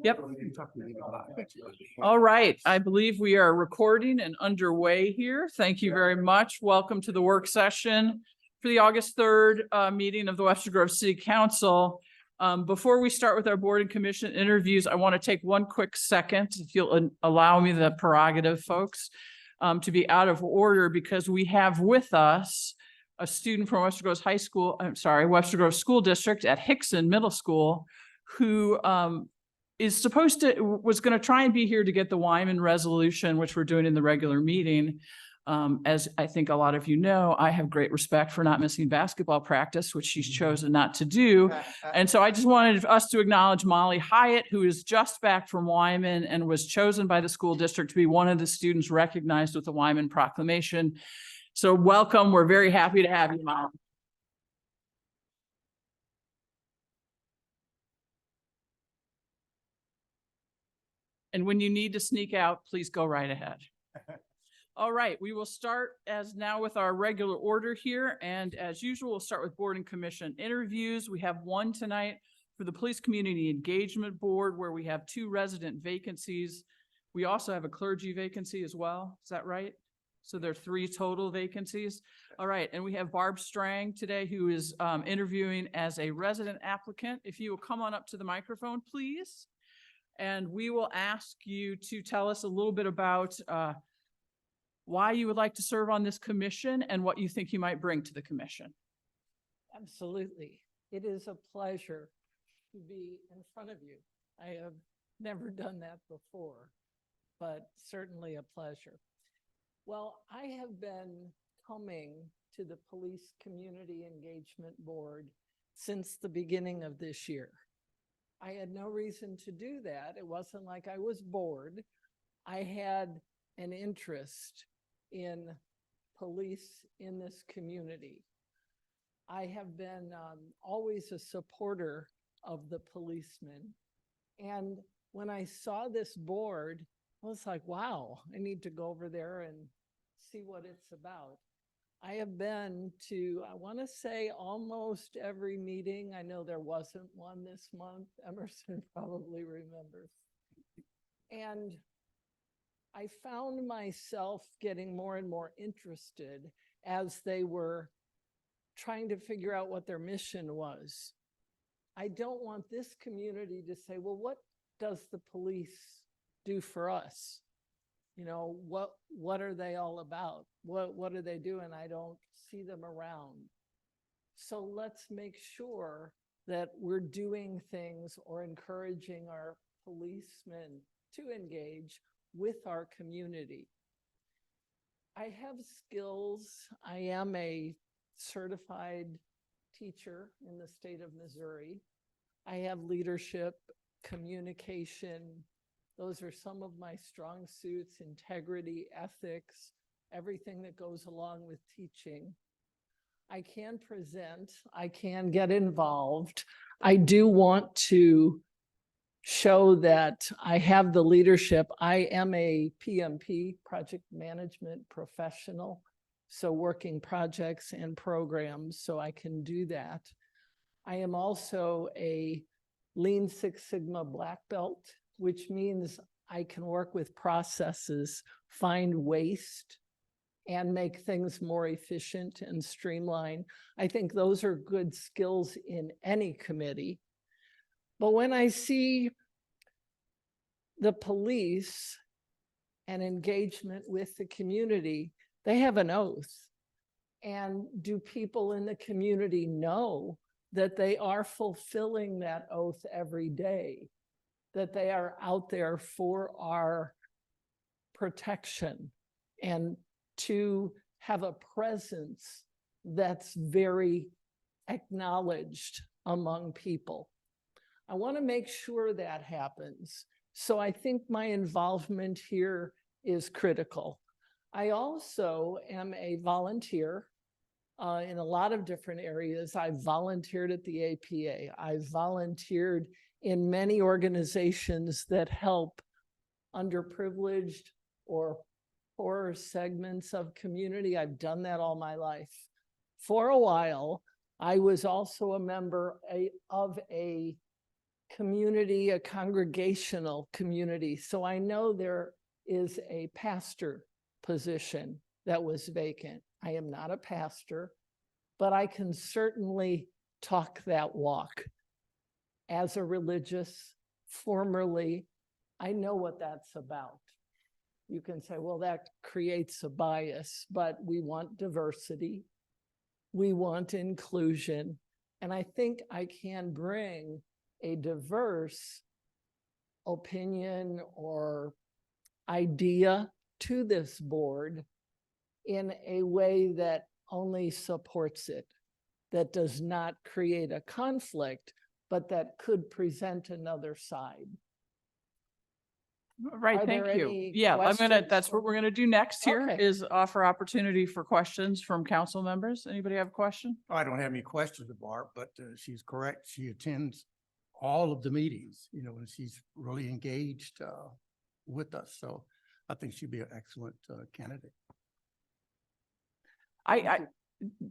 Yep. All right. I believe we are recording and underway here. Thank you very much. Welcome to the work session for the August 3rd meeting of the Webster Grove City Council. Before we start with our board and commission interviews, I want to take one quick second, if you'll allow me the prerogative, folks, to be out of order, because we have with us a student from Webster Grove High School, Webster Grove School District at Hickson Middle School, who was going to try and be here to get the Wyman resolution, which we're doing in the regular meeting. As I think a lot of you know, I have great respect for not missing basketball practice, which she's chosen not to do. And so I just wanted us to acknowledge Molly Hyatt, who is just back from Wyman and was chosen by the school district to be one of the students recognized with the Wyman proclamation. So welcome. We're very happy to have you, Molly. And when you need to sneak out, please go right ahead. All right, we will start as now with our regular order here. And as usual, we'll start with board and commission interviews. We have one tonight for the Police Community Engagement Board, where we have 2 resident vacancies. We also have a clergy vacancy as well. Is that right? So there are 3 total vacancies. All right, and we have Barb Strang today, who is interviewing as a resident applicant. If you will come on up to the microphone, please. And we will ask you to tell us a little bit about why you would like to serve on this commission and what you think you might bring to the commission. Absolutely. It is a pleasure to be in front of you. I have never done that before, but certainly a pleasure. Well, I have been coming to the Police Community Engagement Board since the beginning of this year. I had no reason to do that. It wasn't like I was bored. I had an interest in police in this community. I have been always a supporter of the policemen. And when I saw this board, I was like, wow, I need to go over there and see what it's about. I have been to, I want to say, almost every meeting. I know there wasn't one this month. Emerson probably remembers. And I found myself getting more and more interested as they were trying to figure out what their mission was. I don't want this community to say, well, what does the police do for us? You know, what are they all about? What do they do? And I don't see them around. So let's make sure that we're doing things or encouraging our policemen to engage with our community. I have skills. I am a certified teacher in the state of Missouri. I have leadership, communication. Those are some of my strong suits: integrity, ethics, everything that goes along with teaching. I can present, I can get involved. I do want to show that I have the leadership. I am a PMP, project management professional, so working projects and programs, so I can do that. I am also a Lean Six Sigma black belt, which means I can work with processes, find waste, and make things more efficient and streamlined. I think those are good skills in any committee. But when I see the police and engagement with the community, they have an oath. And do people in the community know that they are fulfilling that oath every day? That they are out there for our protection and to have a presence that's very acknowledged among people. I want to make sure that happens. So I think my involvement here is critical. I also am a volunteer in a lot of different areas. I volunteered at the APA. I volunteered in many organizations that help underprivileged or poorer segments of community. I've done that all my life. For a while, I was also a member of a community, a congregational community. So I know there is a pastor position that was vacant. I am not a pastor, but I can certainly talk that walk. As a religious, formerly, I know what that's about. You can say, well, that creates a bias, but we want diversity. We want inclusion. And I think I can bring a diverse opinion or idea to this board in a way that only supports it, that does not create a conflict, but that could present another side. All right, Are thank there you. any Yeah, questions that's what for we're gonna do next here Okay. is offer opportunity for questions from council members. Anybody have a question? I don't have any questions of Barb, but she's correct. She attends all of the meetings, and she's really engaged with us. So I think she'd be an excellent candidate.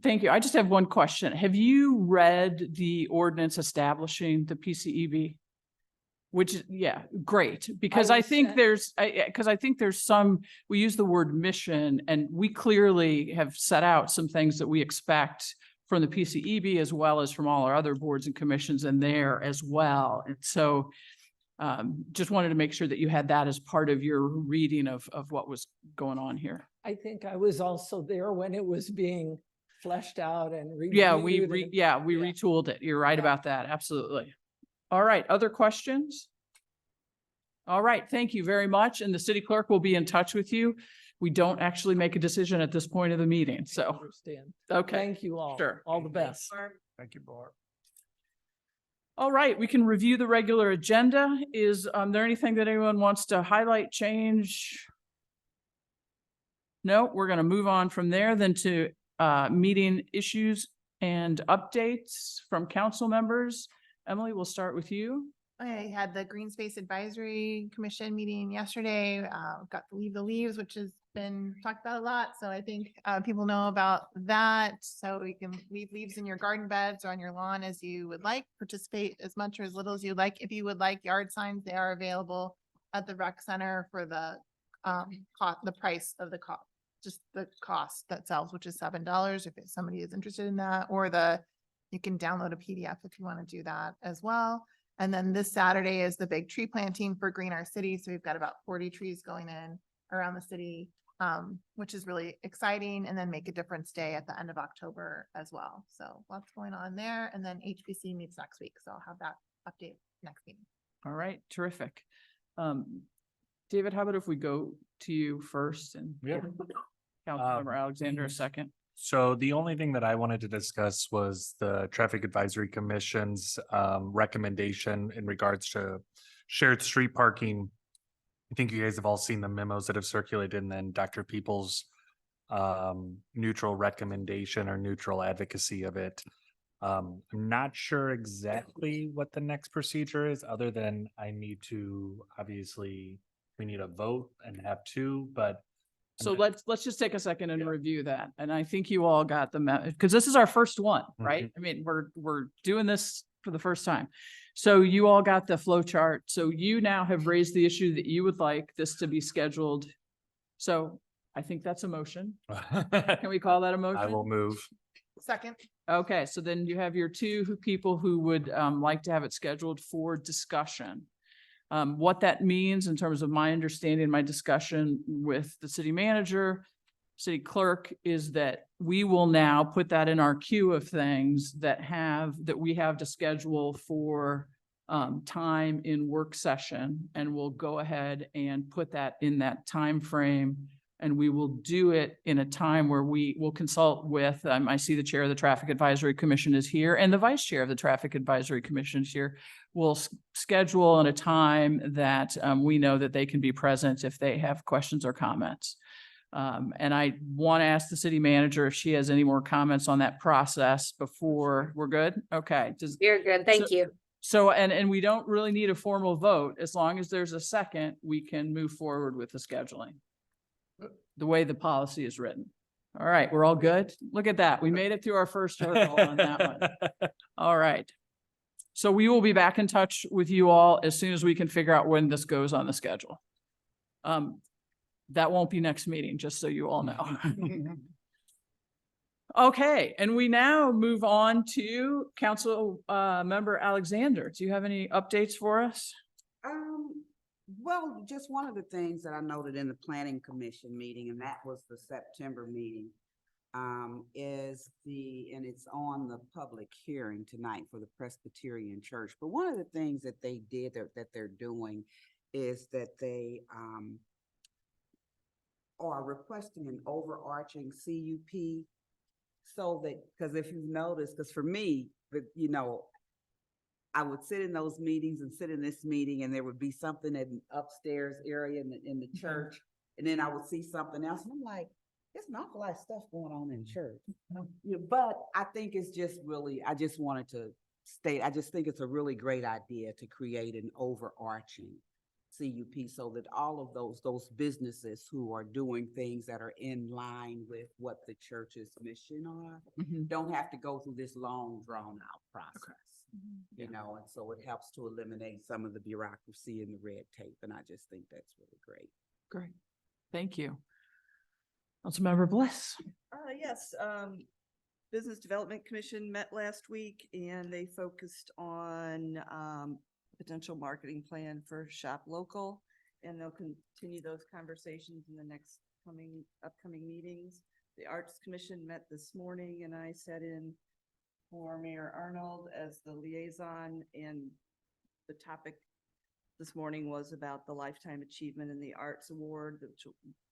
Thank you. I just have one question. Have you read the ordinance establishing the PCEB? Which is, yeah, great, because I was think sent- there's, because I think there's some, we use the word mission, and we clearly have set out some things that we expect from the PCEB as well as from all our other boards and commissions in there as well. And so just wanted to make sure that you had that as part of your reading of what was going on here. I think I was also there when it was being fleshed out and reviewed. Yeah, we and- retooled it. You're right Yeah. about that. Absolutely. All right, other questions? All right, thank you very much. And the city clerk will be in touch with you. We don't actually make a decision at this point of the meeting, I so, understand. okay. Thank you all. Sure. All the best. Thank you, Barb. All right, we can review the regular agenda. Is there anything that anyone wants to highlight, change? No, we're gonna move on from there then to meeting issues and updates from council members. Emily, we'll start with you. I had the Green Space Advisory Commission meeting yesterday, got to Leave the Leaves, which has been talked about a lot. So I think people know about that. So you can leave leaves in your garden beds or on your lawn as you would like, participate as much or as little as you like. If you would like yard signs, they are available at the rec center for the the price of the cost, just the cost that sells, which is $7 if somebody is interested in that, or you can download a PDF if you want to do that as well. And then this Saturday is the big tree planting for Green Our City. So we've got about 40 trees going in around the city, which is really exciting. And then Make a Difference Day at the end of October as well. So lots going on there. And then HPC meets next week. So I'll have that update next meeting. All right, terrific. David, how about if we go to you first and Yeah. Councilmember Alexander a second? So the only thing that I wanted to discuss was the Traffic Advisory Commission's recommendation in regards to shared street parking. I think you guys have all seen the memos that have circulated, and then Dr. Peoples' neutral recommendation or neutral advocacy of it. I'm not sure exactly what the next procedure is, other than I need to, obviously, we need a vote and have two, but So let's just take a second and review that. And I think you all got the because this is our first one, right? I mean, we're doing this for the first time. So you all got the flow chart. So you now have raised the issue that you would like this to be scheduled. So I think that's a motion. Can we call that a motion? I will move. Second. Okay, so then you have your two people who would like to have it scheduled for discussion. What that means in terms of my understanding, my discussion with the city manager, city clerk, is that we will now put that in our queue of things that we have to schedule for time in work session, and we'll go ahead and put that in that time frame. And we will do it in a time where we will consult with, I see the chair of the Traffic Advisory Commission is here and the vice chair of the Traffic Advisory Commission is here. We'll schedule in a time that we know that they can be present if they have questions or comments. And I want to ask the city manager if she has any more comments on that process before we're good. Okay. You're good. Thank you. So, and we don't really need a formal vote. As long as there's a second, we can move forward with the scheduling. The way the policy is written. All right, we're all good. Look at that. We made it through our first hurdle on that one. All right. So we will be back in touch with you all as soon as we can figure out when this goes on the schedule. That won't be next meeting, just so you all know. Okay, and we now move on to Council Member Alexander. Do you have any updates for us? Well, just one of the things that I noted in the planning commission meeting, and that was the September meeting, and it's on the public hearing tonight for the Presbyterian Church. But one of the things that they did that they're doing is that they are requesting an overarching CUP, so that, because if you've noticed, because for me, you know, I would sit in those meetings and sit in this meeting, and there would be something in the upstairs area in the church, and then I would see something else, and I'm like, there's an awful lot of stuff going on in church. Yeah, but I think it's just really, I just wanted to state, I just think it's a really great idea to create an overarching CUP, so that all of those businesses who are doing things that are in line with what the church's mission are, don't have to go through this long drawn out process. You know, and so it helps to eliminate some of the bureaucracy and the red tape, and I just think that's really great. Great. Thank you. Councilmember Bliss. Yes, Business Development Commission met last week and they focused on potential marketing plan for Shop Local. And they'll continue those conversations in the next upcoming meetings. The Arts Commission met this morning and I sat in for Mayor Arnold as the liaison, and the topic this morning was about the Lifetime Achievement in the Arts Award,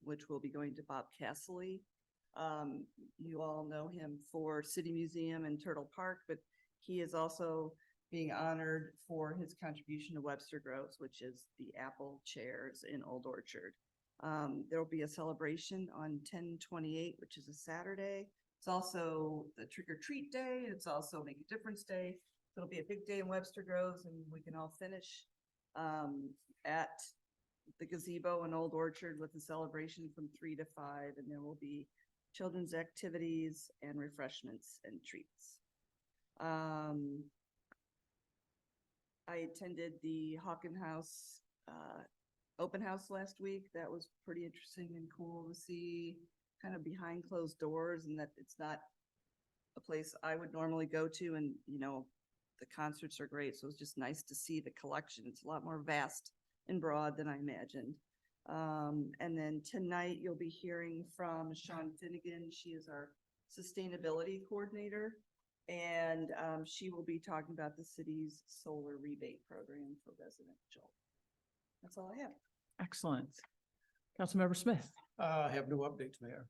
which will be going to Bob Castley. You all know him for City Museum and Turtle Park, but he is also being honored for his contribution to Webster Groves, which is the apple chairs in Old Orchard. There will be a celebration on 10/28, which is a Saturday. It's also the Trick or Treat Day. It's also Make a Difference Day. So it'll be a big day in Webster Groves, and we can all finish at the gazebo in Old Orchard with a celebration from 3 to 5, and there will be children's activities and refreshments and treats. I attended the Hawken House open house last week. That was pretty interesting and cool to see, kind of behind closed doors, and that it's not a place I would normally go to, and you know, the concerts are great, so it's just nice to see the collection. It's a lot more vast and broad than I imagined. And then tonight you'll be hearing from Sean Finnegan. She is our sustainability coordinator, and she will be talking about the city's solar rebate program for residential. That's all I have. Excellent. Councilmember Smith. I have no updates, Mayor.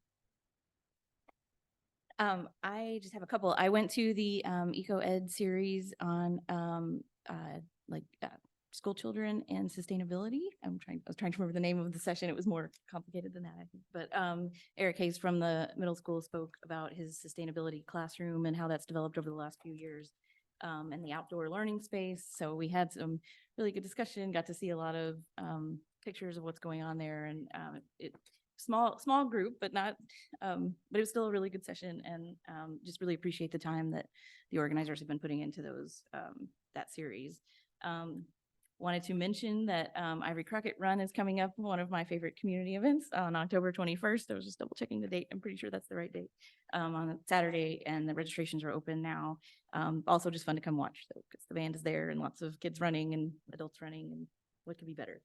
I just have a couple. I went to the Eco Ed series on school children and sustainability. I was trying to remember the name of the session. It was more complicated than that, I think. But Eric Hayes from the middle school spoke about his sustainability classroom and how that's developed over the last few years, and the outdoor learning space. So we had some really good discussion, got to see a lot of pictures of what's going on there, and small group, but not, but it was still a really good session, and just really appreciate the time that the organizers have been putting into that series. Wanted to mention that Ivory Crockett Run is coming up, one of my favorite community events, on October 21st. I was just double checking the date. I'm pretty sure that's the right date, on Saturday, and the registrations are open now. Also just fun to come watch, though, because the band is there and lots of kids running and adults running, and what could be better.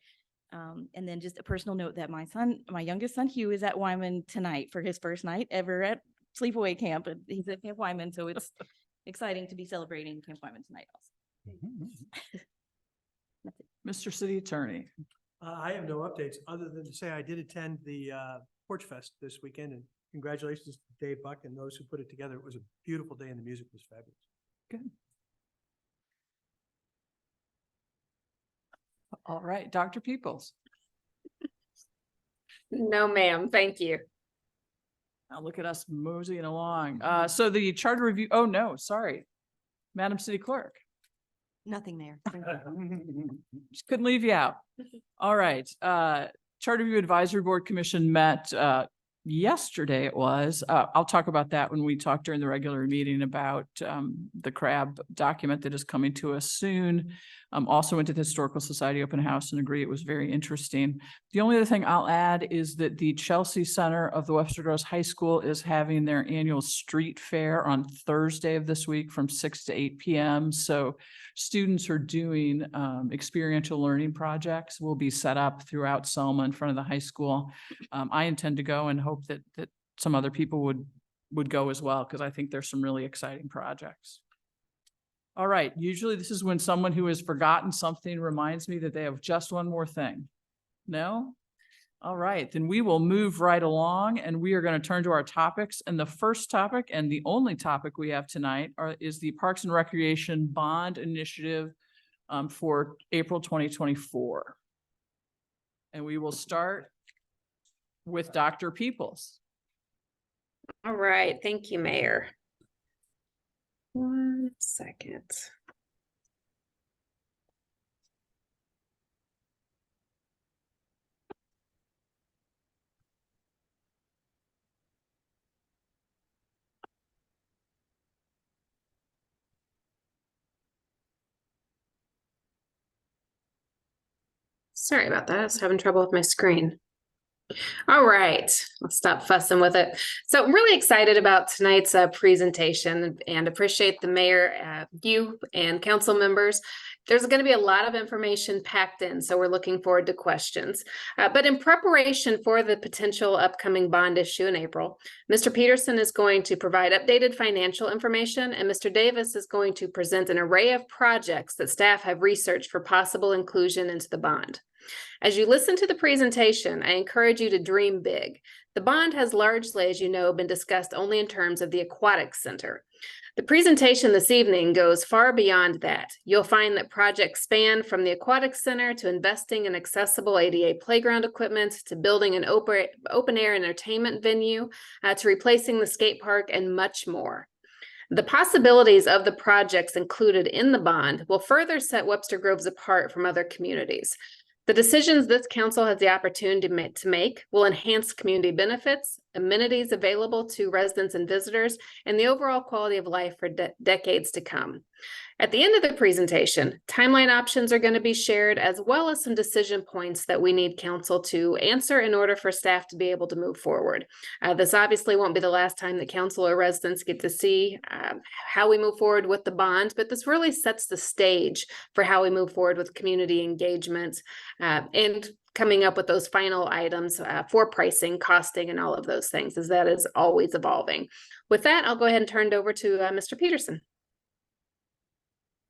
And then just a personal note that my youngest son, Hugh, is at Wyman tonight for his first night ever at sleepaway camp. And he's at Camp Wyman, so it's exciting to be celebrating Camp Wyman tonight also. That's it. Mr. City Attorney. I have no updates other than to say I did attend the Porch Fest this weekend, and congratulations to Dave Buck and those who put it together. It was a beautiful day and the music was fabulous. Good. All right, Dr. Peoples. No, ma'am. Thank you. Now look at us moseying along. So the charter review, oh no, sorry. Madam City Clerk. Nothing there. Just couldn't leave you out. All right. Charter Review Advisory Board Commission met yesterday it was. I'll talk about that when we talk during the regular meeting about the CRAB document that is coming to us soon. Also went to the Historical Society open house and agree it was very interesting. The only other thing I'll add is that the Chelsea Center of the Webster Groves High School is having their annual street fair on Thursday of this week from 6 to 8 p.m. So students are doing experiential learning projects will be set up throughout Selma in front of the high school. I intend to go and hope that some other people would go as well, because I think there's some really exciting projects. All right, usually this is when someone who has forgotten something reminds me that they have just one more thing. No? All right, then we will move right along and we are going to turn to our topics. And the first topic and the only topic we have tonight is the Parks and Recreation Bond Initiative for April 2024. And we will start with Dr. Peoples. All right, thank you, Mayor. 1 second. Sorry about that. I was having trouble with my screen. All right, I'll stop fussing with it. So I'm really excited about tonight's presentation and appreciate the mayor, you and council members. There's going to be a lot of information packed in, so we're looking forward to questions. But in preparation for the potential upcoming bond issue in April, Mr. Peterson is going to provide updated financial information, and Mr. Davis is going to present an array of projects that staff have researched for possible inclusion into the bond. As you listen to the presentation, I encourage you to dream big. The bond has largely, as you know, been discussed only in terms of the Aquatic Center. The presentation this evening goes far beyond that. You'll find that projects span from the Aquatic Center to investing in accessible ADA playground equipment, to building an open-air entertainment venue, to replacing the skate park, and much more. The possibilities of the projects included in the bond will further set Webster Groves apart from other communities. The decisions this council has the opportunity to make will enhance community benefits, amenities available to residents and visitors, and the overall quality of life for decades to come. At the end of the presentation, timeline options are going to be shared, as well as some decision points that we need council to answer in order for staff to be able to move forward. This obviously won't be the last time that council or residents get to see how we move forward with the bond, but this really sets the stage for how we move forward with community engagement and coming up with those final items for pricing, costing, and all of those things, as that is always evolving. With that, I'll go ahead and turn it over to Mr. Peterson.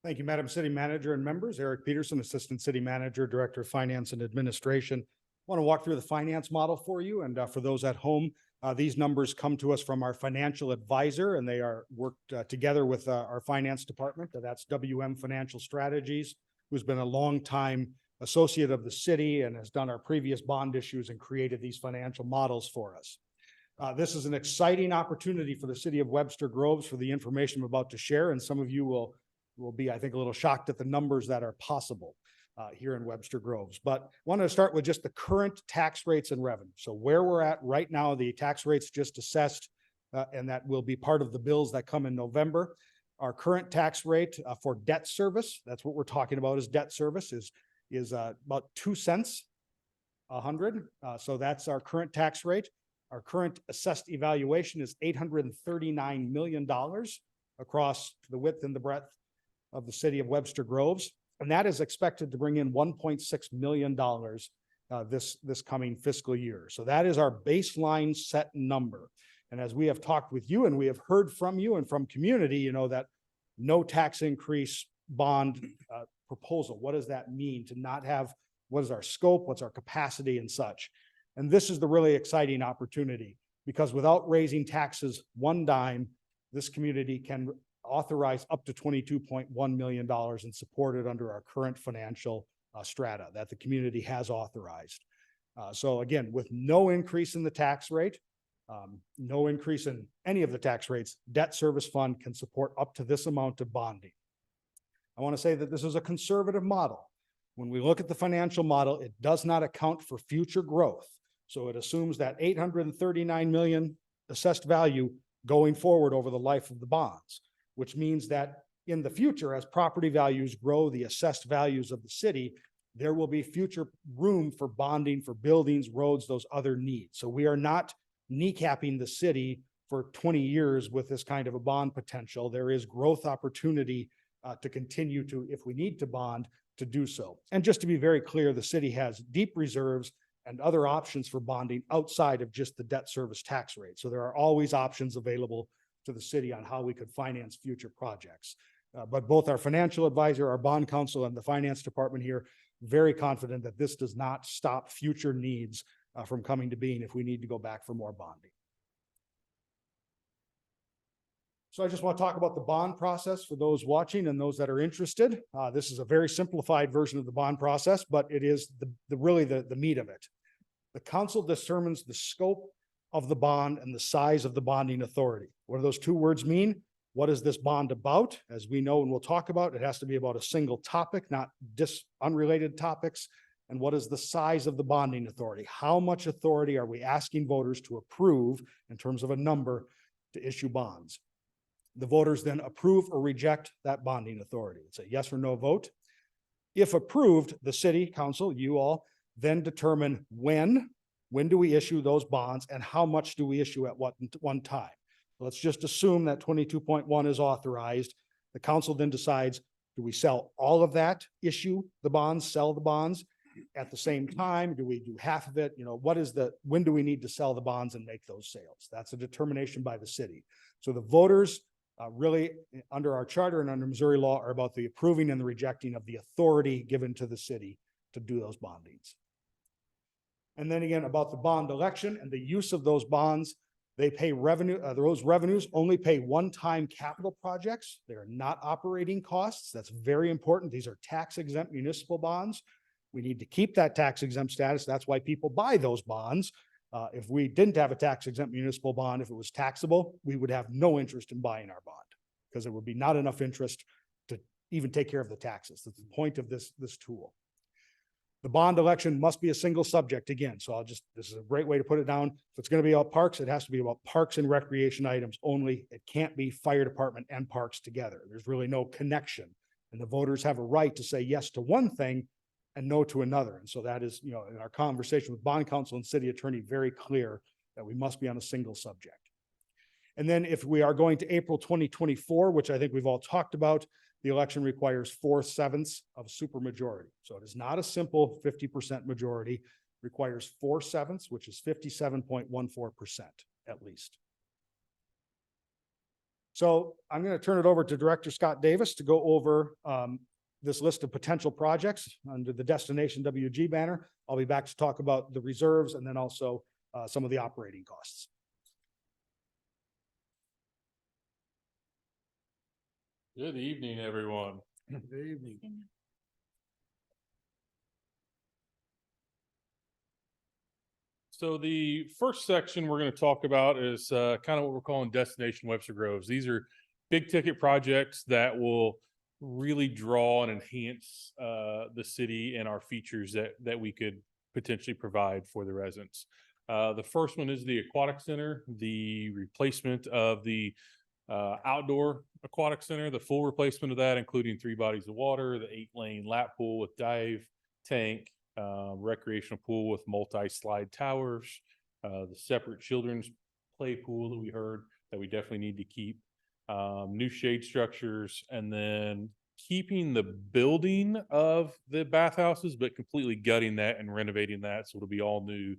Thank you, Madam City Manager and members. Eric Peterson, Assistant City Manager, Director of Finance and Administration. I want to walk through the finance model for you. And for those at home, these numbers come to us from our financial advisor, and they are worked together with our finance department. That's WM Financial Strategies, who's been a long-time associate of the city and has done our previous bond issues and created these financial models for us. This is an exciting opportunity for the city of Webster Groves for the information I'm about to share, and some of you will be, I think, a little shocked at the numbers that are possible here in Webster Groves. But I want to start with just the current tax rates and revenue. So where we're at right now, the tax rates just assessed, and that will be part of the bills that come in November. Our current tax rate for debt service, that's what we're talking about, is debt service, is about 2 cents a hundred. So that's our current tax rate. Our current assessed evaluation is $839 million across the width and the breadth of the city of Webster Groves. And that is expected to bring in $1.6 million this coming fiscal year. So that is our baseline set number. And as we have talked with you and we have heard from you and from community, you know, that no tax increase bond proposal. What does that mean to not have, what is our scope, what's our capacity and such? And this is the really exciting opportunity, because without raising taxes one dime, this community can authorize up to $22.1 million and support it under our current financial strata that the community has authorized. So again, with no increase in the tax rate, no increase in any of the tax rates, debt service fund can support up to this amount of bonding. I want to say that this is a conservative model. When we look at the financial model, it does not account for future growth. So it assumes that 839 million assessed value going forward over the life of the bonds, which means that in the future, as property values grow, the assessed values of the city, there will be future room for bonding for buildings, roads, those other needs. So we are not kneecapping the city for 20 years with this kind of a bond potential. There is growth opportunity to continue to, if we need to bond, to do so. And just to be very clear, the city has deep reserves and other options for bonding outside of just the debt service tax rate. So there are always options available to the city on how we could finance future projects. But both our financial advisor, our bond counsel, and the finance department here, very confident that this does not stop future needs from coming to being if we need to go back for more bonding. So I just want to talk about the bond process for those watching and those that are interested. This is a very simplified version of the bond process, but it is really the meat of it. The council determines the scope of the bond and the size of the bonding authority. What do those two words mean? What is this bond about? As we know and we'll talk about, it has to be about a single topic, not unrelated topics. And what is the size of the bonding authority? How much authority are we asking voters to approve in terms of a number to issue bonds? The voters then approve or reject that bonding authority. It's a yes or no vote. If approved, the city council, you all, then determine when do we issue those bonds and how much do we issue at what one time. Let's just assume that 22.1 is authorized. The council then decides, do we sell all of that, issue the bonds, sell the bonds at the same time? Do we do half of it? When do we need to sell the bonds and make those sales? That's a determination by the city. So the voters really, under our charter and under Missouri law, are about the approving and the rejecting of the authority given to the city to do those bondings. And then again, about the bond election and the use of those bonds, they pay revenue, those revenues only pay one-time capital projects. They are not operating costs. That's very important. These are tax-exempt municipal bonds. We need to keep that tax-exempt status. That's why people buy those bonds. If we didn't have a tax-exempt municipal bond, if it was taxable, we would have no interest in buying our bond because there would be not enough interest to even take care of the taxes. That's the point of this tool. The bond election must be a single subject again. So this is a great way to put it down. If it's going to be about parks, it has to be about parks and recreation items only. It can't be fire department and parks together. There's really no connection. And the voters have a right to say yes to one thing and no to another. And so that is, in our conversation with bond counsel and city attorney, very clear that we must be on a single subject. And then if we are going to April 2024, which I think we've all talked about, the election requires 4/7 of supermajority. So it is not a simple 50% majority, requires 4/7, which is 57.14% at least. So I'm going to turn it over to Director Scott Davis to go over this list of potential projects under the Destination WG banner. I'll be back to talk about the reserves and then also some of the operating costs. Good evening, everyone. Good evening. So the first section we're going to talk about is kind of what we're calling Destination Webster Groves. These are big ticket projects that will really draw and enhance the city and our features that we could potentially provide for the residents. The first one is the Aquatic Center, the replacement of the outdoor aquatic center, the full replacement of that, including 3 bodies of water, the 8-lane lap pool with dive tank, recreational pool with multi-slide towers, the separate children's play pool that we heard that we definitely need to keep, new shade structures, and then keeping the building of the bathhouses, but completely gutting that and renovating that. So it'll be all new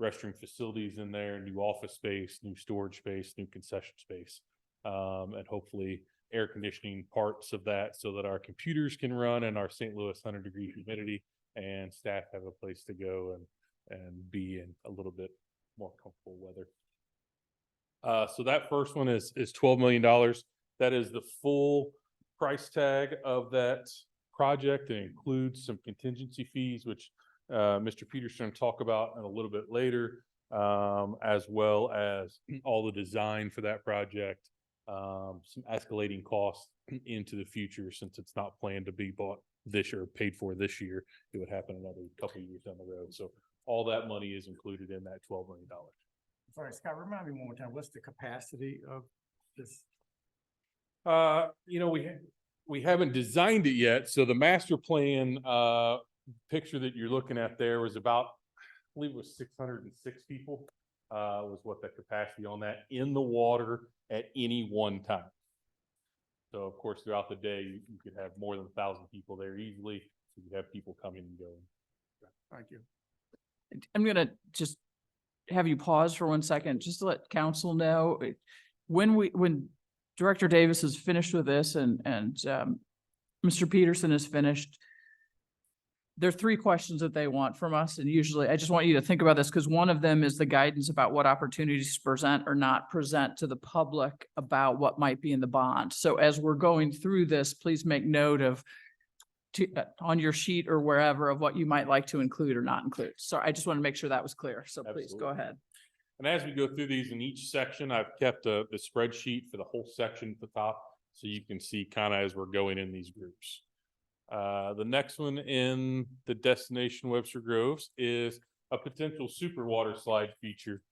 restroom facilities in there, new office space, new storage space, new concession space, and hopefully air conditioning parts of that so that our computers can run in our St. Louis 100-degree humidity and staff have a place to go and be in a little bit more comfortable weather. So that first one is $12 million. That is the full price tag of that project. It includes some contingency fees, which Mr. Peterson will talk about in a little bit later, as well as all the design for that project, some escalating costs into the future since it's not planned to be bought this year, paid for this year. It would happen another couple of years down the road. So all that money is included in that $12 million. Sorry, Scott, remind me one more time, what's the capacity of this? We haven't designed it yet, so the master plan, picture that you're looking at there was about, I believe it was 606 people, was what the capacity on that in the water at any one time. So of course, throughout the day, you could have more than 1,000 people there easily. So you could have people coming and going. Thank you. I'm gonna just have you pause for 1 second, just to let council know, when Director Davis is finished with this and Mr. Peterson is finished, there are 3 questions that they want from us. And usually I just want you to think about this because one of them is the guidance about what opportunities to present or not present to the public about what might be in the bond. So as we're going through this, please make note of on your sheet or wherever of what you might like to include or not include. So I just want to make sure that was clear. So please go Absolutely. ahead. And as we go through these in each section, I've kept the spreadsheet for the whole section at the top. So you can see kind of as we're going in these groups. The next one in the destination Webster Groves is a potential super water slide feature.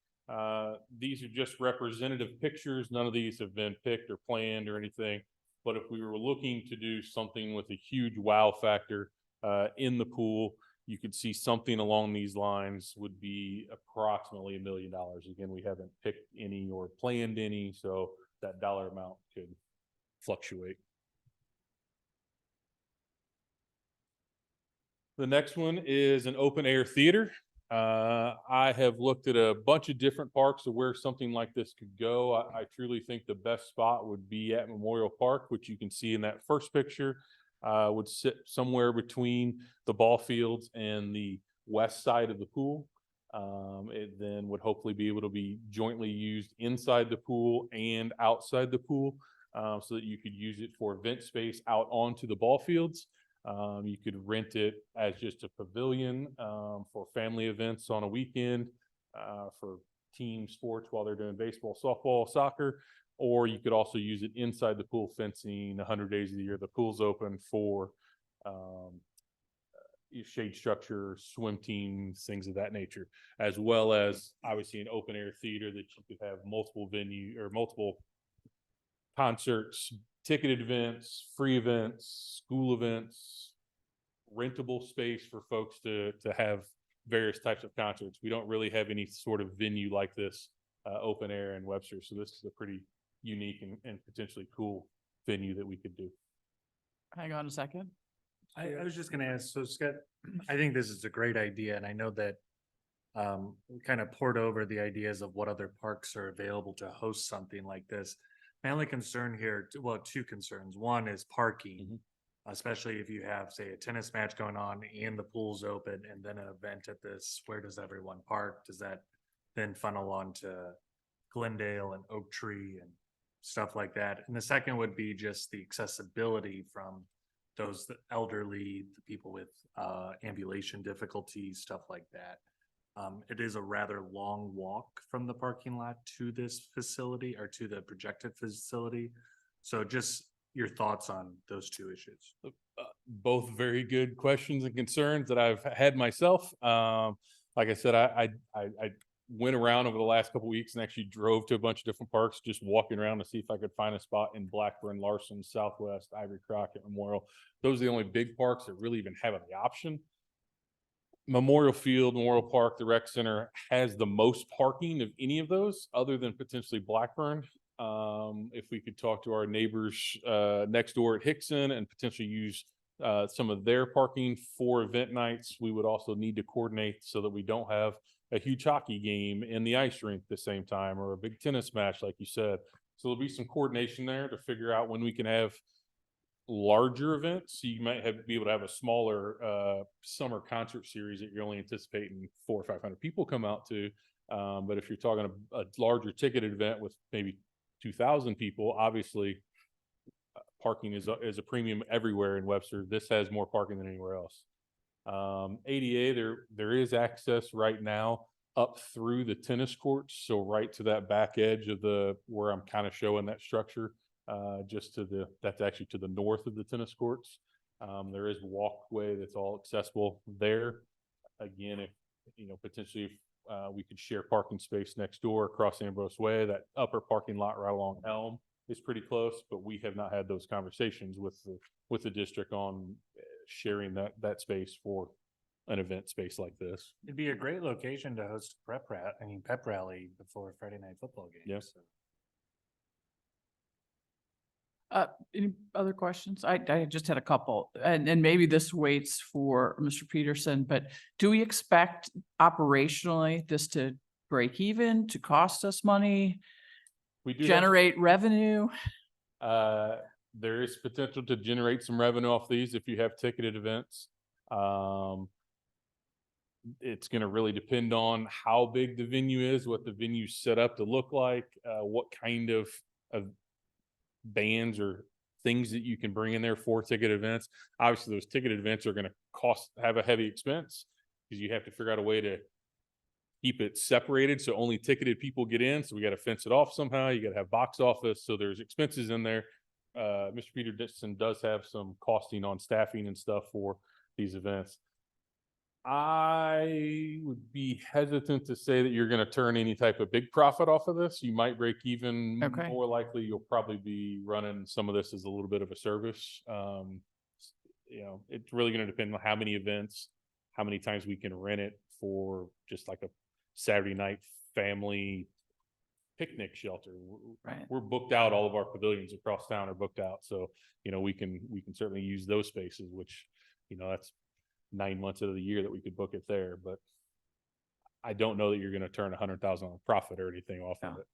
These are just representative pictures. None of these have been picked or planned or anything. But if we were looking to do something with a huge wow factor in the pool, you could see something along these lines would be approximately $1 million. Again, we haven't picked any or planned any, so that dollar amount could fluctuate. The next one is an open air theater. I have looked at a bunch of different parks of where something like this could go. I truly think the best spot would be at Memorial Park, which you can see in that first picture. Would sit somewhere between the ball fields and the west side of the pool. It then would hopefully be able to be jointly used inside the pool and outside the pool, so that you could use it for event space out onto the ball fields. You could rent it as just a pavilion for family events on a weekend, for team sports while they're doing baseball, softball, soccer, or you could also use it inside the pool fencing 100 days of the year. The pool's open for shade structure, swim teams, things of that nature, as well as obviously an open air theater that you could have multiple venue or multiple concerts, ticketed events, free events, school events, rentable space for folks to have various types of concerts. We don't really have any sort of venue like this open air in Webster. So this is a pretty unique and potentially cool venue that we could do. Hang on a second. I was just gonna ask, so Scott, I think this is a great idea, and I know that we kind of poured over the ideas of what other parks are available to host something like this. My only concern here, well, 2 concerns. One is parking, especially if you have, say, a tennis match going on and the pool's open and then an event at this, where does everyone park? Does that then funnel on to Glendale and Oak Tree and stuff like that? And the second would be just the accessibility from those elderly, the people with ambulation difficulties, stuff like that. It is a rather long walk from the parking lot to this facility or to the projected facility. So just your thoughts on those 2 issues. Both very good questions and concerns that I've had myself. Like I said, I went around over the last couple of weeks and actually drove to a bunch of different parks, just walking around to see if I could find a spot in Blackburn, Larson, Southwest, Ivory Crockett, Memorial. Those are the only big parks that really even have the option. Memorial Field, Memorial Park, the rec center has the most parking of any of those other than potentially Blackburn. If we could talk to our neighbors next door at Hickson and potentially use some of their parking for event nights, we would also need to coordinate so that we don't have a huge hockey game in the ice rink at the same time or a big tennis match, like you said. So there'll be some coordination there to figure out when we can have larger events. So you might be able to have a smaller summer concert series that you're only anticipating 400 or 500 people come out to. But if you're talking a larger ticketed event with maybe 2,000 people, obviously parking is a premium everywhere in Webster. This has more parking than anywhere else. ADA, there is access right now up through the tennis courts. So right to that back edge of where I'm kind of showing that structure, just that's actually to the north of the tennis courts. There is a walkway that's all accessible there. Again, if potentially if, we could share parking space next door across Ambrose Way. That upper parking lot right along Elm is pretty close, but we have not had those conversations with the district on sharing that space for an event space like this. It'd be a great location to host pep rally before Friday night football game. Yes. Any other questions? I just had a couple, and maybe this waits for Mr. Peterson, but do we expect operationally this to break even, to cost us money, We do have- generate revenue? There is potential to generate some revenue off these if you have ticketed events. It's gonna really depend on how big the venue is, what the venue's set up to look like, what kind of bands or things that you can bring in there for ticket events. Obviously, those ticketed events are gonna have a heavy expense because you have to figure out a way to keep it separated so only ticketed people get in. So we got to fence it off somehow. You got to have box office. So there's expenses in there. Mr. Peterson does have some costing on staffing and stuff for these events. I would be hesitant to say that you're going to turn any type of big profit off of this. You might break even. Okay. More likely, you'll probably be running some of this as a little bit of a service. It's really going to depend on how many events, how many times we can rent it for just like a Saturday night family picnic shelter. Right. We're booked out. All of our pavilions across town are booked out. So, we can certainly use those spaces, which, that's 9 months out of the year that we could book it there. But I don't know that you're going to turn 100,000 on profit or anything off of it.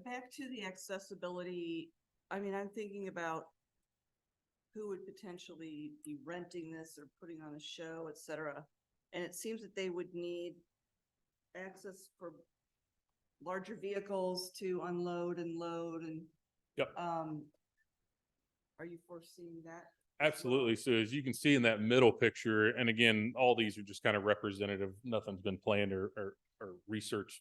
Back to the accessibility. I mean, I'm thinking about who would potentially be renting this or putting on a show, et cetera. And it seems that they would need access for larger vehicles to unload and load and. Yep. Are you foreseeing that? as Absolutely. So as you can see in that middle picture, and again, all these are just kind of representative. Nothing's been planned or researched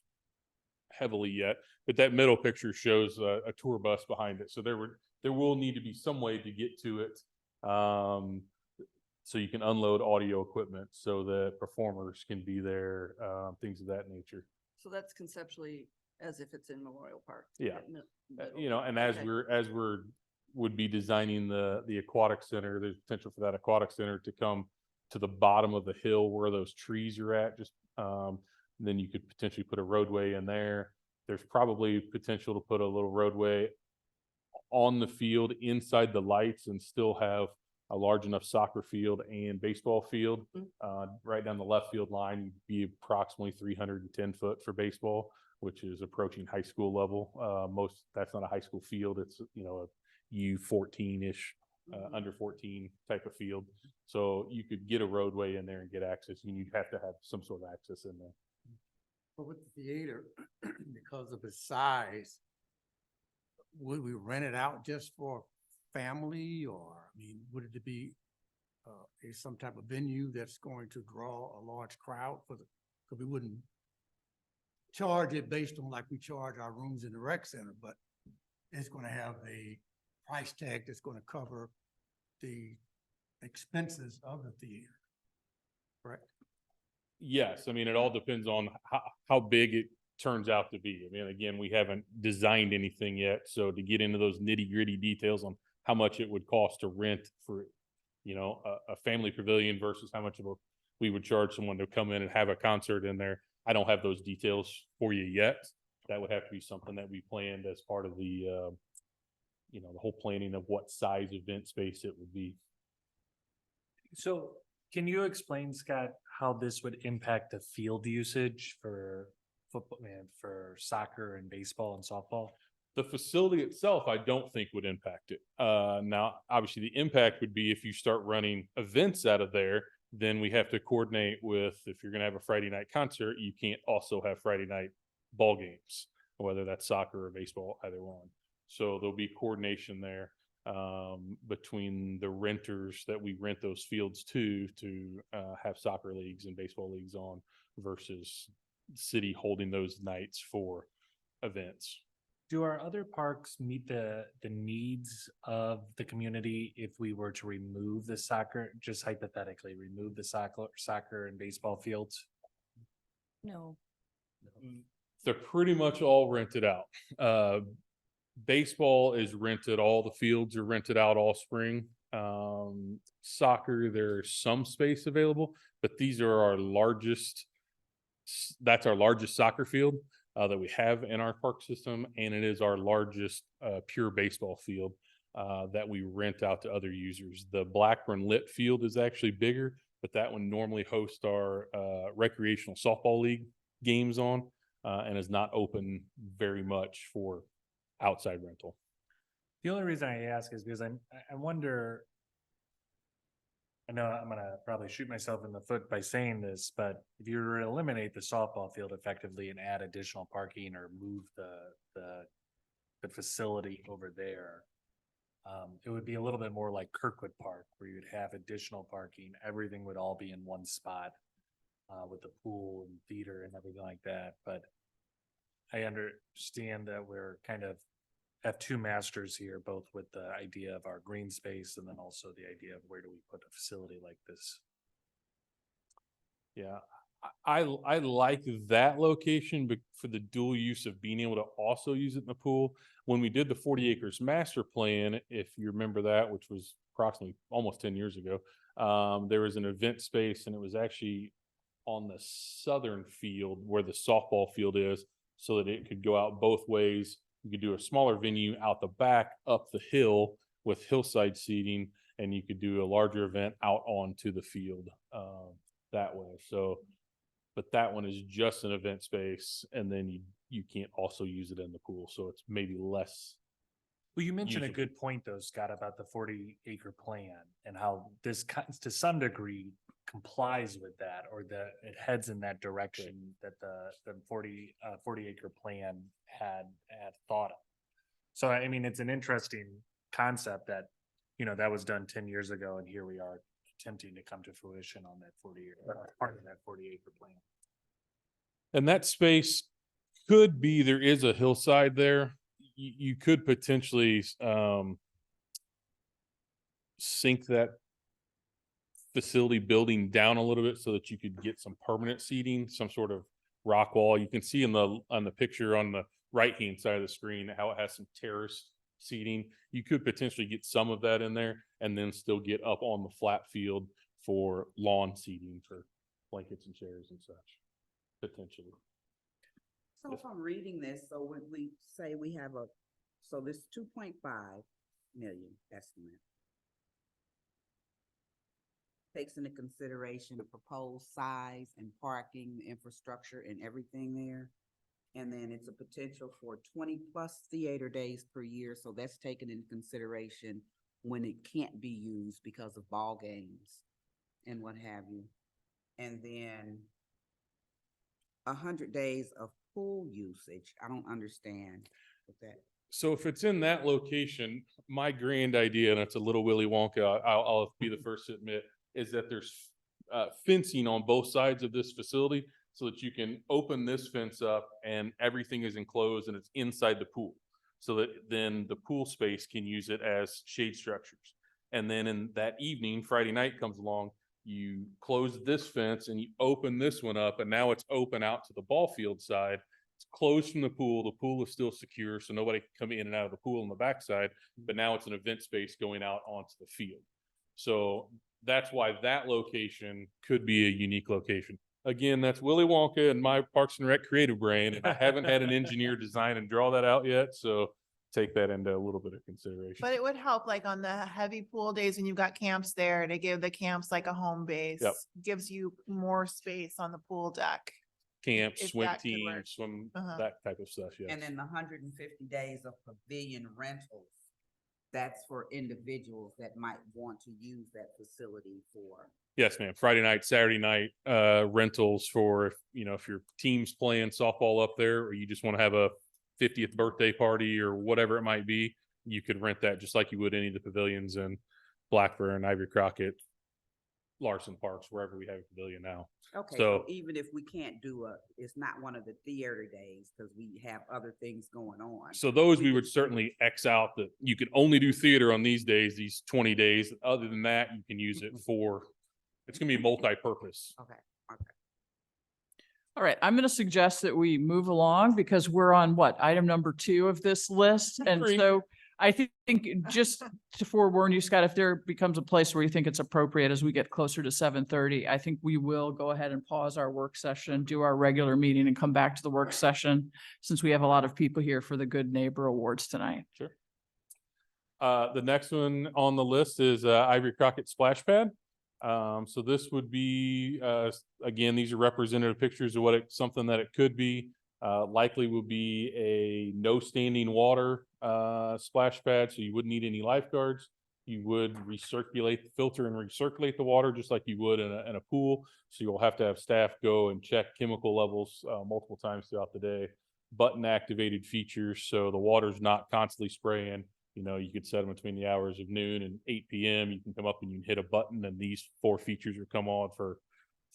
heavily yet, but that middle picture shows a tour bus behind it. So there will need to be some way to get to it. So you can unload audio equipment so that performers can be there, things of that nature. So that's conceptually as if it's in Memorial Park. Yeah. that middle. And as Okay. would be designing the aquatic center, there's potential for that aquatic center to come to the bottom of the hill where those trees are at. Just then you could potentially put a roadway in there. There's probably potential to put a little roadway on the field inside the lights and still have a large enough soccer field and baseball field. Right down the left field line, you'd be approximately 310 foot for baseball, which is approaching high school level. That's not a high school field. It's, a U14-ish, under 14 type of field. So you could get a roadway in there and get access, and you'd have to have some sort of access in there. But with the theater, because of its size, would we rent it out just for family, or, would it be some type of venue that's going to draw a large crowd because we wouldn't charge it based on like we charge our rooms in the rec center, but it's going to have a price tag that's going to cover the expenses of the theater, correct? Yes, it all depends on how big it turns out to be. Again, we haven't designed anything yet, so to get into those nitty-gritty details on how much it would cost to rent for, a family pavilion versus how much we would charge someone to come in and have a concert in there, I don't have those details for you yet. That would have to be something that we planned as part of the, the whole planning of what size event space it would be. So can you explain, Scott, how this would impact the field usage for football and for soccer and baseball and softball? The facility itself, I don't think would impact it. Now, obviously the impact would be if you start running events out of there, then we have to coordinate with, if you're going to have a Friday night concert, you can't also have Friday night ball games, whether that's soccer or baseball, either one. So there'll be coordination there between the renters that we rent those fields to have soccer leagues and baseball leagues on versus city holding those nights for events. Do our other parks meet the needs of the community if we were to remove the soccer, just hypothetically remove the soccer and baseball fields? No. They're pretty much all rented out. Baseball is rented, all the fields are rented out all spring. Soccer, there's some space available, but these are our largest, that's our largest soccer field that we have in our park system, and it is our largest pure baseball field that we rent out to other users. The Blackburn Lit field is actually bigger, but that one normally hosts our recreational softball league games on and is not open very much for outside rental. The only reason I ask is because I wonder, I know I'm gonna probably shoot myself in the foot by saying this, but if you were to eliminate the softball field effectively and add additional parking or move the facility over there, it would be a little bit more like Kirkwood Park, where you'd have additional parking. Everything would all be in one spot with the pool and theater and everything like that. But I understand that we're kind of have two masters here, both with the idea of our green space and then also the idea of where do we put a facility like this. Yeah, I like that location, but for the dual use of being able to also use it in the pool. When we did the 40 acres master plan, if you remember that, which was approximately almost 10 years ago, there was an event space, and it was actually on the southern field where the softball field is, so that it could go out both ways. You could do a smaller venue out the back up the hill with hillside seating, and you could do a larger event out onto the field that way. So, but that one is just an event space, and then you can't also use it in the pool. So it's maybe less. Well, you mentioned a usable. good point though, Scott, about the 40-acre plan and how this to some degree complies with that, or that it heads in that direction that the 40-acre plan had thought of. So, I mean, it's an interesting concept that, that was done 10 years ago, and here we are attempting to come to fruition on that part of that 40-acre plan. And that space could be, there is a hillside there. You could potentially sink that facility building down a little bit so that you could get some permanent seating, some sort of rock wall. You can see on the picture on the right-hand side of the screen how it has some terrace seating. You could potentially get some of that in there and then still get up on the flat field for lawn seating for blankets and chairs and such, potentially. So if I'm reading this, so when we say we have so this 2.5 million estimate takes into consideration the proposed size and parking, infrastructure and everything there. And then it's a potential for 20+ theater days per year. So that's taken into consideration when it can't be used because of ball games and what have you. And then 100 days of pool usage. I don't understand what that. So if it's in that location, my grand idea, and it's a little Willy Wonka, I'll be the first to admit, is that there's fencing on both sides of this facility so that you can open this fence up and everything is enclosed and it's inside the pool. So that then the pool space can use it as shade structures. And then in that evening, Friday night comes along, you close this fence and you open this one up, and now it's open out to the ball field side. It's closed from the pool. The pool is still secure, so nobody can come in and out of the pool on the backside, but now it's an event space going out onto the field. So that's why that location could be a unique location. Again, that's Willy Wonka and my Parks and Rec creative brain, and I haven't had an engineer design and draw that out yet, so take that into a little bit of consideration. But it would help like on the heavy pool days when you've got camps there to give the camps like a home base. Yep. Gives you more space on the pool deck. Camp, if swim that could team, work. swim, Uh-huh. that type of stuff, yes. And then the 150 days of pavilion rentals, that's for individuals that might want to use that facility for. Yes, ma'am. Friday night, Saturday night, rentals for, if your team's playing softball up there, or you just want to have a 50th birthday party or whatever it might be, you could rent that just like you would any of the pavilions in Blackburn, Ivy Crockett, Larson Parks, wherever we have a pavilion now. Okay, So- so even if we can't do it's not one of the theater days because we have other things going on. So those we would certainly X out that you can only do theater on these days, these 20 days. Other than that, you can use it for, it's going to be multi-purpose. Okay, okay. All right, I'm going to suggest that we move along because we're on what, item number 2 of this list? And Agree. so I think just to forewarn you, Scott, if there becomes a place where you think it's appropriate as we get closer to 7:30, I think we will go ahead and pause our work session, do our regular meeting and come back to the work session since we have a lot of people here for the Good Neighbor Awards tonight. Sure. The next one on the list is Ivory Crockett Splash Pad. So this would be, again, these are representative pictures of what something that it could be. Likely would be a no standing water splash pad, so you wouldn't need any lifeguards. You would recirculate the filter and recirculate the water just like you would in a pool. So you'll have to have staff go and check chemical levels multiple times throughout the day. Button activated features, so the water's not constantly spraying. You know, you could set them between the hours of noon and 8 p.m. You can come up and you can hit a button and these 4 features will come on for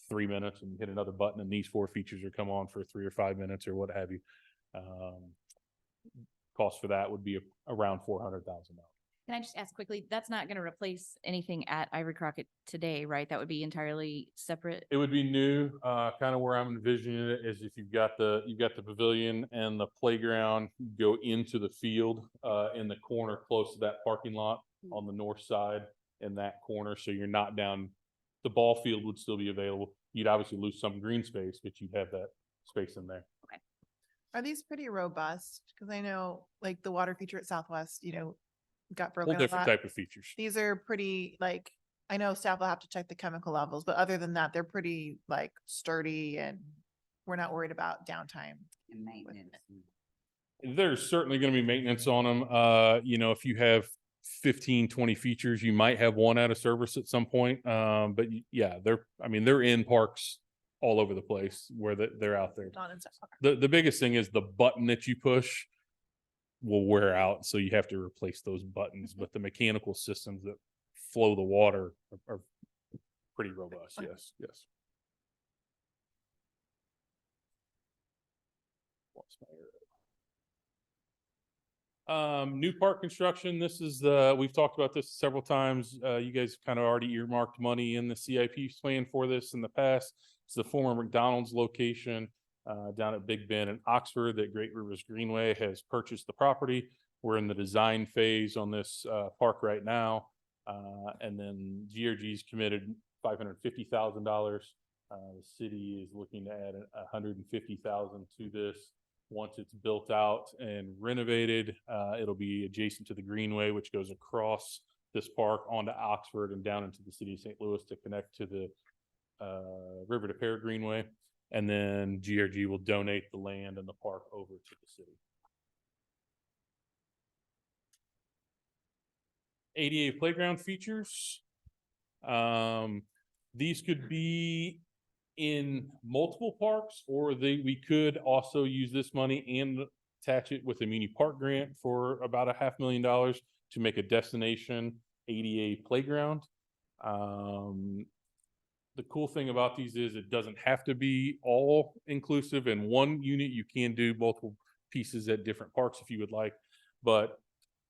3 minutes, and you hit another button and these 4 features will come on for 3 or 5 minutes or what have you. Cost for that would be around $400,000. Can I just ask quickly, that's not going to replace anything at Ivory Crockett today, right? That would be entirely separate? It would be new. Kind of where I'm envisioning it is if you've got the pavilion and the playground, you go into the field in the corner close to that parking lot on the north side in that corner. So you're not down, the ball field would still be available. You'd obviously lose some green space, but you'd have that space in there. Are these pretty robust? Because I know like the water feature at Southwest, got Whole broken a different lot. type of features. These are pretty like, I know staff will have to check the chemical levels, but other than that, they're pretty like sturdy and we're not worried about downtime. And maintenance. There's certainly going to be maintenance on them. If you have 15, 20 features, you might have one out of service at some point. But yeah, they're in parks all over the place where they're out there. Not in stuff. The biggest thing is the button that you push will wear out, so you have to replace those buttons. But the mechanical systems that flow the water are pretty robust. Yes. Lost my arrow. New park construction. This is we've talked about this several times. You guys kind of already earmarked money in the CIP plan for this in the past. It's the former McDonald's location down at Big Bend in Oxford that Great Rivers Greenway has purchased the property. We're in the design phase on this park right now. And then GRG's committed $550,000. The city is looking to add $150,000 to this. Once it's built out and renovated, it'll be adjacent to the Greenway, which goes across this park onto Oxford and down into the city of St. Louis to connect to the River to Pear Greenway. And then GRG will donate the land and the park over to the city. ADA playground features. These could be in multiple parks, or we could also use this money and attach it with a muni park grant for about $500,000 to make a destination ADA playground. The cool thing about these is it doesn't have to be all inclusive in one unit. You can do multiple pieces at different parks if you would like. But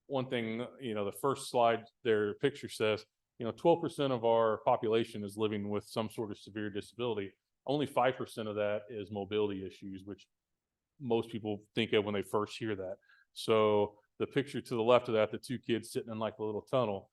one thing, the first slide, their picture says, 12% of our population is living with some sort of severe disability. Only 5% of that is mobility issues, which most people think of when they first hear that. So the picture to the left of that, the 2 kids sitting in like a little tunnel,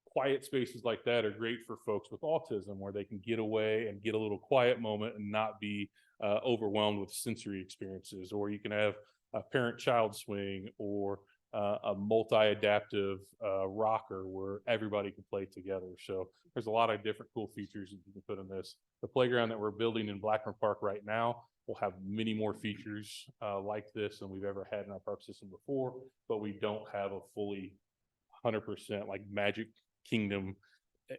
quiet spaces like that are great for folks with autism, where they can get away and get a little quiet moment and not be overwhelmed with sensory experiences. Or you can have a parent-child swing, or a multi-adaptive rocker where everybody can play together. So there's a lot of different cool features that you can put in this. The playground that we're building in Blackburn Park right now will have many more features like this than we've ever had in our park system before, but we don't have a fully 100% like Magic Kingdom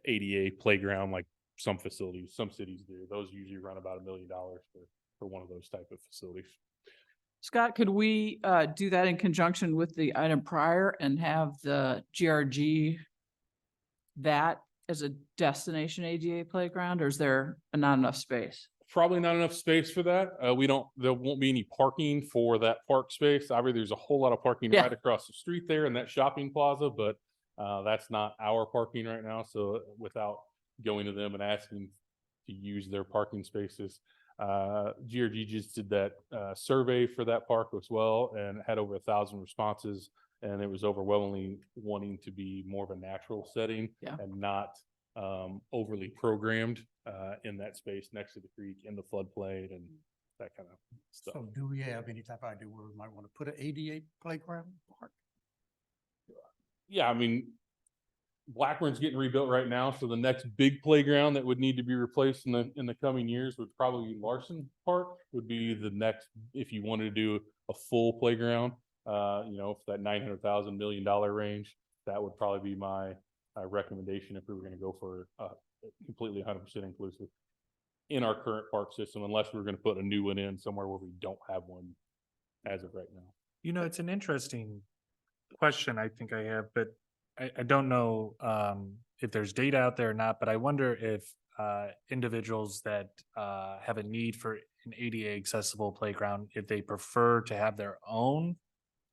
ADA playground like some cities do. Those usually run about $1 million for one of those type of facilities. Scott, could we do that in conjunction with the item prior and have the GRG that as a destination ADA playground, or is there not enough space? Probably not enough space for that. There won't be any parking for that park space. Obviously, there's a whole lot of parking right across the street there in that shopping plaza, but that's not our parking right now. So without going to them and asking to use their parking spaces, GRG just did that survey for that park as well and had over 1,000 responses. And it was overwhelmingly wanting to be more of a natural setting Yeah. and not overly programmed in that space next to the creek in the floodplain and that kind of stuff. So do we have any type of idea where we might want to put an ADA playground park? Yeah, I mean, Blackburn's getting rebuilt right now, so the next big playground that would need to be replaced in the coming years would probably be Larson Park. Would be the next if you wanted to do a full playground. You know, for that $900,000 million range, that would probably be my recommendation if we were going to go for completely 100% inclusive in our current park system, unless we're going to put a new one in somewhere where we don't have one as of right now. You know, it's an interesting question I think I have, but I don't know if there's data out there or not, but I wonder if individuals that have a need for an ADA accessible playground, if they prefer to have their own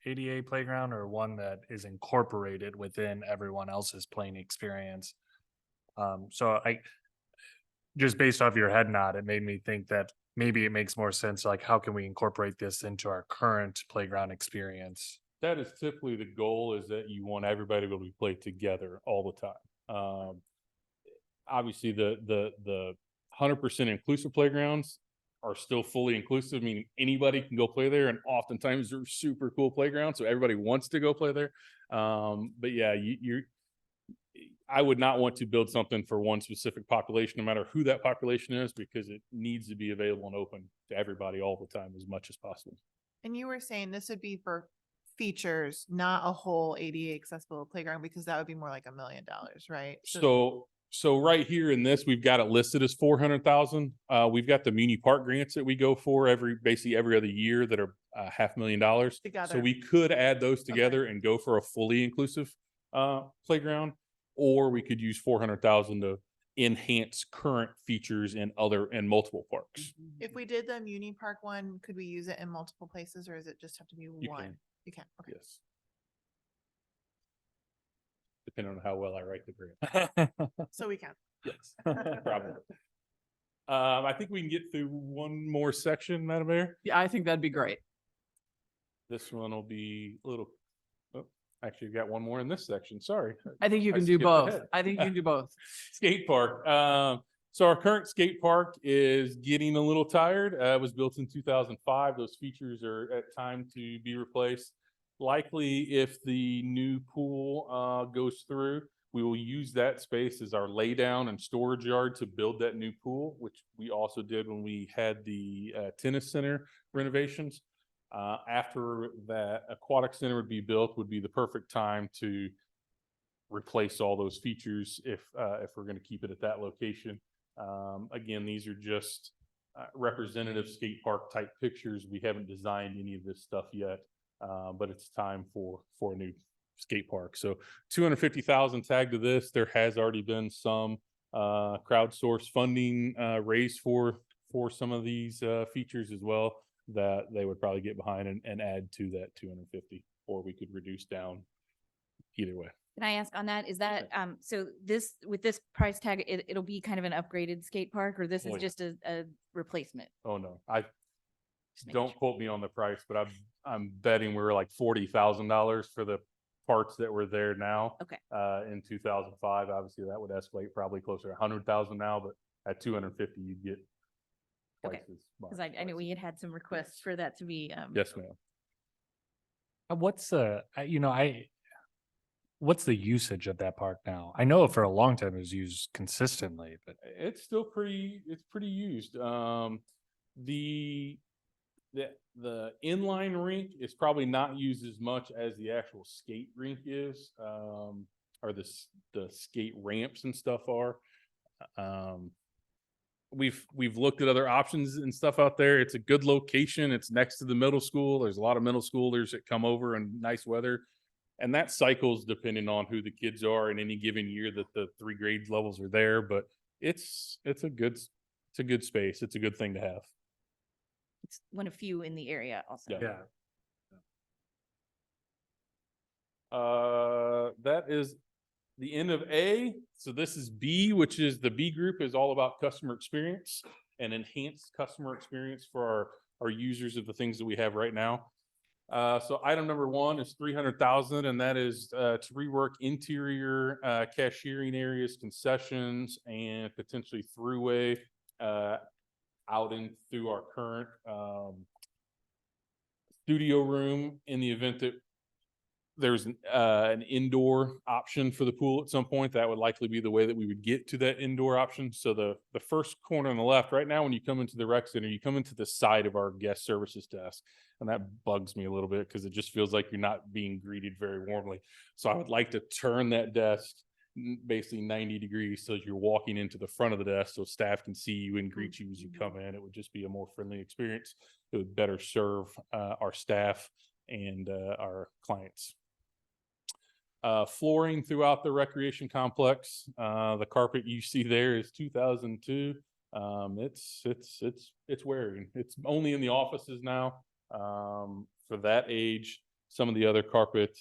ADA playground or one that is incorporated within everyone else's playing experience. So just based off your head nod, it made me think that maybe it makes more sense, like how can we incorporate this into our current playground experience? That is typically the goal, is that you want everybody to be able to play together all the time. Obviously the 100% inclusive playgrounds are still fully inclusive, meaning anybody can go play there. And oftentimes they're super cool playgrounds. So everybody wants to go play there. But yeah, I would not want to build something for one specific population, no matter who that population is, because it needs to be available and open to everybody all the time as much as possible. And you were saying this would be for features, not a whole ADA accessible playground, because that would be more like $1 million, right? So right here in this, we've got it listed as 400,000. We've got the muni park grants that we go for basically every other year that are $500,000. So Together. we could add those together and go for a fully inclusive playground, or we could use 400,000 to enhance current features in multiple parks. If we did the Muni Park one, could we use it in multiple places, or does it just have to be You one? can. You can, okay. Yes. Depending on how well I write the grant. So we can. Yes, probably. I think we can get through one more section, Madam Mayor. Yeah, I think that'd be great. This one will be a little, actually got one more in this section. Sorry. I think you I can do skipped both. ahead. I think you can do both. Skate park. So our current skate park is getting a little tired. It was built in 2005. Those features are at time to be replaced. Likely, if the new pool goes through, we will use that space as our laydown and storage yard to build that new pool, which we also did when we had the tennis center renovations. After that aquatic center would be built, would be the perfect time to replace all those features if we're going to keep it at that location. Again, these are just representative skate park type pictures. We haven't designed any of this stuff yet, but it's time for a new skate park. So 250,000 tagged to this. There has already been some crowdsourced funding raised for some of these features as well, that they would probably get behind and add to that 250, or we could reduce down either way. Can I ask on that? Is that, so this, with this price tag, it'll be kind of an upgraded skate park, or this is Oh, yeah. just a replacement? Oh, no, I Just making don't sure. quote me on the price, but I'm betting we were like $40,000 for the parts that were there now. Okay. In 2005, obviously that would escalate probably closer to 100,000 now, but at 250, you'd get twice Okay. as much. Because I knew we had some requests for that to be, Yes, ma'am. What's what's the usage of that park now? I know for a long time it was used consistently, but It's still pretty used. The inline rink is probably not used as much as the actual skate rink is, or the skate ramps and stuff are. We've looked at other options and stuff out there. It's a good location. It's next to the middle school. There's a lot of middle schoolers that come over in nice weather. And that cycles depending on who the kids are in any given year that the 3 grade levels are there. But it's a good space. It's a good thing to have. it's one of few in the area also. Yeah. That is the end of A. So this is B, which is the B group is all about customer experience. an enhanced customer experience for our users of the things that we have right now. So item number one is 300,000, and that is to rework interior cashiering areas, concessions, and potentially throughway out in through our current studio room in the event that there's an indoor option for the pool at some point. That would likely be the way that we would get to that indoor option. So the first corner on the left, right now, when you come into the rec center, you come into the side of our guest services desk. And that bugs me a little bit because it just feels like you're not being greeted very warmly. So I would like to turn that desk basically 90 degrees so you're walking into the front of the desk so staff can see you and greet you as you come in. It would just be a more friendly experience. It would better serve our staff and our clients. Flooring throughout the recreation complex. The carpet you see there is 2002. It's wearing. It's only in the offices now. For that age, some of the other carpet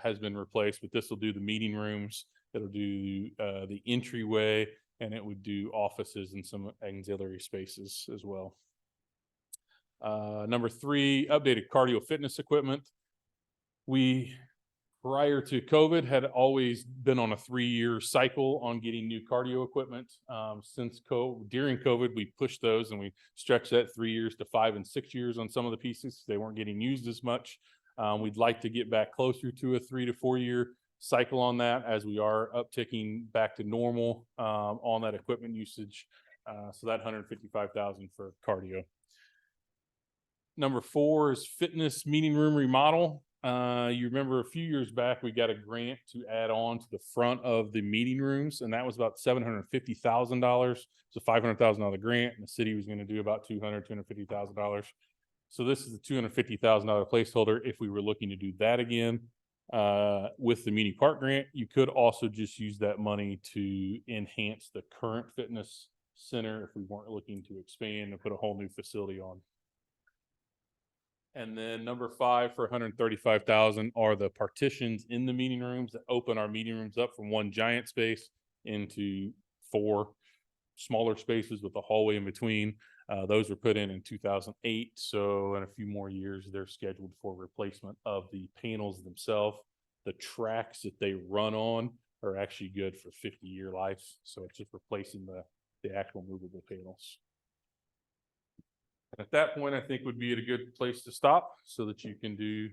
has been replaced, but this will do the meeting rooms. It'll do the entryway, and it would do offices and some auxiliary spaces as well. Number three, updated cardio fitness equipment. We, prior to COVID, had always been on a 3-year cycle on getting new cardio equipment. During COVID, we pushed those and we stretched that 3 years to 5 and 6 years on some of the pieces. They weren't getting used as much. We'd like to get back closer to a 3 to 4 year cycle on that as we are upticking back to normal on that equipment usage. So that 155,000 for cardio. Number four is fitness meeting room remodel. You remember a few years back, we got a grant to add on to the front of the meeting rooms, and that was about $750,000. It's a $500,000 grant, and the city was going to do about $250,000. So this is a $250,000 placeholder if we were looking to do that again. With the Muni Park grant, you could also just use that money to enhance the current fitness center if we weren't looking to expand and put a whole new facility on. And then number five for 135,000 are the partitions in the meeting rooms that open our meeting rooms up from one giant space into 4 smaller spaces with a hallway in between. Those were put in 2008. So in a few more years, they're scheduled for replacement of the panels themselves. The tracks that they run on are actually good for 50-year life. So it's just replacing the actual movable panels. At that point, I think would be a good place to stop so that you can do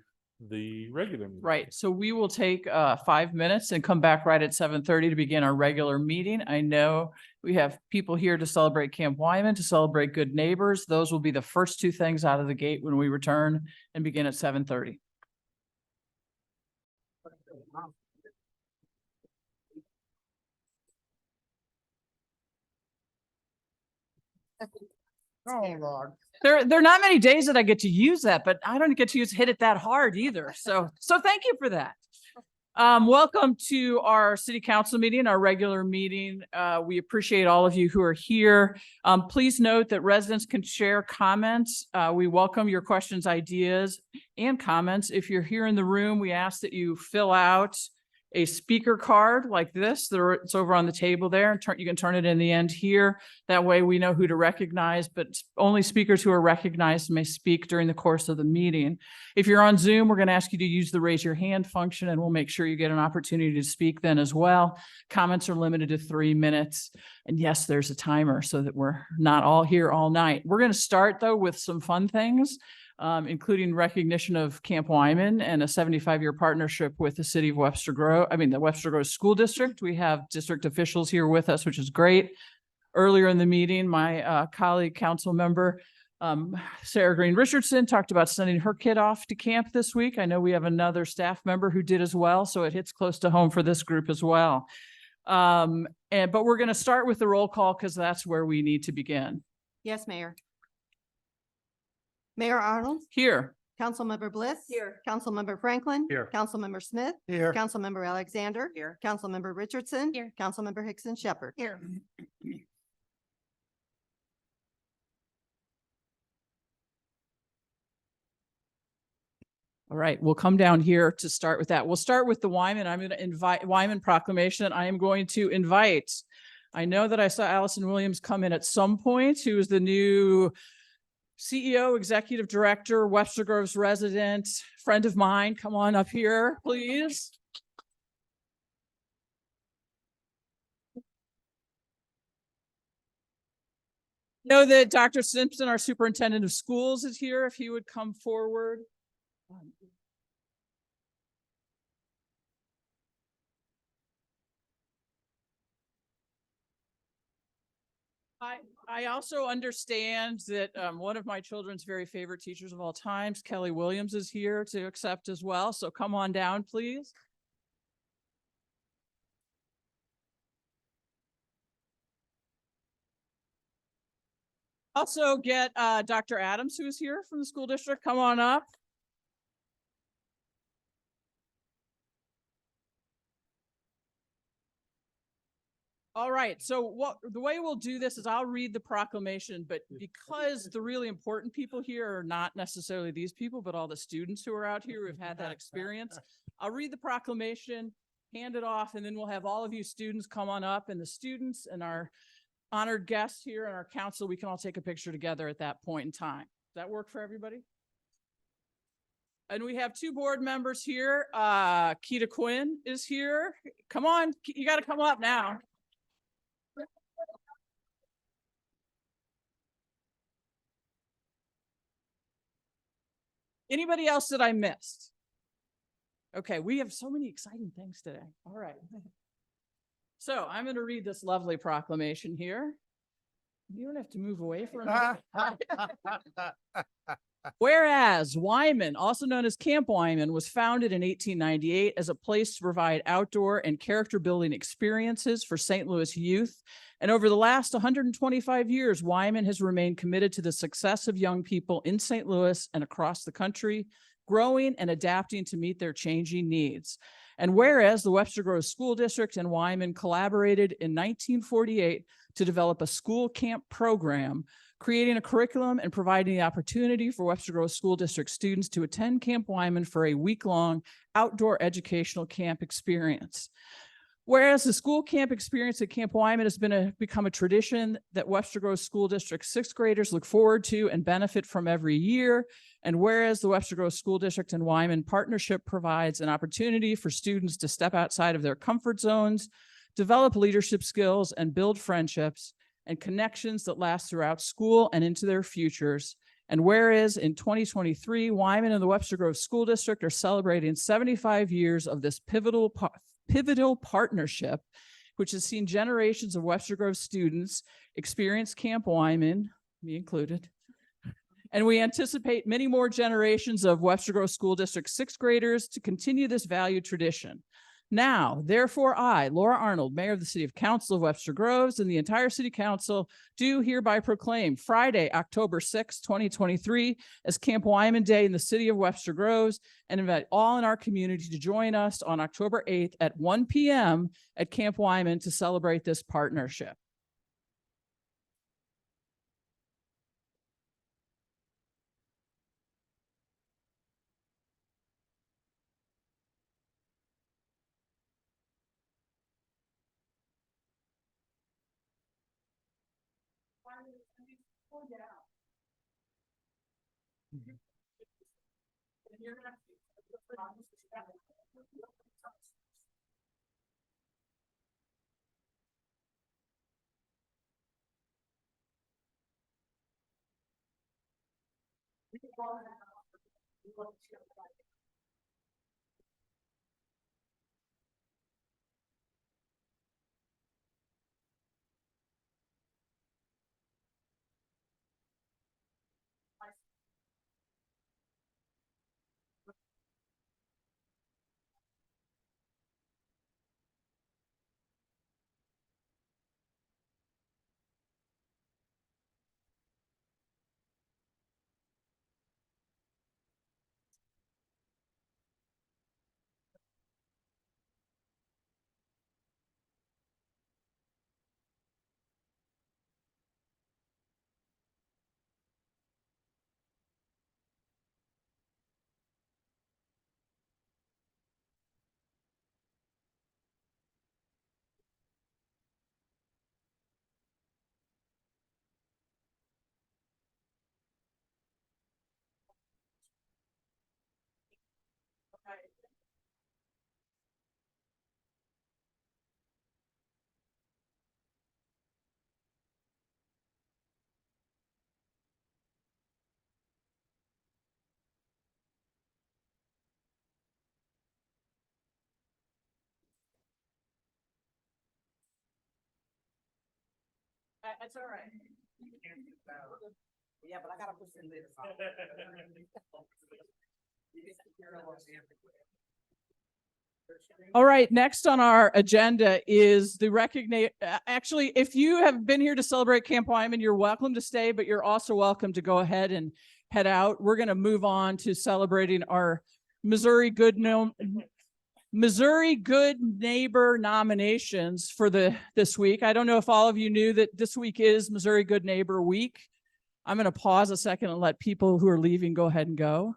the regular meeting. Right. So we will take 5 minutes and come back right at 7:30 to begin our regular meeting. I know we have people here to celebrate Camp Wyman, to celebrate Good Neighbors. Those will be the first 2 things out of the gate when we return and begin at 7:30. Oh, Lord. There are not many days that I get to use that, but I don't get to hit it that hard either. So thank you for that. Welcome to our city council meeting, our regular meeting. We appreciate all of you who are here. Please note that residents can share comments. We welcome your questions, ideas, and comments. If you're here in the room, we ask that you fill out a speaker card like this. It's over on the table there, and you can turn it in the end here. That way we know who to recognize, but only speakers who are recognized may speak during the course of the meeting. If you're on Zoom, we're going to ask you to use the raise your hand function, and we'll make sure you get an opportunity to speak then as well. Comments are limited to 3 minutes. And yes, there's a timer so that we're not all here all night. We're going to start though with some fun things. Including recognition of Camp Wyman and a 75-year partnership with the city of Webster Grove. The Webster Grove School District. We have district officials here with us, which is great. Earlier in the meeting, my colleague, council member, Sarah Green Richardson, talked about sending her kid off to camp this week. I know we have another staff member who did as well, so it hits close to home for this group as well. But we're going to start with the roll call because that's where we need to begin. Yes, Mayor. Mayor Arnold, Here. Councilmember Bliss. Here. Councilmember Franklin. Here. Councilmember Smith. Here. Councilmember Alexander. Here. Councilmember Richardson. Here. Councilmember Hickson Shepherd. Here. All right, we'll come down here to start with that. We'll start with the Wyman. I'm going to invite Wyman proclamation. I am going to invite I know that I saw Allison Williams come in at some point, who is the new CEO, Executive Director, Webster Groves resident, friend of mine. Come on up here, please. Know that Dr. Simpson, our Superintendent of Schools, is here. If he would come forward. I also understand that one of my children's very favorite teachers of all times, Kelly Williams, is here to accept as well. So come on down, please. Also get Dr. Adams, who is here from the school district. Come on up. All right, so the way we'll do this is I'll read the proclamation, but because the really important people here are not necessarily these people, but all the students who are out here who've had that experience, I'll read the proclamation, hand it off, and then we'll have all of you students come on up, and the students and our honored guests here and our council, we can all take a picture together at that point in time. Does that work for everybody? And we have two board members here. Keita Quinn is here. Come on, you got to come up now. Anybody else that I missed? Okay, we have so many exciting things today. All right. So I'm going to read this lovely proclamation here. You don't have to move away from it. Whereas Wyman, also known as Camp Wyman, was founded in 1898 as a place to provide outdoor and character building experiences for St. Louis youth. And over the last 125 years, Wyman has remained committed to the success of young people in St. Louis and across the country, growing and adapting to meet their changing needs. And whereas the Webster Groves School District and Wyman collaborated in 1948 to develop a school camp program, creating a curriculum and providing the opportunity for Webster Groves School District students to attend Camp Wyman for a week-long outdoor educational camp experience. Whereas the school camp experience at Camp Wyman has become a tradition that Webster Groves School District sixth graders look forward to and benefit from every year. And whereas the Webster Groves School District and Wyman partnership provides an opportunity for students to step outside of their comfort zones, develop leadership skills, and build friendships and connections that last throughout school and into their futures. And whereas in 2023, Wyman and the Webster Groves School District are celebrating 75 years of this pivotal partnership, which has seen generations of Webster Groves students experience Camp Wyman, me included. And we anticipate many more generations of Webster Groves School District sixth graders to continue this valued tradition. Now, therefore, I, Laura Arnold, Mayor of the City Council of Webster Groves, and the entire City Council do hereby proclaim Friday, October 6, 2023, as Camp Wyman Day in the City of Webster Groves, and invite all in our community to join us on October 8th at 1 p.m. at Camp Wyman to celebrate this partnership. That's all right. Yeah, but I gotta put some this on. All right, next on our agenda is the recognition. Actually, if you have been here to celebrate Camp Wyman, you're welcome to stay, but you're also welcome to go ahead and head out. We're going to move on to celebrating our Missouri Good Neighbor nominations for this week. I don't know if all of you knew that this week is Missouri Good Neighbor Week. I'm going to pause a second and let people who are leaving go ahead and go.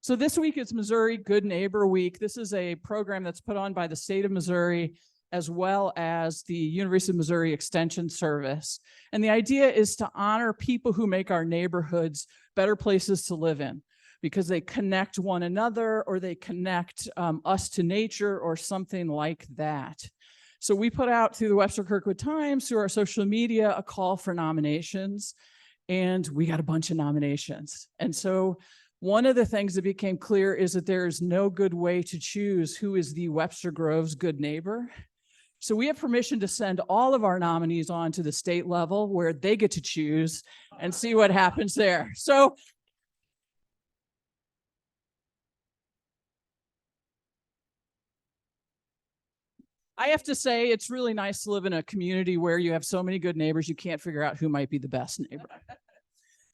So this week is Missouri Good Neighbor Week. This is a program that's put on by the state of Missouri as well as the University of Missouri Extension Service. And the idea is to honor people who make our neighborhoods better places to live in because they connect one another or they connect us to nature or something like that. So we put out through the Webster Kirkwood Times, through our social media, a call for nominations, and we got a bunch of nominations. And so one of the things that became clear is that there is no good way to choose who is the Webster Groves good neighbor. So we have permission to send all of our nominees on to the state level where they get to choose and see what happens there. So I have to say, it's really nice to live in a community where you have so many good neighbors, you can't figure out who might be the best neighbor.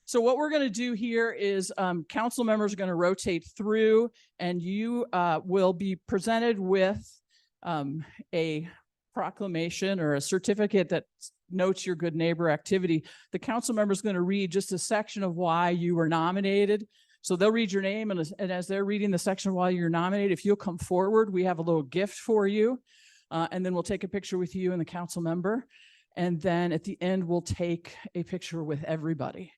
So what we're going to do here is council members are going to rotate through and you will be presented with a proclamation or a certificate that notes your good neighbor activity. The council member is going to read just a section of why you were nominated. So they'll read your name and as they're reading the section of why you're nominated, if you'll come forward, we have a little gift for you. And then we'll take a picture with you and the council member. And then at the end, we'll take a picture with everybody.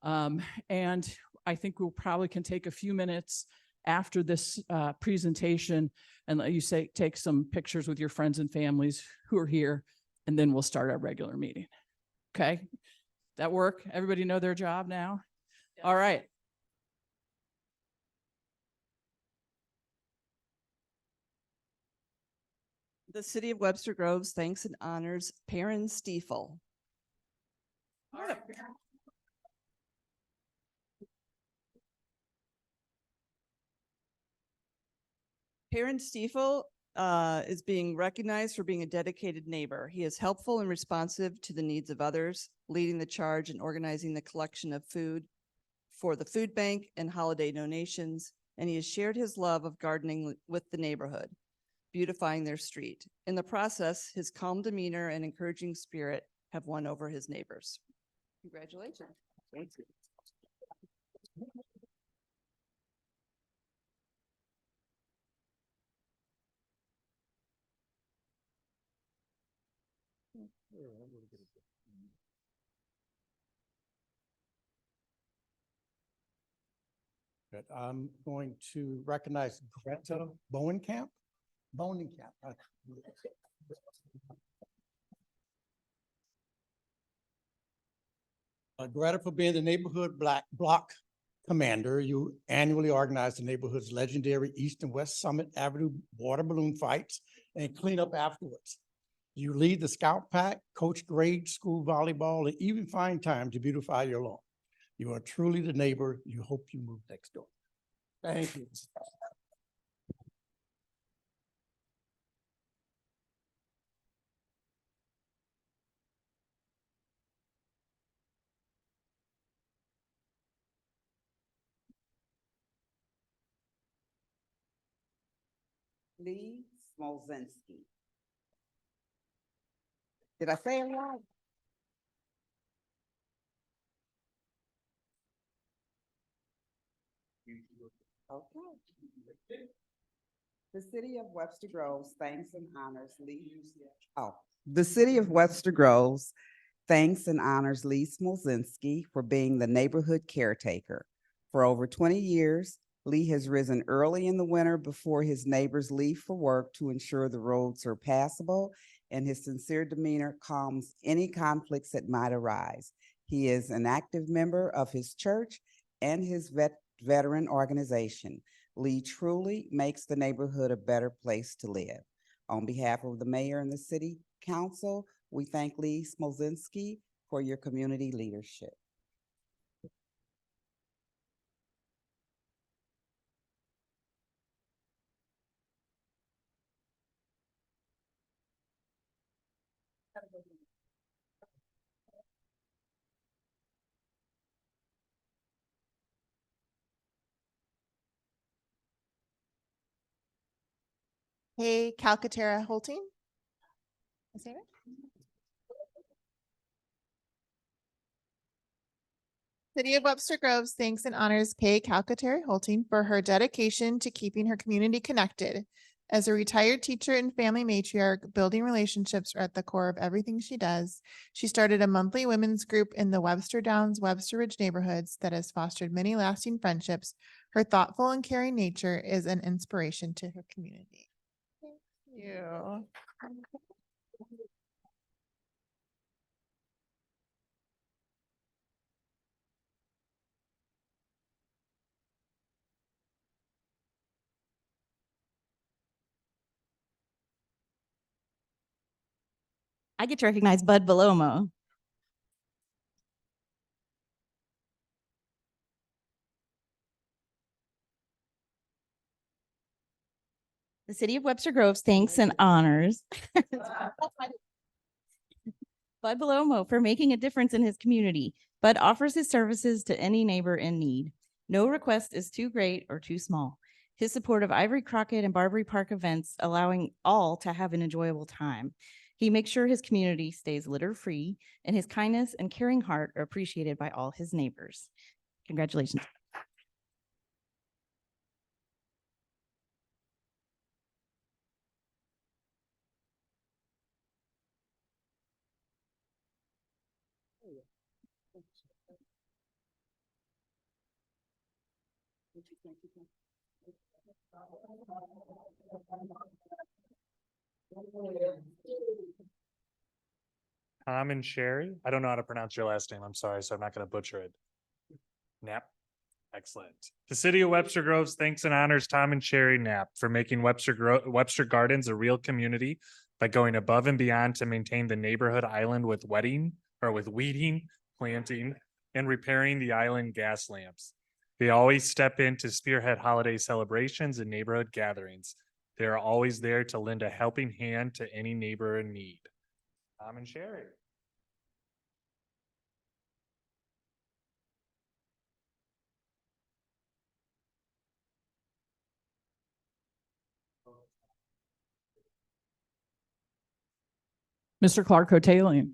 And I think we'll probably can take a few minutes after this presentation and let you take some pictures with your friends and families who are here, and then we'll start our regular meeting. Okay, that work? Everybody know their job now? Yes. All right. The City of Webster Groves thanks and honors Perrin Stiefel. All right. Perrin Stiefel is being recognized for being a dedicated neighbor. He is helpful and responsive to the needs of others, leading the charge in organizing the collection of food for the food bank and holiday donations, and he has shared his love of gardening with the neighborhood, beautifying their street. In the process, his calm demeanor and encouraging spirit have won over his neighbors. Congratulations. Thank you. Good. I'm going to recognize Greta Bowenkamp. Greta, for being the neighborhood block commander, you annually organize the neighborhood's legendary East and West Summit Avenue water balloon fights and clean up afterwards. You lead the scout pack, coach grade school volleyball, and even find time to beautify your lawn. You are truly the neighbor you hope you move next door. Thank you. Lee Smolzinski. Did I say it right? Okay. The City of Webster Groves thanks and honors Lee. Oh, the City of Webster Groves thanks and honors Lee Smolzinski for being the neighborhood caretaker. For over 20 years, Lee has risen early in the winter before his neighbors leave for work to ensure the roads are passable, and his sincere demeanor calms any conflicts that might arise. He is an active member of his church and his veteran organization. Lee truly makes the neighborhood a better place to live. On behalf of the mayor and the city council, we thank Lee Smolzinski for your community leadership. Hey, Calcaterra Holting. Is that it? City of Webster Groves thanks and honors Kay Calcaterra Holting for her dedication to keeping her community connected. As a retired teacher and family matriarch, building relationships are at the core of everything she does. She started a monthly women's group in the Webster Downs, Webster Ridge neighborhoods that has fostered many lasting friendships. Her thoughtful and caring nature is an inspiration to her community. Thank you. I get to recognize Bud Belomo. The City of Webster Groves thanks and honors Bud Belomo for making a difference in his community. Bud offers his services to any neighbor in need. No request is too great or too small. His support of Ivory Crockett and Barbary Park events, allowing all to have an enjoyable time. He makes sure his community stays litter-free, and his kindness and caring heart are appreciated by all his neighbors. Congratulations. Tom and Sherry. I don't know how to pronounce your last name. I'm sorry, so I'm not going to butcher it. Knapp. Excellent. The City of Webster Groves thanks and honors Tom and Sherry Knapp for making Webster Gardens a real community by going above and beyond to maintain the neighborhood island with weeding, planting, and repairing the island gas lamps. They always step in to spearhead holiday celebrations and neighborhood gatherings. They are always there to lend a helping hand to any neighbor in need. Tom and Sherry. Mr. Clark Otalian.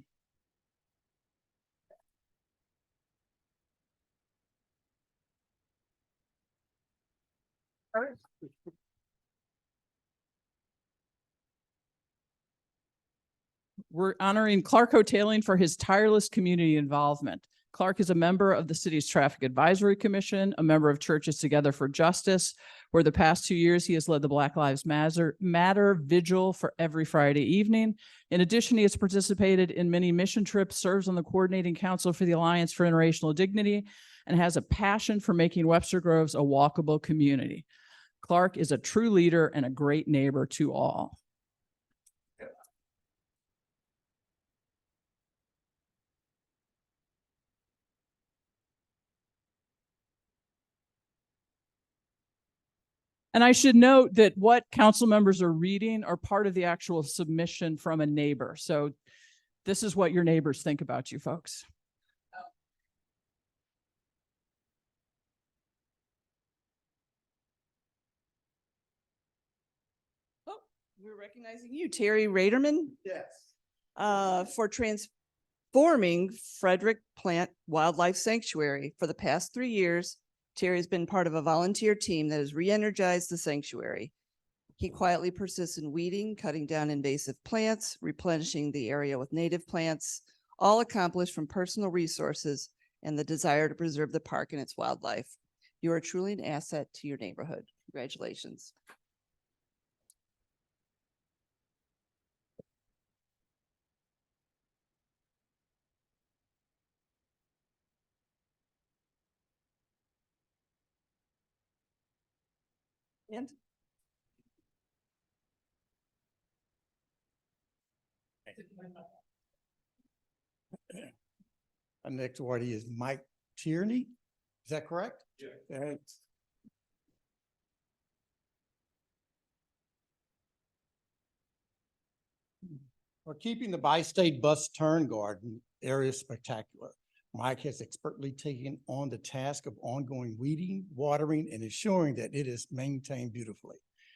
We're honoring Clark Otalian for his tireless community involvement. Clark is a member of the city's Traffic Advisory Commission, a member of Churches Together for Justice, where the past 2 years he has led the Black Lives Matter Vigil for every Friday evening. In addition, he has participated in many mission trips, serves on the Coordinating Council for the Alliance for Interracial Dignity, and has a passion for making Webster Groves a walkable community. Clark is a true leader and a great neighbor to all. And I should note that what council members are reading are part of the actual submission from a neighbor. So this is what your neighbors think about you folks. Oh, we're recognizing you, Terry Raderman. Yes. For transforming Frederick Plant Wildlife Sanctuary. For the past 3 years, Terry's been part of a volunteer team that has re-energized the sanctuary. He quietly persists in weeding, cutting down invasive plants, replenishing the area with native plants, all accomplished from personal resources and the desire to preserve the park and its wildlife. You are truly an asset to your neighborhood. Congratulations. And Our next awardee is Mike Tierney. Is that correct? Yeah. Thanks. For keeping the bi-state bus turn garden area spectacular, Mike has expertly taken on the task of ongoing weeding, watering, and ensuring that it is maintained beautifully.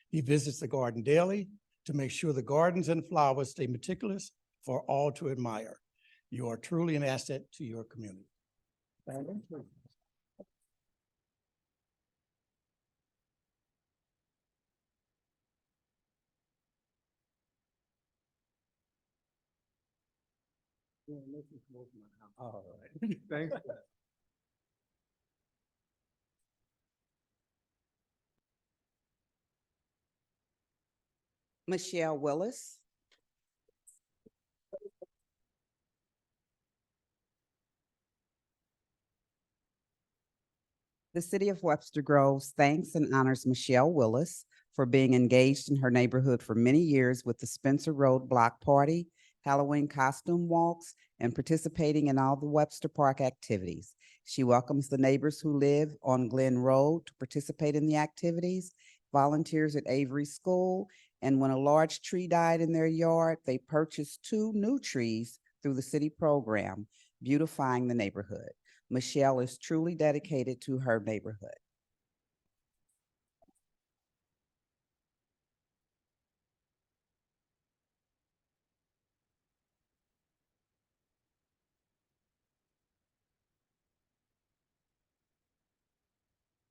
He visits the garden daily to make sure the gardens and flowers stay meticulous for all to admire. You are truly an asset to your community. All right, thanks. Michelle Willis. The City of Webster Groves thanks and honors Michelle Willis for being engaged in her neighborhood for many years with the Spencer Road Block Party, Halloween costume walks, and participating in all the Webster Park activities. She welcomes the neighbors who live on Glen Road to participate in the activities, volunteers at Avery School, and when a large tree died in their yard, they purchased 2 new trees through the city program, beautifying the neighborhood. Michelle is truly dedicated to her neighborhood.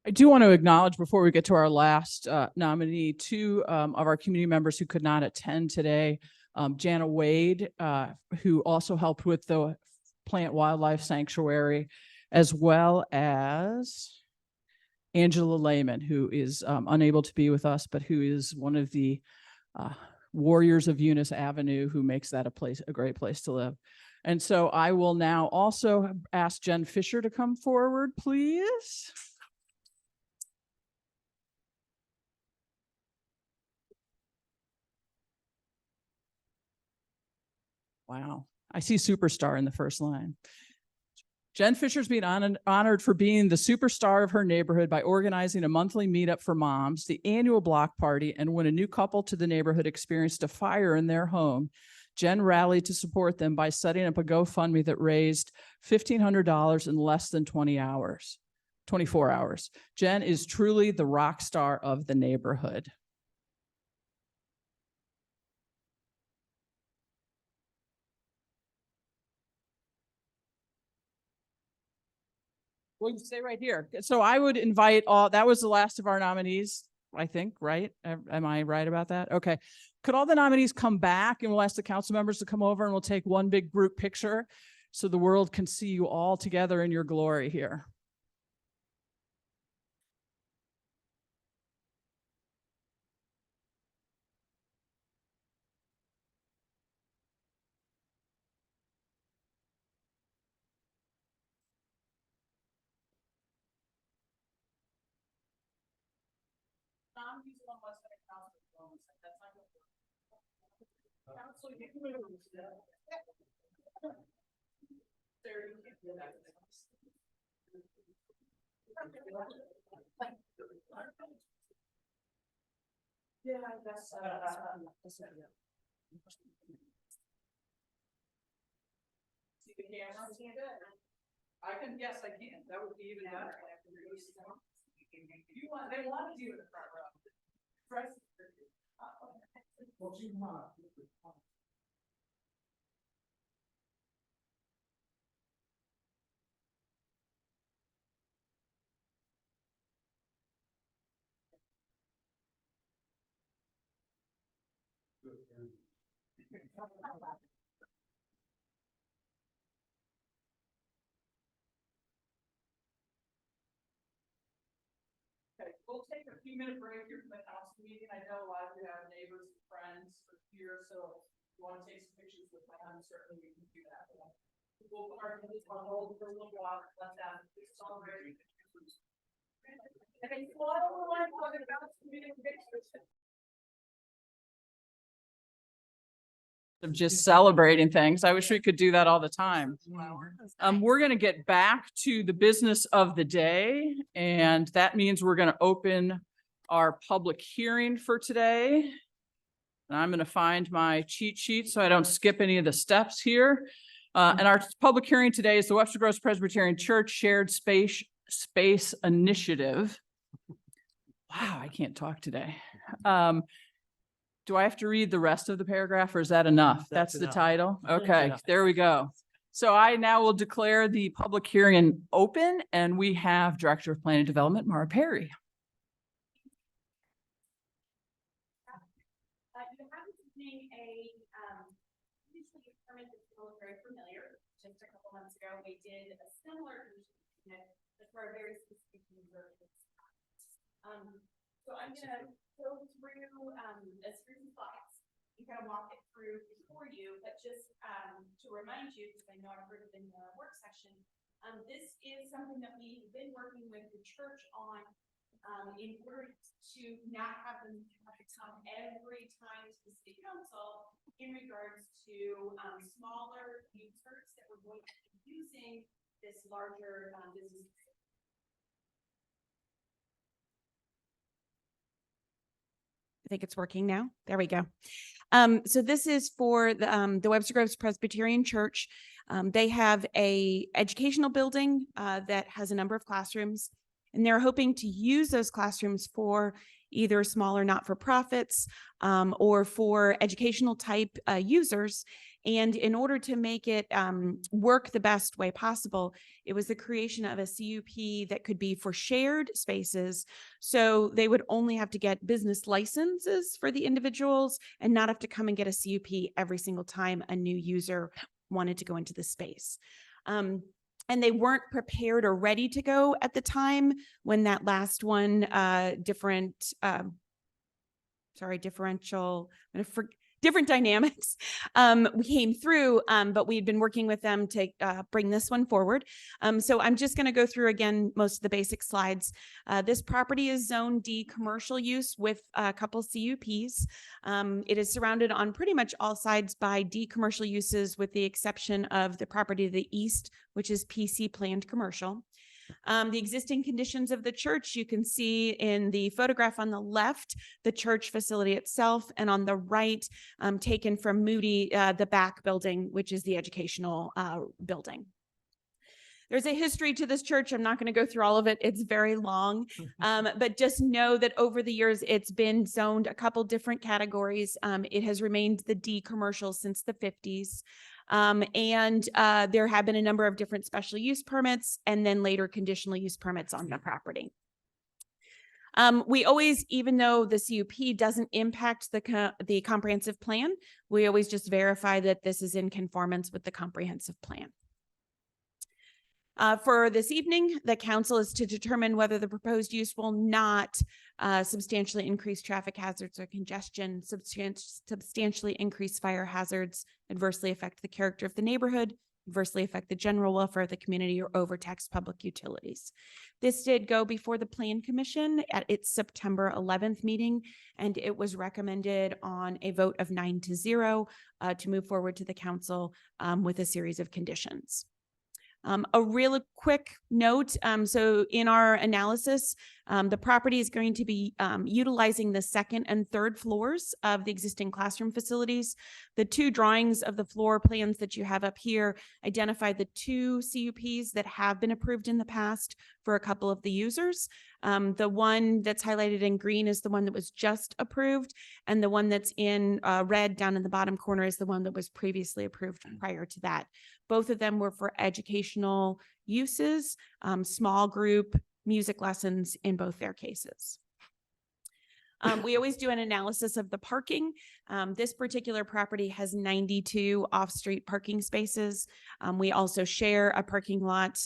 I do want to acknowledge before we get to our last nominee, 2 of our community members who could not attend today. Jana Wade, who also helped with the Plant Wildlife Sanctuary, as well as Angela Lehman, who is unable to be with us, but who is one of the warriors of Eunice Avenue, who makes that a great place to live. And so I will now also ask Jen Fisher to come forward, please. Wow. I see superstar in the first line. Jen Fisher's being honored for being the superstar of her neighborhood by organizing a monthly meetup for moms, the annual block party, and when a new couple to the neighborhood experienced a fire in their home, Jen rallied to support them by setting up a GoFundMe that raised $1,500 in less than 24 hours. Jen is truly the rock star of the neighborhood. Well, you stay right here. So I would invite that was the last of our nominees, I think, right? Am I right about that? Okay. Could all the nominees come back and we'll ask the council members to come over and we'll take one big group picture so the world can see you all together in your glory here. Yeah, that's see the camera? I can, yes, I can. That would be even better. You want, they want you in the front row. few-minute break here for the council meeting. I know a lot of you have neighbors and friends here, so if you want to take some pictures with them, certainly we can do that. We'll put our minutes on hold for a little while, let them celebrate. Okay, so I don't want to talk about community pictures. Of just celebrating things. I wish we could do that all the time. We're going to get back to the business of the day, and that means we're going to open our public hearing for today. And I'm going to find my cheat sheet so I don't skip any of the steps here. And our public hearing today is the Webster Groves Presbyterian Church Shared Space Initiative. Wow, I can't talk today. Do I have to read the rest of the paragraph or is that enough? That's the enough. title? That's Okay, enough. there we go. So I now will declare the public hearing open and we have Director of Planning and Development, Mara Perry. You have this being conditional use permit that's very familiar. Just a couple months ago, we did a similar conditional use permit for a very specific user. So I'm gonna go through a series of slides and kind of walk it through for you, but just to remind you, because I know I've heard it in the work session, this is something that we've been working with the church on in order to not have them have to come every time to the city council in regards to smaller users that were going to be using this larger business. I think it's working now. There we go. So this is for the Webster Groves Presbyterian Church. They have a educational building that has a number of classrooms, and they're hoping to use those classrooms for either smaller not-for-profits or for educational type users. And in order to make it work the best way possible, it was the creation of a CUP that could be for shared spaces. So they would only have to get business licenses for the individuals and not have to come and get a CUP every single time a new user wanted to go into the space. And they weren't prepared or ready to go at the time when that last one, different dynamics we came through, but we'd been working with them to bring this one forward. So I'm just going to go through again most of the basic slides. This property is Zone D commercial use with a couple CUPs. It is surrounded on pretty much all sides by D commercial uses with the exception of the property to the east, which is PC planned commercial. The existing conditions of the church, you can see in the photograph on the left, the church facility itself, and on the right, taken from Moody, the back building, which is the educational building. There's a history to this church. I'm not going to go through all of it. It's very long, but just know that over the years, it's been zoned a couple different categories. It has remained the D commercial since the 50s. And there have been a number of different special use permits and then later conditional use permits on the property. We always, even though the CUP doesn't impact the comprehensive plan, we always just verify that this is in conformance with the comprehensive plan. For this evening, the council is to determine whether the proposed use will not substantially increase traffic hazards or congestion, substantially increase fire hazards, adversely affect the character of the neighborhood, adversely affect the general welfare of the community, or overtax public utilities. This did go before the Plan Commission at its September 11th meeting, and it was recommended on a vote of 9-0 to move forward to the council with a series of conditions. A real quick note, so in our analysis, the property is going to be utilizing the second and third floors of the existing classroom facilities. The two drawings of the floor plans that you have up here identify the two CUPs that have been approved in the past for a couple of the users. The one that's highlighted in green is the one that was just approved, and the one that's in red down in the bottom corner is the one that was previously approved prior to that. Both of them were for educational uses, small group music lessons in both their cases. We always do an analysis of the parking. This particular property has 92 off-street parking spaces. We also share a parking lot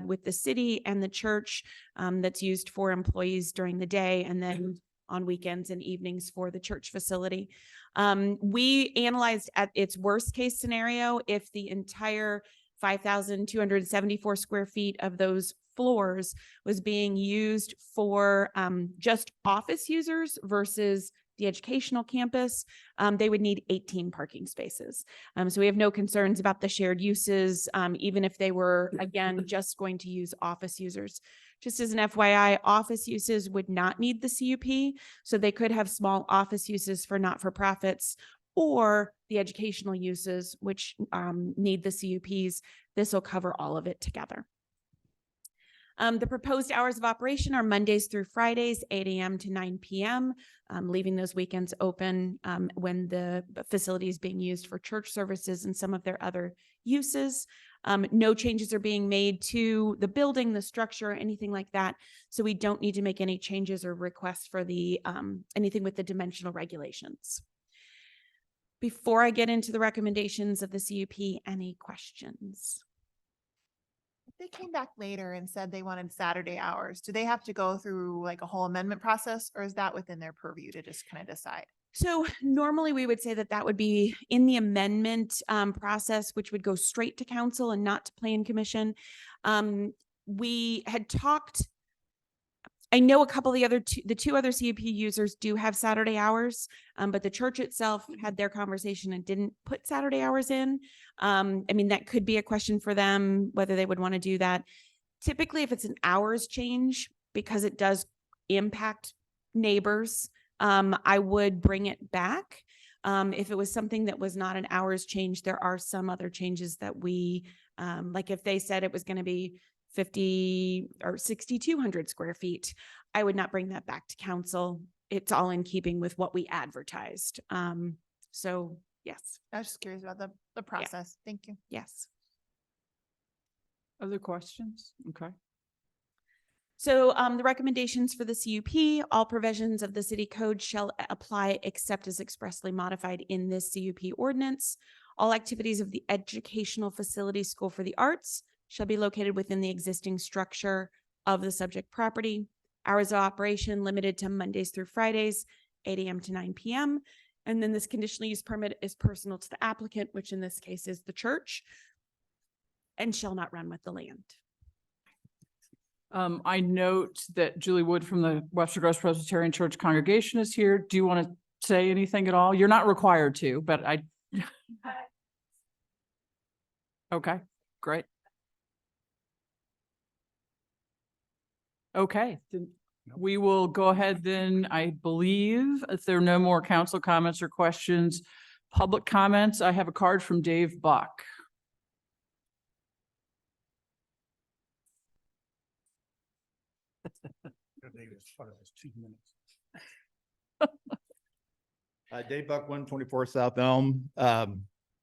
with the city and the church that's used for employees during the day, and then on weekends and evenings for the church facility. We analyzed at its worst case scenario, if the entire 5,274 square feet of those floors was being used for just office users versus the educational campus, they would need 18 parking spaces. So we have no concerns about the shared uses, even if they were, again, just going to use office users. Just as an FYI, office uses would not need the CUP, so they could have small office uses for not-for-profits or the educational uses, which need the CUPs. This will cover all of it together. The proposed hours of operation are Mondays through Fridays, 8 a.m. to 9 p.m., leaving those weekends open when the facility is being used for church services and some of their other uses. No changes are being made to the building, the structure, anything like that. So we don't need to make any changes or requests for the anything with the dimensional regulations. Before I get into the recommendations of the CUP, any questions? If they came back later and said they wanted Saturday hours, do they have to go through like a whole amendment process, or is that within their purview to just kind of decide? So normally we would say that that would be in the amendment process, which would go straight to council and not to plan commission. We had talked, I know a couple of the two other CUP users do have Saturday hours, but the church itself had their conversation and didn't put Saturday hours in. I mean, that could be a question for them, whether they would want to do that. Typically, if it's an hours change, because it does impact neighbors, I would bring it back. If it was something that was not an hours change, there are some other changes that we, like if they said it was going to be 50 or 6,200 square feet, I would not bring that back to council. It's all in keeping with what we advertised. So yes. I was just curious about the process. Thank you. Yes. Other questions? Okay. So the recommendations for the CUP, all provisions of the city code shall apply except as expressly modified in this CUP ordinance. All activities of the educational facility School for the Arts shall be located within the existing structure of the subject property. Hours of operation limited to Mondays through Fridays, 8 a.m. to 9 p.m. And then this conditional use permit is personal to the applicant, which in this case is the church, and shall not run with the land. I note that Julie Wood from the Webster Groves Presbyterian Church congregation is here. Do you want to say anything at all? You're not required to, but I. Okay, great. Okay, then we will go ahead then, I believe, if there are no more council comments or questions, public comments, I have a card from Dave Buck. Dave Buck, 124 South Elm.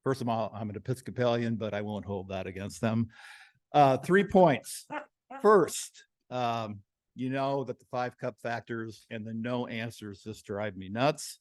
First of all, I'm an Episcopalian, but I won't hold that against them. 3 points. First, you know that the 5 cup factors and the no answers just drive me nuts.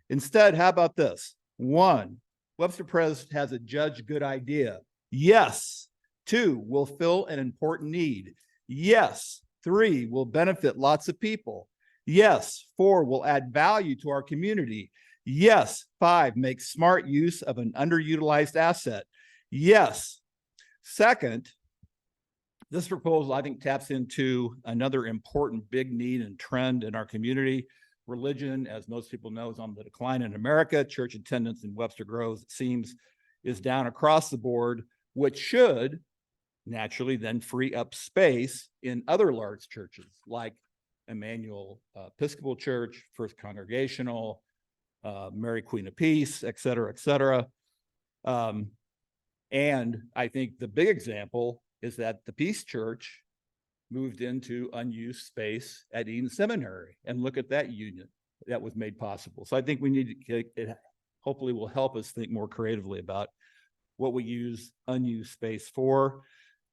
Instead, how about this? 1, Webster Pres has a judge good idea. Yes. 2, will fill an important need. Yes. 3, will benefit lots of people. Yes. 4, will add value to our community. Yes. 5, make smart use of an underutilized asset. Yes. Second, this proposal, I think, taps into another important big need and trend in our community. Religion, as most people know, is on the decline in America. Church attendance in Webster Groves, it seems, is down across the board, which should naturally then free up space in other large churches like Emmanuel Episcopal Church, First Congregational, Mary Queen of Peace, et cetera, et cetera. And I think the big example is that the Peace Church moved into unused space at Eden Seminary, and look at that union that was made possible. So I think we need to, it hopefully will help us think more creatively about what we use unused space for.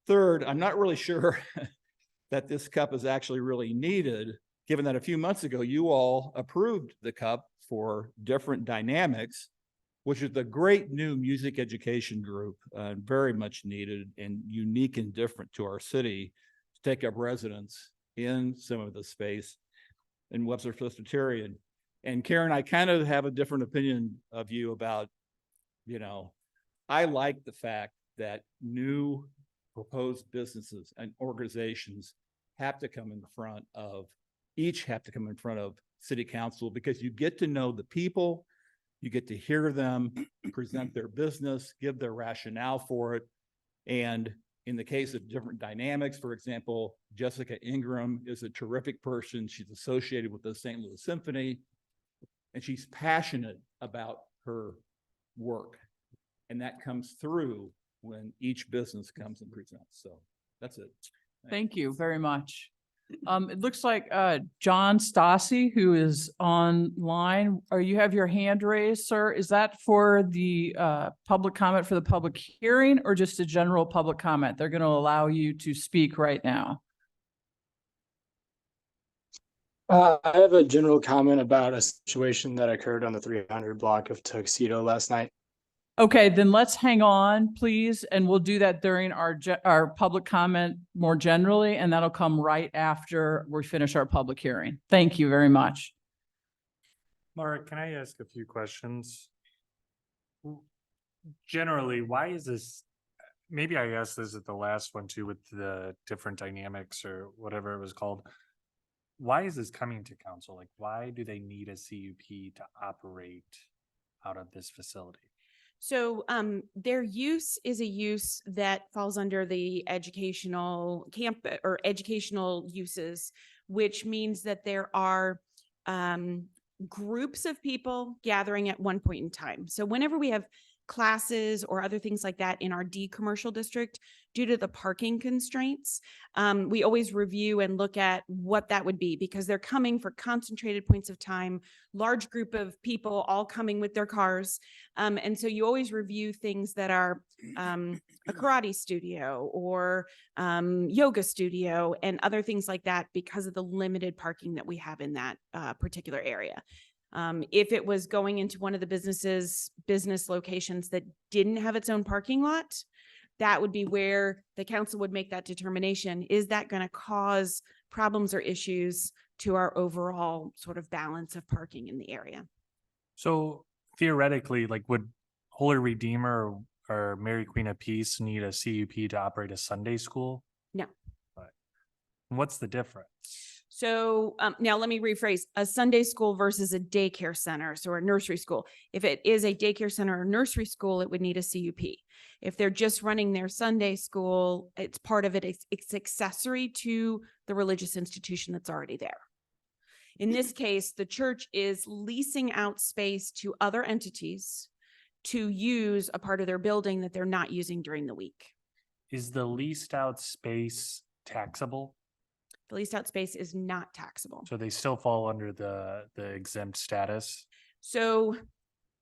Third, I'm not really sure that this cup is actually really needed, given that a few months ago, you all approved the cup for Different Dynamics, which is a great new music education group, very much needed and unique and different to our city to take up residence in some of the space in Webster Presbyterian. And Karen, I kind of have a different opinion of you about, I like the fact that new proposed businesses and organizations have to come in front of, each have to come in front of city council, because you get to know the people, you get to hear them present their business, give their rationale for it. And in the case of Different Dynamics, for example, Jessica Ingram is a terrific person. She's associated with the St. Louis Symphony, and she's passionate about her work. And that comes through when each business comes and presents. So that's it. Thank you very much. It looks like John Stassi, who is online, or you have your hand raised, sir. Is that for the public comment for the public hearing, or just a general public comment? They're going to allow you to speak right now. I have a general comment about a situation that occurred on the 300 block of Tuxedo last night. Okay, then let's hang on, please, and we'll do that during our public comment more generally, and that'll come right after we finish our public hearing. Thank you very much. Laura, can I ask a few questions? Generally, why is this, maybe I asked this at the last one too with the Different Dynamics or whatever it was called. Why is this coming to council? Like, why do they need a CUP to operate out of this facility? So their use is a use that falls under the educational camp or educational uses, which means that there are groups of people gathering at one point in time. So whenever we have classes or other things like that in our D commercial district, due to the parking constraints, we always review and look at what that would be, because they're coming for concentrated points of time, large group of people all coming with their cars. And so you always review things that are a karate studio or yoga studio and other things like that, because of the limited parking that we have in that particular area. If it was going into one of the business locations that didn't have its own parking lot, that would be where the council would make that determination. Is that going to cause problems or issues to our overall sort of balance of parking in the area? So theoretically, like, would Holy Redeemer or Mary Queen of Peace need a CUP to operate a Sunday school? No. But what's the difference? So now let me rephrase: a Sunday school versus a daycare center, so a nursery school. If it is a daycare center or nursery school, it would need a CUP. If they're just running their Sunday school, it's part of it. It's accessory to the religious institution that's already there. In this case, the church is leasing out space to other entities to use a part of their building that they're not using during the week. Is the leased out space taxable? The leased out space is not taxable. So they still fall under the exempt status? So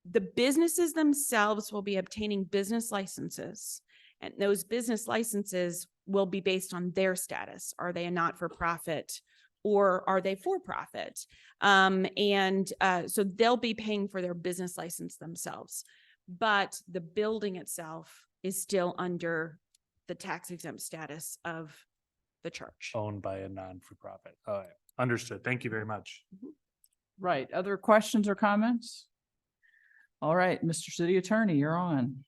the businesses themselves will be obtaining business licenses, and those business licenses will be based on their status. Are they a not-for-profit or are they for-profit? So they'll be paying for their business license themselves, but the building itself is still under the tax exempt status of the church. Owned by a non-for-profit. All right, understood. Thank you very much. Right. Other questions or comments? All right, Mr. City Attorney, you're on.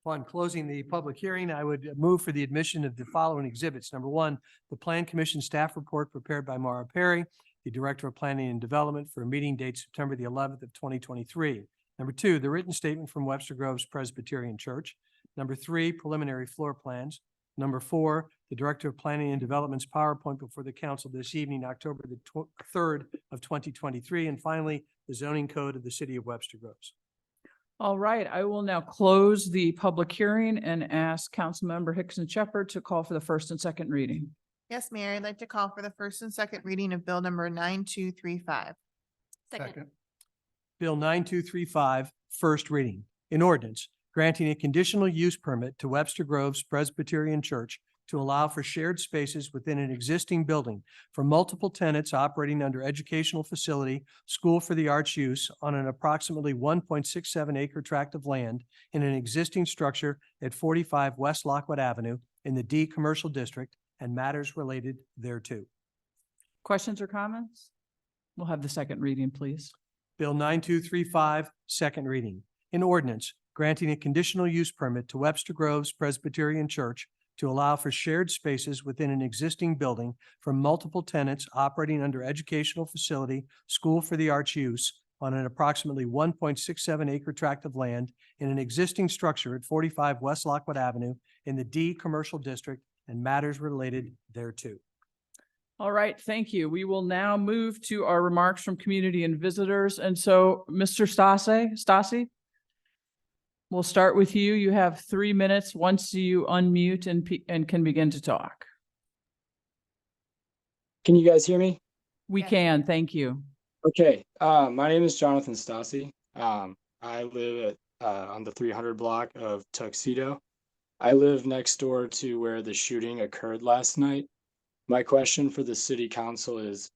Upon closing the public hearing, I would move for the admission of the following exhibits. Number one, the Plan Commission staff report prepared by Mara Perry, the Director of Planning and Development, for a meeting date September the 11th of 2023. Number two, the written statement from Webster Groves Presbyterian Church. Number three, preliminary floor plans. Number four, the Director of Planning and Development's PowerPoint before the council this evening, October the 3rd of 2023. And finally, the zoning code of the city of Webster Groves. All right, I will now close the public hearing and ask Councilmember Hickson Shepherd to call for the first and second reading. Yes, Mayor, I'd like to call for the first and second reading of bill number 9235. Second. Bill 9235, first reading. An ordinance granting a conditional use permit to Webster Groves Presbyterian Church to allow for shared spaces within an existing building for multiple tenants operating under educational facility, school for the arts use on an approximately 1.67 acre tract of land in an existing structure at 45 West Lockwood Avenue in the D Commercial District and matters related thereto. Questions or comments? We'll have the second reading, please. Bill 9235, second reading. An ordinance granting a conditional use permit to Webster Groves Presbyterian Church to allow for shared spaces within an existing building for multiple tenants operating under educational facility, school for the arts use on an approximately 1.67 acre tract of land in an existing structure at 45 West Lockwood Avenue in the D Commercial District and matters related thereto. All right, thank you. We will now move to our remarks from community and visitors. And so, Mr. Stasi, we'll start with you. You have 3 minutes once you unmute and can begin to talk. Can you guys hear me? We can, thank you. Okay, my name is Jonathan Stasi. I live on the 300 block of Tuxedo. I live next door to where the shooting occurred last night. My question for the city council is,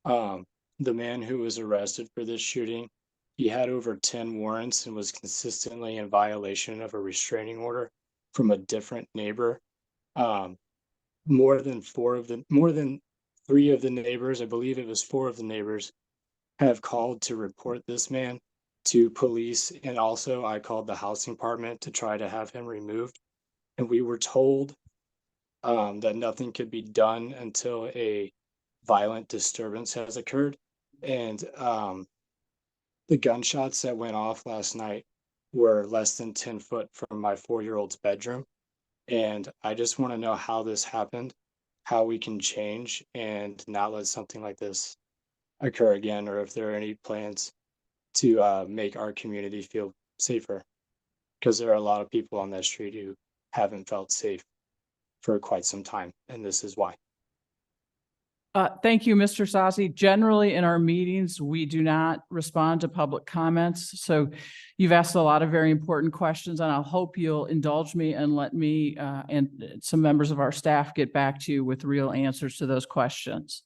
the man who was arrested for this shooting, he had over 10 warrants and was consistently in violation of a restraining order from a different neighbor. More than 3 of the neighbors, I believe it was 4 of the neighbors, have called to report this man to police, and also I called the housing department to try to have him removed. And we were told that nothing could be done until a violent disturbance has occurred. And the gunshots that went off last night were less than 10 foot from my 4-year-old's bedroom. And I just want to know how this happened, how we can change and not let something like this occur again, or if there are any plans to make our community feel safer. Because there are a lot of people on that street who haven't felt safe for quite some time, and this is why. Thank you, Mr. Sassi. Generally, in our meetings, we do not respond to public comments. So you've asked a lot of very important questions, and I'll hope you'll indulge me and let me and some members of our staff get back to you with real answers to those questions.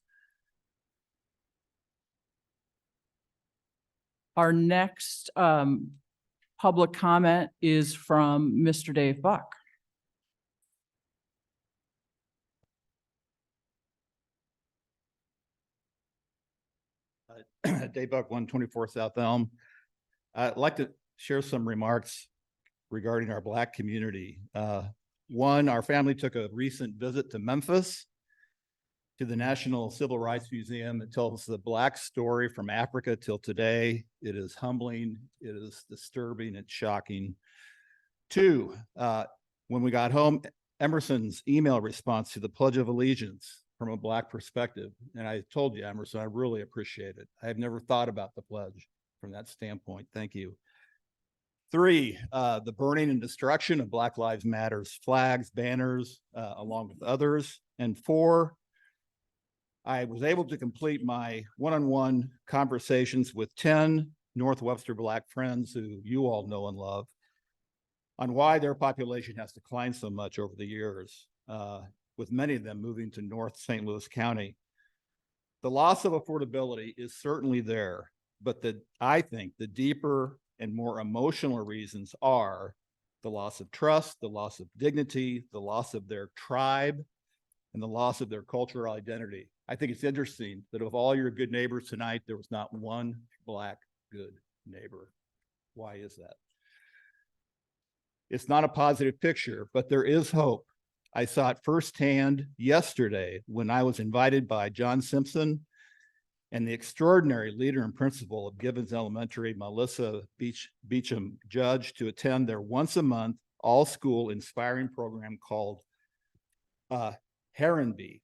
Our next public comment is from Mr. Dave Buck. Dave Buck, 124 South Elm. I'd like to share some remarks regarding our Black community. One, our family took a recent visit to Memphis to the National Civil Rights Museum. It tells the Black story from Africa till today. It is humbling, it is disturbing, it's shocking. Two, when we got home, Emerson's email response to the Pledge of Allegiance from a Black perspective. And I told you, Emerson, I really appreciate it. I have never thought about the pledge from that standpoint. Thank you. Three, the burning and destruction of Black Lives Matters flags, banners, along with others. And four, I was able to complete my one-on-one conversations with 10 North Webster Black friends who you all know and love on why their population has declined so much over the years, with many of them moving to North St. Louis County. The loss of affordability is certainly there, but I think the deeper and more emotional reasons are the loss of trust, the loss of dignity, the loss of their tribe, and the loss of their cultural identity. I think it's interesting that of all your good neighbors tonight, there was not one Black good neighbor. Why is that? It's not a positive picture, but there is hope. I saw it firsthand yesterday when I was invited by John Simpson and the extraordinary leader and principal of Gibbons Elementary, Melissa Beecham Judge, to attend their once a month all school inspiring program called Herrenby.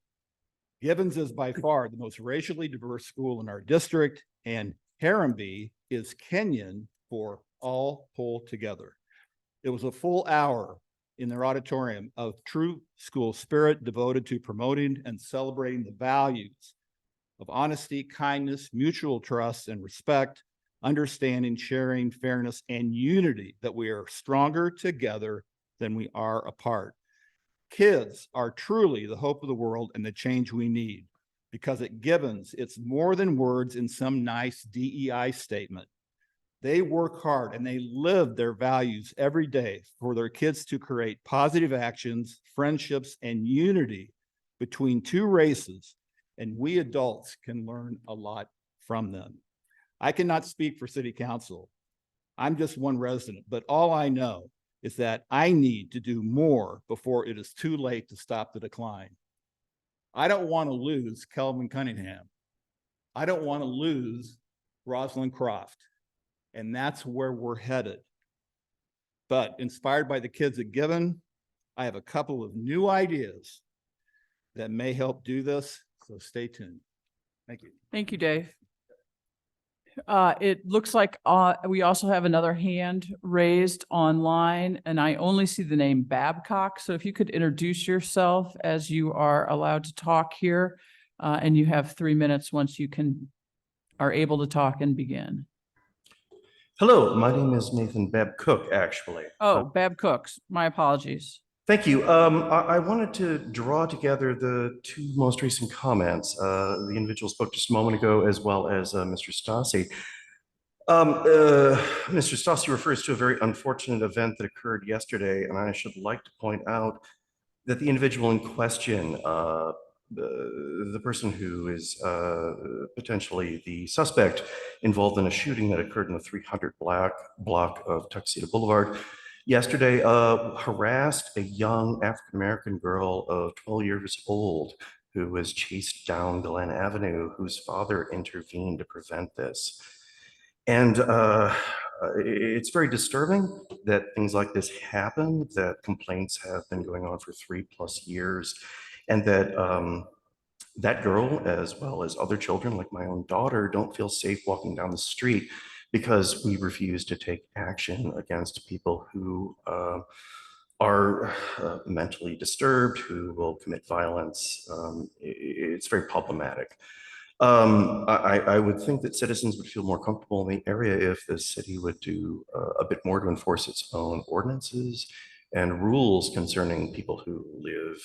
Gibbons is by far the most racially diverse school in our district, and Herrenby is Kenyan for all pull together. It was a full hour in their auditorium of true school spirit devoted to promoting and celebrating the values of honesty, kindness, mutual trust and respect, understanding, sharing, fairness, and unity, that we are stronger together than we are apart. Kids are truly the hope of the world and the change we need, because at Gibbons, it's more than words in some nice DEI statement. They work hard and they live their values every day for their kids to create positive actions, friendships, and unity between two races, and we adults can learn a lot from them. I cannot speak for city council. I'm just one resident, but all I know is that I need to do more before it is too late to stop the decline. I don't want to lose Kelvin Cunningham. I don't want to lose Rosalind Croft. And that's where we're headed. But inspired by the kids at Gibbon, I have a couple of new ideas that may help do this. So stay tuned. Thank you. Thank you, Dave. It looks like we also have another hand raised online, and I only see the name Babcock. So if you could introduce yourself as you are allowed to talk here, and you have 3 minutes once you are able to talk and begin. Hello, my name is Nathan Babcock, actually. Oh, Babcock's. My apologies. Thank you. I wanted to draw together the two most recent comments. The individual spoke just a moment ago, as well as Mr. Stassi. Mr. Stassi refers to a very unfortunate event that occurred yesterday, and I should like to point out that the individual in question, the person who is potentially the suspect involved in a shooting that occurred in the 300 block of Tuxedo Boulevard yesterday, harassed a young African-American girl of 12 years old who was chased down Glen Avenue, whose father intervened to prevent this. And it's very disturbing that things like this happen, that complaints have been going on for 3+ years, and that that girl, as well as other children like my own daughter, don't feel safe walking down the street because we refuse to take action against people who are mentally disturbed, who will commit violence. It's very problematic. I would think that citizens would feel more comfortable in the area if the city would do a bit more to enforce its own ordinances and rules concerning people who live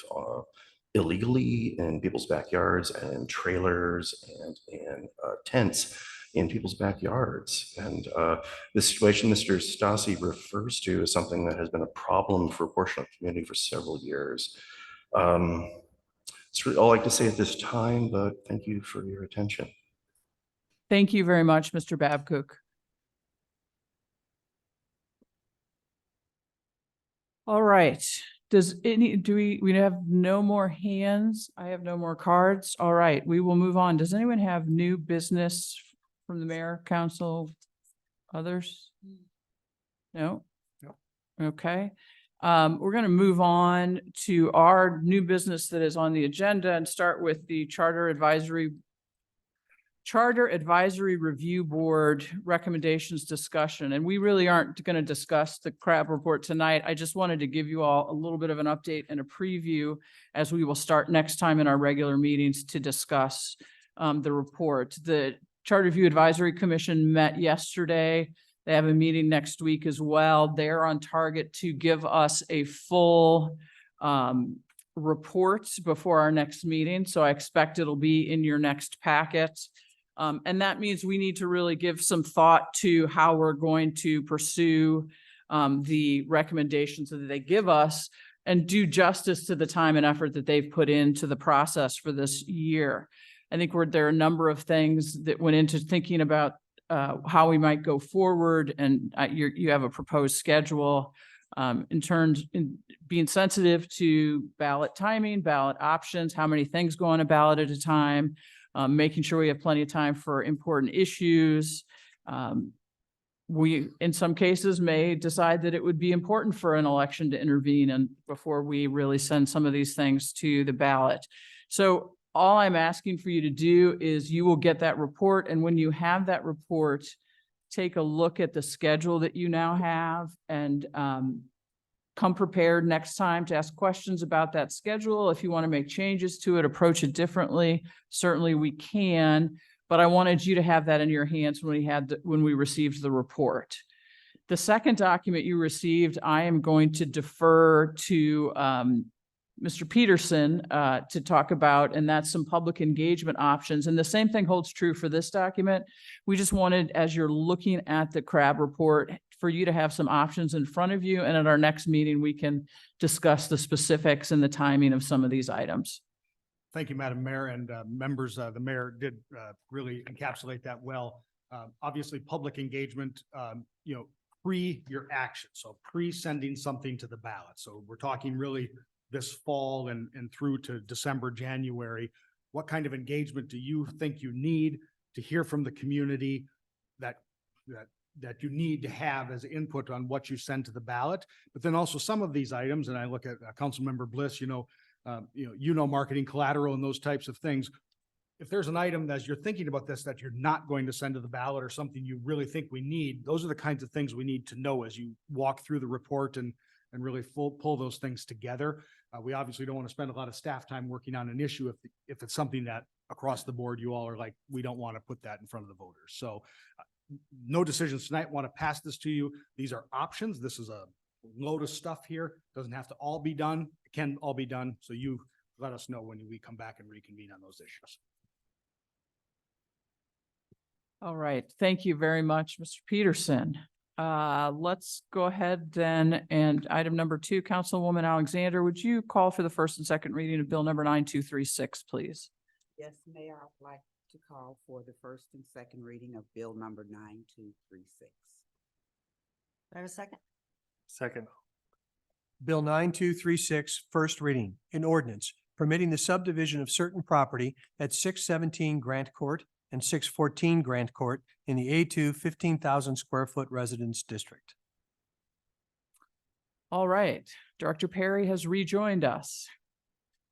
illegally in people's backyards and trailers and in tents in people's backyards. And the situation Mr. Stassi refers to is something that has been a problem for a portion of the community for several years. That's really all I like to say at this time, but thank you for your attention. Thank you very much, Mr. Babcock. All right. We have no more hands? I have no more cards. All right, we will move on. Does anyone have new business from the mayor, council, others? No? No. Okay. We're going to move on to our new business that is on the agenda and start with the Charter Advisory Review Board recommendations discussion. And we really aren't going to discuss the CRAB report tonight. I just wanted to give you all a little bit of an update and a preview as we will start next time in our regular meetings to discuss the report. The Charter Review Advisory Commission met yesterday. They have a meeting next week as well. They're on target to give us a full report before our next meeting. So I expect it'll be in your next packet. And that means we need to really give some thought to how we're going to pursue the recommendations that they give us and do justice to the time and effort that they've put into the process for this year. I think there are a number of things that went into thinking about how we might go forward, and you have a proposed schedule in being sensitive to ballot timing, ballot options, how many things go on a ballot at a time, making sure we have plenty of time for important issues. We, in some cases, may decide that it would be important for an election to intervene and before we really send some of these things to the ballot. So all I'm asking for you to do is you will get that report. And when you have that report, take a look at the schedule that you now have and come prepared next time to ask questions about that schedule. If you want to make changes to it, approach it differently, certainly we can. But I wanted you to have that in your hands when we received the report. The second document you received, I am going to defer to Mr. Peterson to talk about, and that's some public engagement options. And the same thing holds true for this document. We just wanted, as you're looking at the CRAB report, for you to have some options in front of you. And at our next meeting, we can discuss the specifics and the timing of some of these items. Thank you, Madam Mayor, and members. The mayor did really encapsulate that well. Obviously, public engagement, pre your action, so pre-sending something to the ballot. So we're talking really this fall and through to December, January. What kind of engagement do you think you need to hear from the community that you need to have as input on what you send to the ballot? But then also some of these items, and I look at Councilmember Bliss, marketing collateral and those types of things. If there's an item as you're thinking about this that you're not going to send to the ballot or something you really think we need, those are the kinds of things we need to know as you walk through the report and really pull those things together. We obviously don't want to spend a lot of staff time working on an issue if it's something that across the board you all are like, we don't want to put that in front of the voters. So no decisions tonight. Want to pass this to you. These are options. This is a load of stuff here. Doesn't have to all be done. It can all be done. So you let us know when we come back and reconvene on those issues. All right. Thank you very much, Mr. Peterson. Let's go ahead then. And item number 2, Councilwoman Alexander, would you call for the first and second reading of Bill number 9236, please? Yes, Mayor, I'd like to call for the first and second reading of Bill number 9236. Do I have a second? Second. Bill 9236, first reading, an ordinance permitting the subdivision of certain property at 617 Grant Court and 614 Grant Court in the A2 15,000 square foot residence district. All right. Director Perry has rejoined us.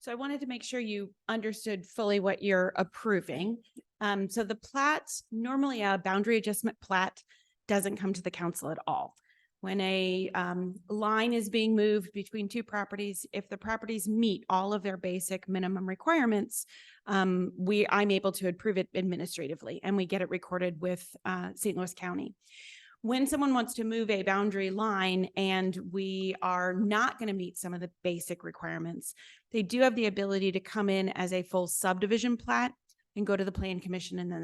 So I wanted to make sure you understood fully what you're approving. So the plat, normally a boundary adjustment plat doesn't come to the council at all. When a line is being moved between two properties, if the properties meet all of their basic minimum requirements, I'm able to approve it administratively, and we get it recorded with St. Louis County. When someone wants to move a boundary line and we are not going to meet some of the basic requirements, they do have the ability to come in as a full subdivision plat and go to the Plan Commission and then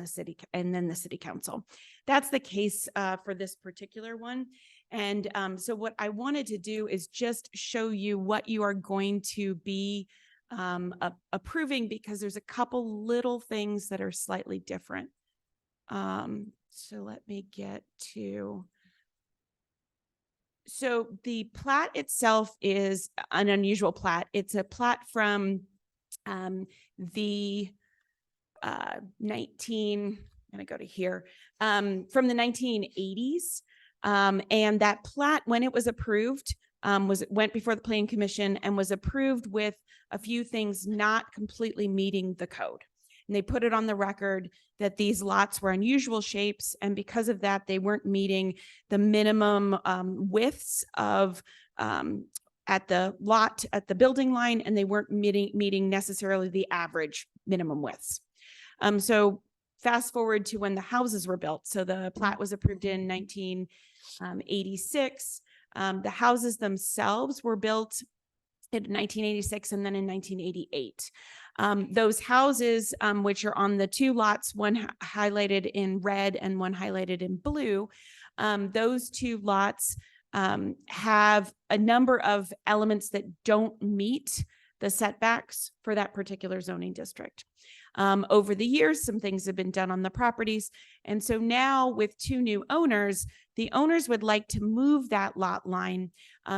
the city council. That's the case for this particular one. And so what I wanted to do is just show you what you are going to be approving, because there's a couple little things that are slightly different. So let me get to. So the plat itself is an unusual plat. It's a plat from the I'm gonna go to here, from the 1980s. And that plat, when it was approved, went before the Plan Commission and was approved with a few things not completely meeting the code. And they put it on the record that these lots were unusual shapes, and because of that, they weren't meeting the minimum widths of at the building line, and they weren't meeting necessarily the average minimum widths. So fast forward to when the houses were built. So the plat was approved in 1986. The houses themselves were built in 1986 and then in 1988. Those houses, which are on the two lots, one highlighted in red and one highlighted in blue, those two lots have a number of elements that don't meet the setbacks for that particular zoning district. Over the years, some things have been done on the properties. And so now with two new owners, the owners would like to move that lot line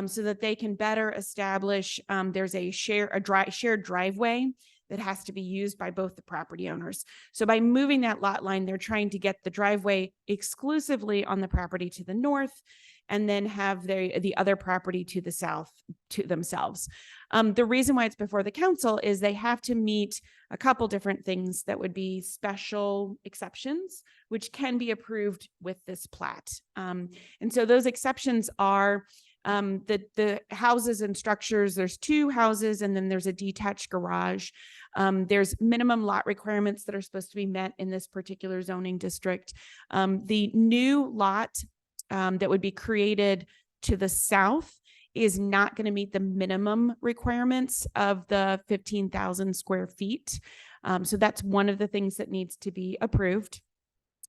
so that they can better establish, there's a shared driveway that has to be used by both the property owners. So by moving that lot line, they're trying to get the driveway exclusively on the property to the north, and then have the other property to the south to themselves. The reason why it's before the council is they have to meet a couple different things that would be special exceptions, which can be approved with this plat. And so those exceptions are the houses and structures. There's two houses and then there's a detached garage. There's minimum lot requirements that are supposed to be met in this particular zoning district. The new lot that would be created to the south is not going to meet the minimum requirements of the 15,000 square feet. So that's one of the things that needs to be approved.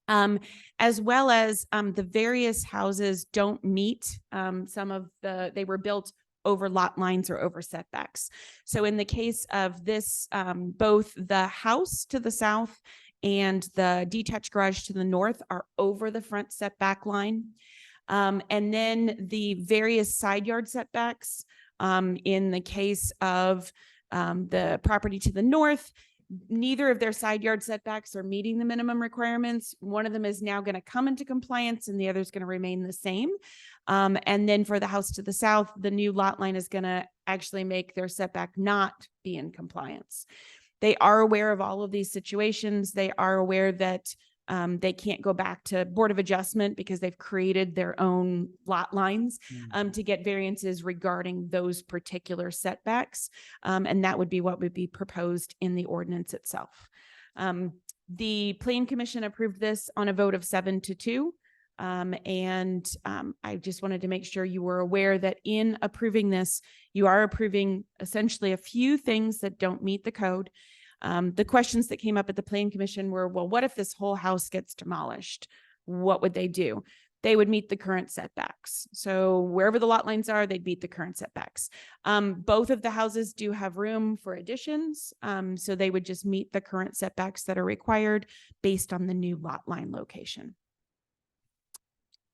As well as the various houses don't meet they were built over lot lines or over setbacks. So in the case of this, both the house to the south and the detached garage to the north are over the front setback line. And then the various side yard setbacks, in the case of the property to the north, neither of their side yard setbacks are meeting the minimum requirements. One of them is now going to come into compliance and the other is going to remain the same. And then for the house to the south, the new lot line is going to actually make their setback not be in compliance. They are aware of all of these situations. They are aware that they can't go back to Board of Adjustment because they've created their own lot lines to get variances regarding those particular setbacks. And that would be what would be proposed in the ordinance itself. The Plan Commission approved this on a vote of 7-2. I just wanted to make sure you were aware that in approving this, you are approving essentially a few things that don't meet the code. The questions that came up at the Plan Commission were, well, what if this whole house gets demolished? What would they do? They would meet the current setbacks. So wherever the lot lines are, they'd meet the current setbacks. Both of the houses do have room for additions. So they would just meet the current setbacks that are required based on the new lot line location.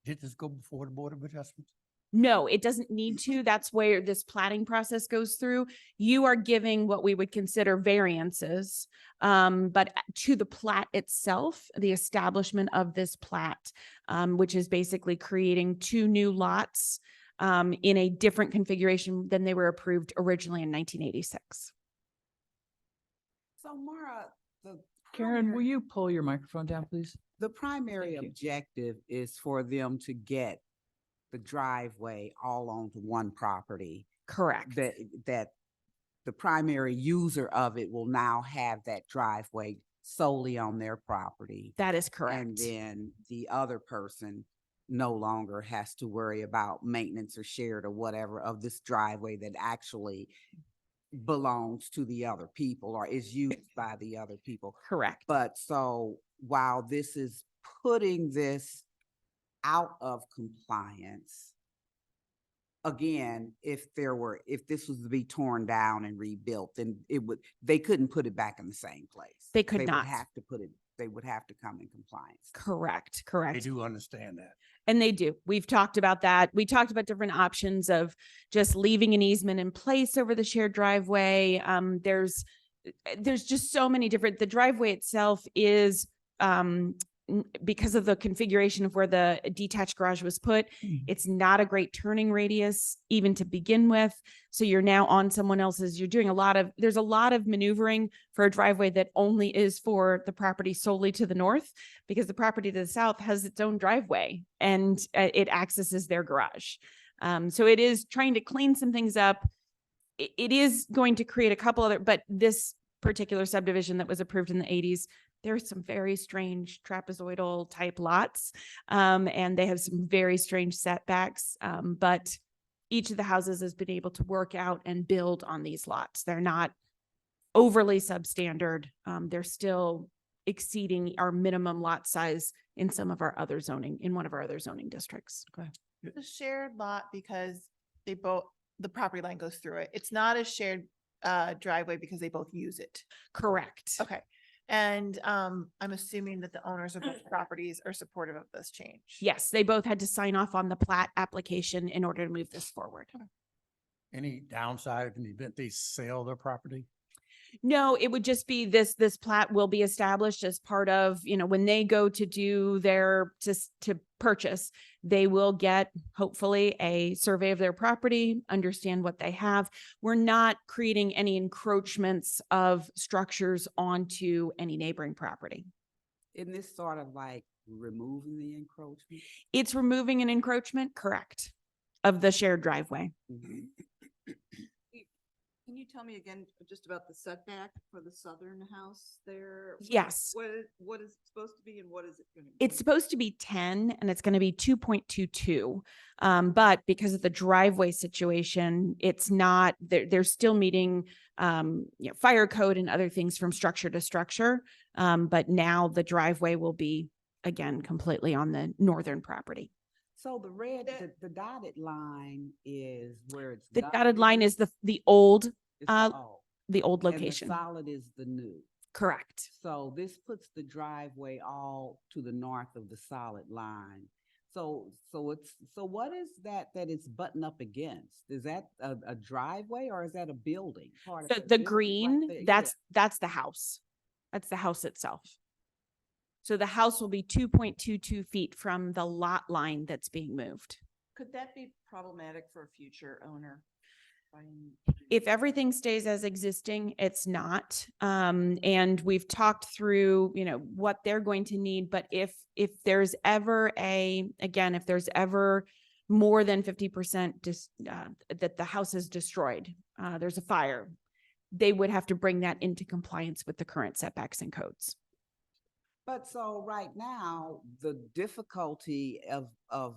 Did this go before the Board of Adjustments? No, it doesn't need to. That's where this platting process goes through. You are giving what we would consider variances, but to the plat itself, the establishment of this plat, which is basically creating two new lots in a different configuration than they were approved originally in 1986. So Mara, Karen, will you pull your microphone down, please? the primary Thank you. objective is for them to get the driveway all onto one property. Correct. That the primary user of it will now have that driveway solely on their property. That is correct. And then the other person no longer has to worry about maintenance or shared or whatever of this driveway that actually belongs to the other people or is used by the other people. Correct. But so while this is putting this out of compliance, again, if this was to be torn down and rebuilt, then they couldn't put it back in the same place. They could not. They would have to come in compliance. Correct. Correct. They do understand that. And they do. We've talked about that. We talked about different options of just leaving an easement in place over the shared driveway. There's just so many different, the driveway itself is, because of the configuration of where the detached garage was put, it's not a great turning radius even to begin with. So you're now on someone else's, you're doing there's a lot of maneuvering for a driveway that only is for the property solely to the north, because the property to the south has its own driveway and it accesses their garage. So it is trying to clean some things up. It is going to create a couple other, but this particular subdivision that was approved in the 80s, there's some very strange trapezoidal type lots, and they have some very strange setbacks. But each of the houses has been able to work out and build on these lots. They're not overly substandard. They're still exceeding our minimum lot size in some of our other zoning, in one of our other zoning districts. Okay. The shared lot because the property line goes through it. It's not a shared driveway because they both use it. Correct. Okay. And I'm assuming that the owners of both properties are supportive of this change. Yes, they both had to sign off on the plat application in order to move this forward. Any downside in the event they sell their property? No, it would just be this plat will be established as part of, when they go to do to purchase, they will get hopefully a survey of their property, understand what they have. We're not creating any encroachments of structures onto any neighboring property. Isn't this sort of like removing the encroachment? It's removing an encroachment, correct, of the shared driveway. Mm-hmm. Can you you tell me again just about the setback for the southern house there? Yes. What is it supposed to be and what is it going to be? It's supposed to be 10 and it's going to be 2.22. But because of the driveway situation, it's not, they're still meeting fire code and other things from structure to structure. But now the driveway will be, again, completely on the northern property. So the red, the dotted line is where it's. The dotted line is the old, It's the old and location. the solid is the new. Correct. So this puts the driveway all to the north of the solid line. So what is that it's buttoned up against? Is that a driveway or is that a building? Part of The building right green, there? that's the house. That's the house itself. So the house will be 2.22 feet from the lot line that's being moved. Could that be problematic for a future owner? If everything stays as existing, it's not. And we've talked through, what they're going to need, but if there's ever if there's ever more than 50% that the house is destroyed, there's a fire, they would have to bring that into compliance with the current setbacks and codes. But so right now, the difficulty of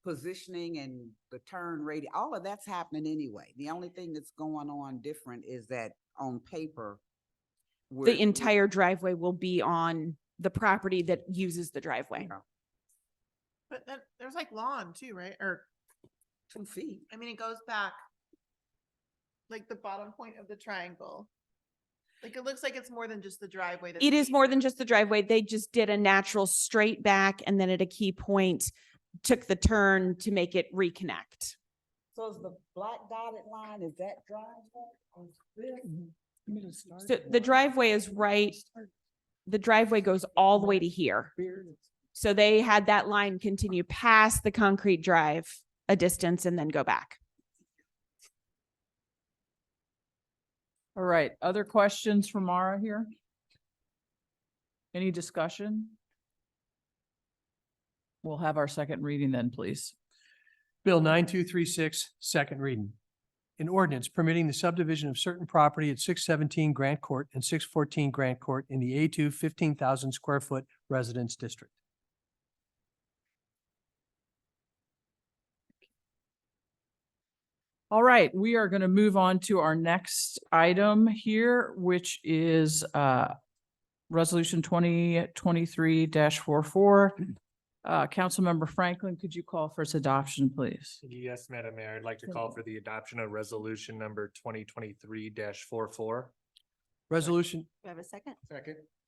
positioning and the turn radius, all of that's happening anyway. The only thing that's going on different is that on paper, The entire driveway will be on the property that uses the driveway. But then there's like lawn too, right? Or 2 feet. I mean, it goes back like the bottom point of the triangle. Like it looks like it's more than just the driveway. It is more than just the driveway. They just did a natural straight back and then at a key point took the turn to make it reconnect. So is the black dotted line, is that driveway? So the driveway is right. The driveway goes all the way to here. So they had that line continue past the concrete drive a distance and then go back. All right, other questions for Mara here? Any discussion? We'll have our second reading then, please. Bill 9236, second reading. An ordinance permitting the subdivision of certain property at 617 Grant Court and 614 Grant Court in the A2 15,000 square foot residence district. All right, we are going to move on to our next item here, which is Resolution 2023-44. Councilmember Franklin, could you call for its adoption, please? Yes, Madam Mayor, I'd like to call for the adoption of resolution number 2023-44. Resolution, Do I have a second?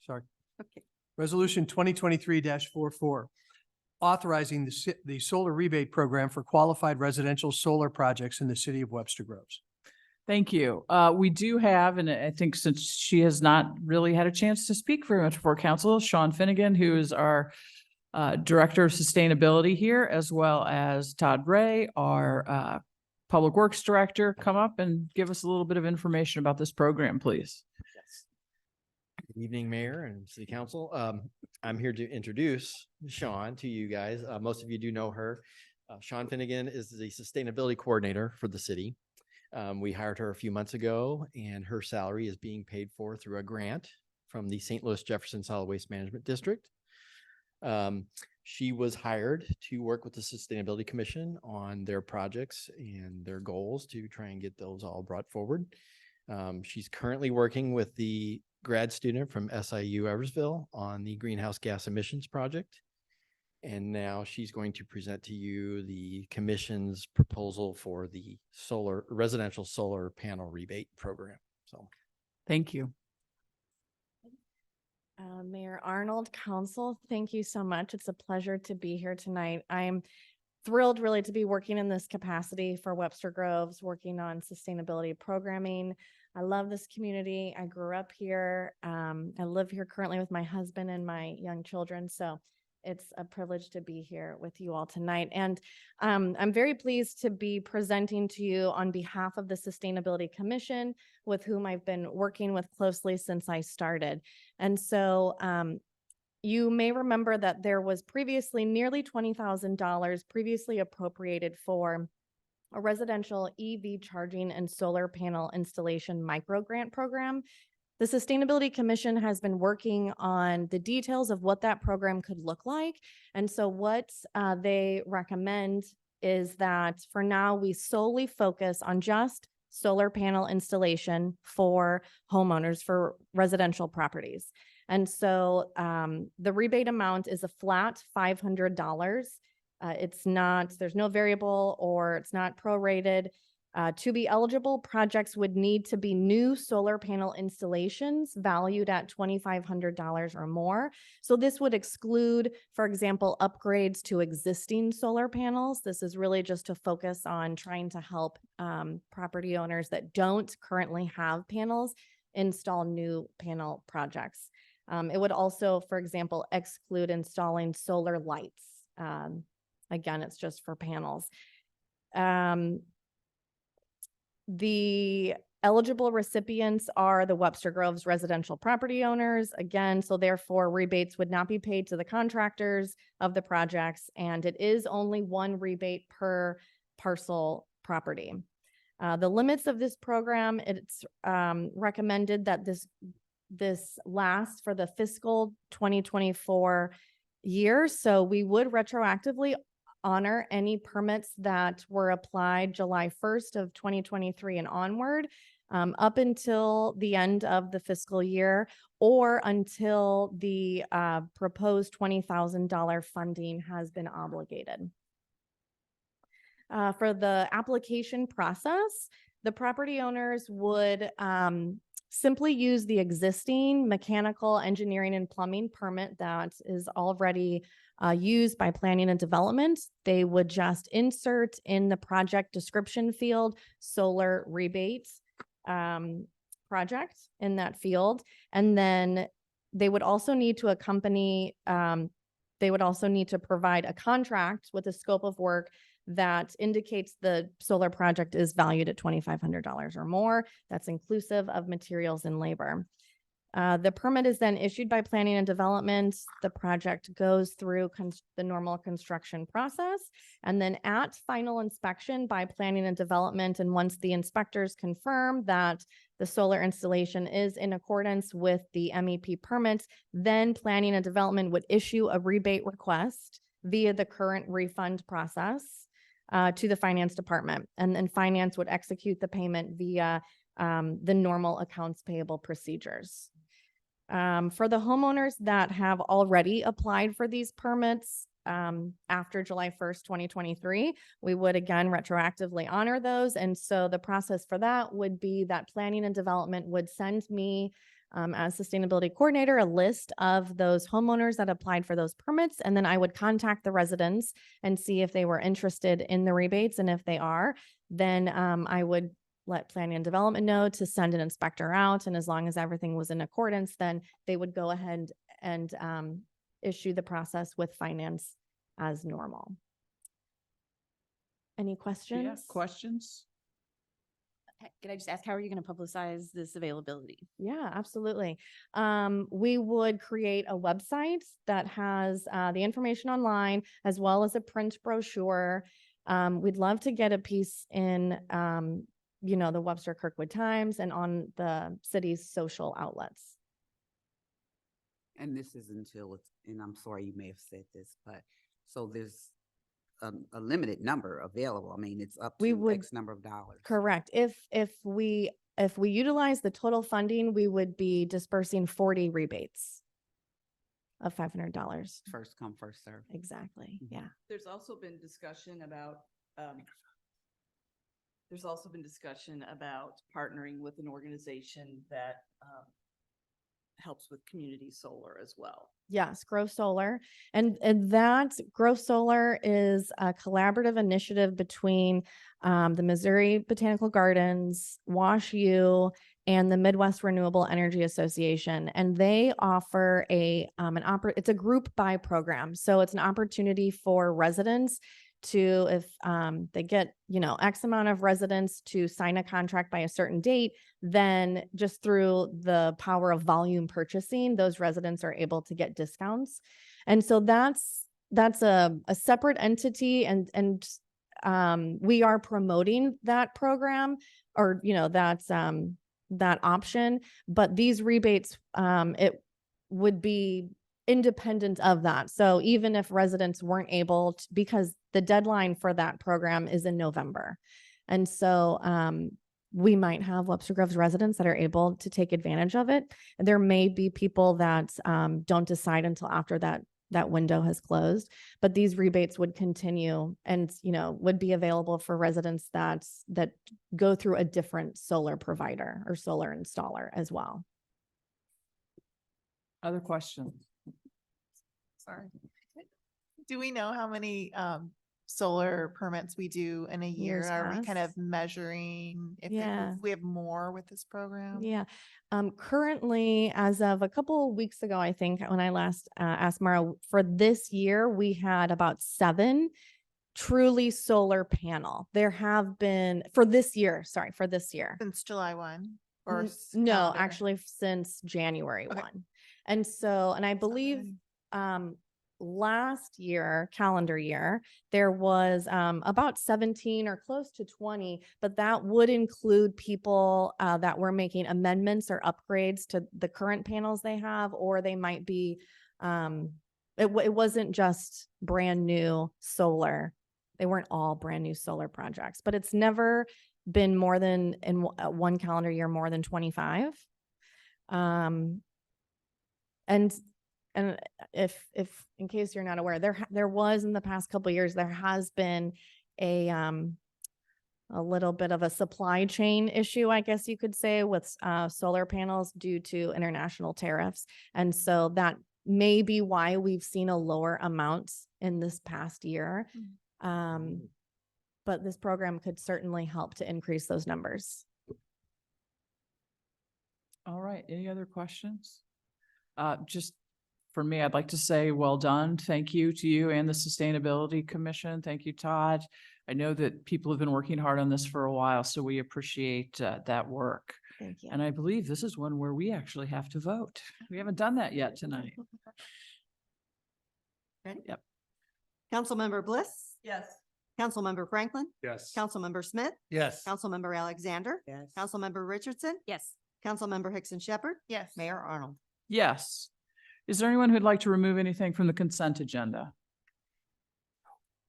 sorry. Okay. Resolution 2023-44, authorizing the solar rebate program for qualified residential solar projects in the city of Webster Groves. Thank you. We do have, and I think since she has not really had a chance to speak very much before council, Sean Finnegan, who is our Director of Sustainability here, as well as Todd Ray, our Public Works Director, come up and give us a little bit of information about this program, please. Yes. Good evening, Mayor and City Council. I'm here to introduce Sean to you guys. Most of you do know her. Sean Finnegan is the Sustainability Coordinator for the city. We hired her a few months ago, and her salary is being paid for through a grant from the St. Louis Jefferson Solid Waste Management District. She was hired to work with the Sustainability Commission on their projects and their goals to try and get those all brought forward. She's currently working with the grad student from SIU Eversville on the greenhouse gas emissions project. And now she's going to present to you the commission's proposal for the residential solar panel rebate program. So, thank you. Mayor Arnold, Council, thank you so much. It's a pleasure to be here tonight. I'm thrilled really to be working in this capacity for Webster Groves, working on sustainability programming. I love this community. I grew up here. I live here currently with my husband and my young children. So it's a privilege to be here with you all tonight. And I'm very pleased to be presenting to you on behalf of the Sustainability Commission, with whom I've been working with closely since I started. And so you may remember that there was previously nearly $20,000 previously appropriated for a residential EV charging and solar panel installation micro grant program. The Sustainability Commission has been working on the details of what that program could look like. And so what they recommend is that for now, we solely focus on just solar panel installation for homeowners for residential properties. And so the rebate amount is a flat $500. It's not, there's no variable or it's not prorated. To be eligible, projects would need to be new solar panel installations valued at $2,500 or more. So this would exclude, for example, upgrades to existing solar panels. This is really just to focus on trying to help property owners that don't currently have panels install new panel projects. It would also, for example, exclude installing solar lights. Again, it's just for panels. The eligible recipients are the Webster Groves residential property owners. Again, so therefore rebates would not be paid to the contractors of the projects, and it is only one rebate per parcel property. The limits of this program, it's recommended that this lasts for the fiscal 2024 year. So we would retroactively honor any permits that were applied July 1st of 2023 and onward, up until the end of the fiscal year, or until the proposed $20,000 funding has been obligated. For the application process, the property owners would simply use the existing mechanical, engineering, and plumbing permit that is already used by planning and development. They would just insert in the project description field solar rebate project in that field. And then they would also need to accompany, they would also need to provide a contract with a scope of work that indicates the solar project is valued at $2,500 or more. That's inclusive of materials and labor. The permit is then issued by planning and development. The project goes through the normal construction process. And then at final inspection by planning and development, and once the inspectors confirm that the solar installation is in accordance with the MEP permits, then planning and development would issue a rebate request via the current refund process to the finance department. And then finance would execute the payment via the normal accounts payable procedures. For the homeowners that have already applied for these permits after July 1st, 2023, we would again retroactively honor those. And so the process for that would be that planning and development would send me as sustainability coordinator a list of those homeowners that applied for those permits. And then I would contact the residents and see if they were interested in the rebates. And if they are, then I would let planning and development know to send an inspector out. And as long as everything was in accordance, then they would go ahead and issue the process with finance as normal. Any questions? Yeah, questions? Could I just ask, how are you going to publicize this availability? Yeah, absolutely. We would create a website that has the information online as well as a print brochure. We'd love to get a piece in the Webster Kirkwood Times and on the city's social outlets. And this is until it's, and I'm sorry you may have said this, but so there's a limited number available. I mean, it's up to X number of dollars. Correct. If we utilize the total funding, we would be dispersing 40 rebates of $500. First come, first serve. Exactly. Yeah. There's also been discussion about partnering with an organization that helps with community solar as well. Yes, Grow Solar. And that Grow Solar is a collaborative initiative between the Missouri Botanical Gardens, WashU, and the Midwest Renewable Energy Association. And they offer it's a group buy program. So it's an opportunity for residents to, if they get, X amount of residents to sign a contract by a certain date, then just through the power of volume purchasing, those residents are able to get discounts. And so that's a separate entity. And we are promoting that program or, that option, but these rebates, it would be independent of that. So even if residents weren't able to, because the deadline for that program is in November. And so, we might have Webster Groves residents that are able to take advantage of it. And there may be people that, don't decide until after that window has closed, but these rebates would continue and, would be available for residents that go through a different solar provider or solar installer as well. Other questions? Sorry. Do we know how many solar permits we do in a year? Years Are we kind past? of measuring if Yeah. we have more with this program? Yeah. Currently, as of a couple weeks ago, I think when I last asked Mara, for this year, we had about 7 truly solar panel. There have been for this year, Since July 1 or No, calendar? actually since January Okay. 1. And so, and I believe last year, calendar year, there was about 17 or close to 20, but that would include people that were making amendments or upgrades to the current panels they have, or they might be, it wasn't just brand new solar. They weren't all brand new solar projects, but it's never been more than in one calendar year, more than 25. And if in case you're not aware, there was in the past couple of years, there has been a little bit of a supply chain issue, I guess you could say, with solar panels due to international tariffs. And so that may be why we've seen a lower amount in this past year. But this program could certainly help to increase those numbers. All right, any other questions? Just for me, I'd like to say, well done. Thank you to you and the Sustainability Commission. Thank you, Todd. I know that people have been working hard on this for a while, so we appreciate that work. Thank you. And I believe this is one where we actually have to vote. We haven't done that yet tonight. Ready? Yep. Councilmember Bliss? Yes. Councilmember Franklin? Yes. Councilmember Smith? Yes. Councilmember Alexander? Yes. Councilmember Richardson? Yes. Councilmember Hickson Shepherd? Yes. Mayor Arnold? Yes. Is there anyone who'd like to remove anything from the consent agenda?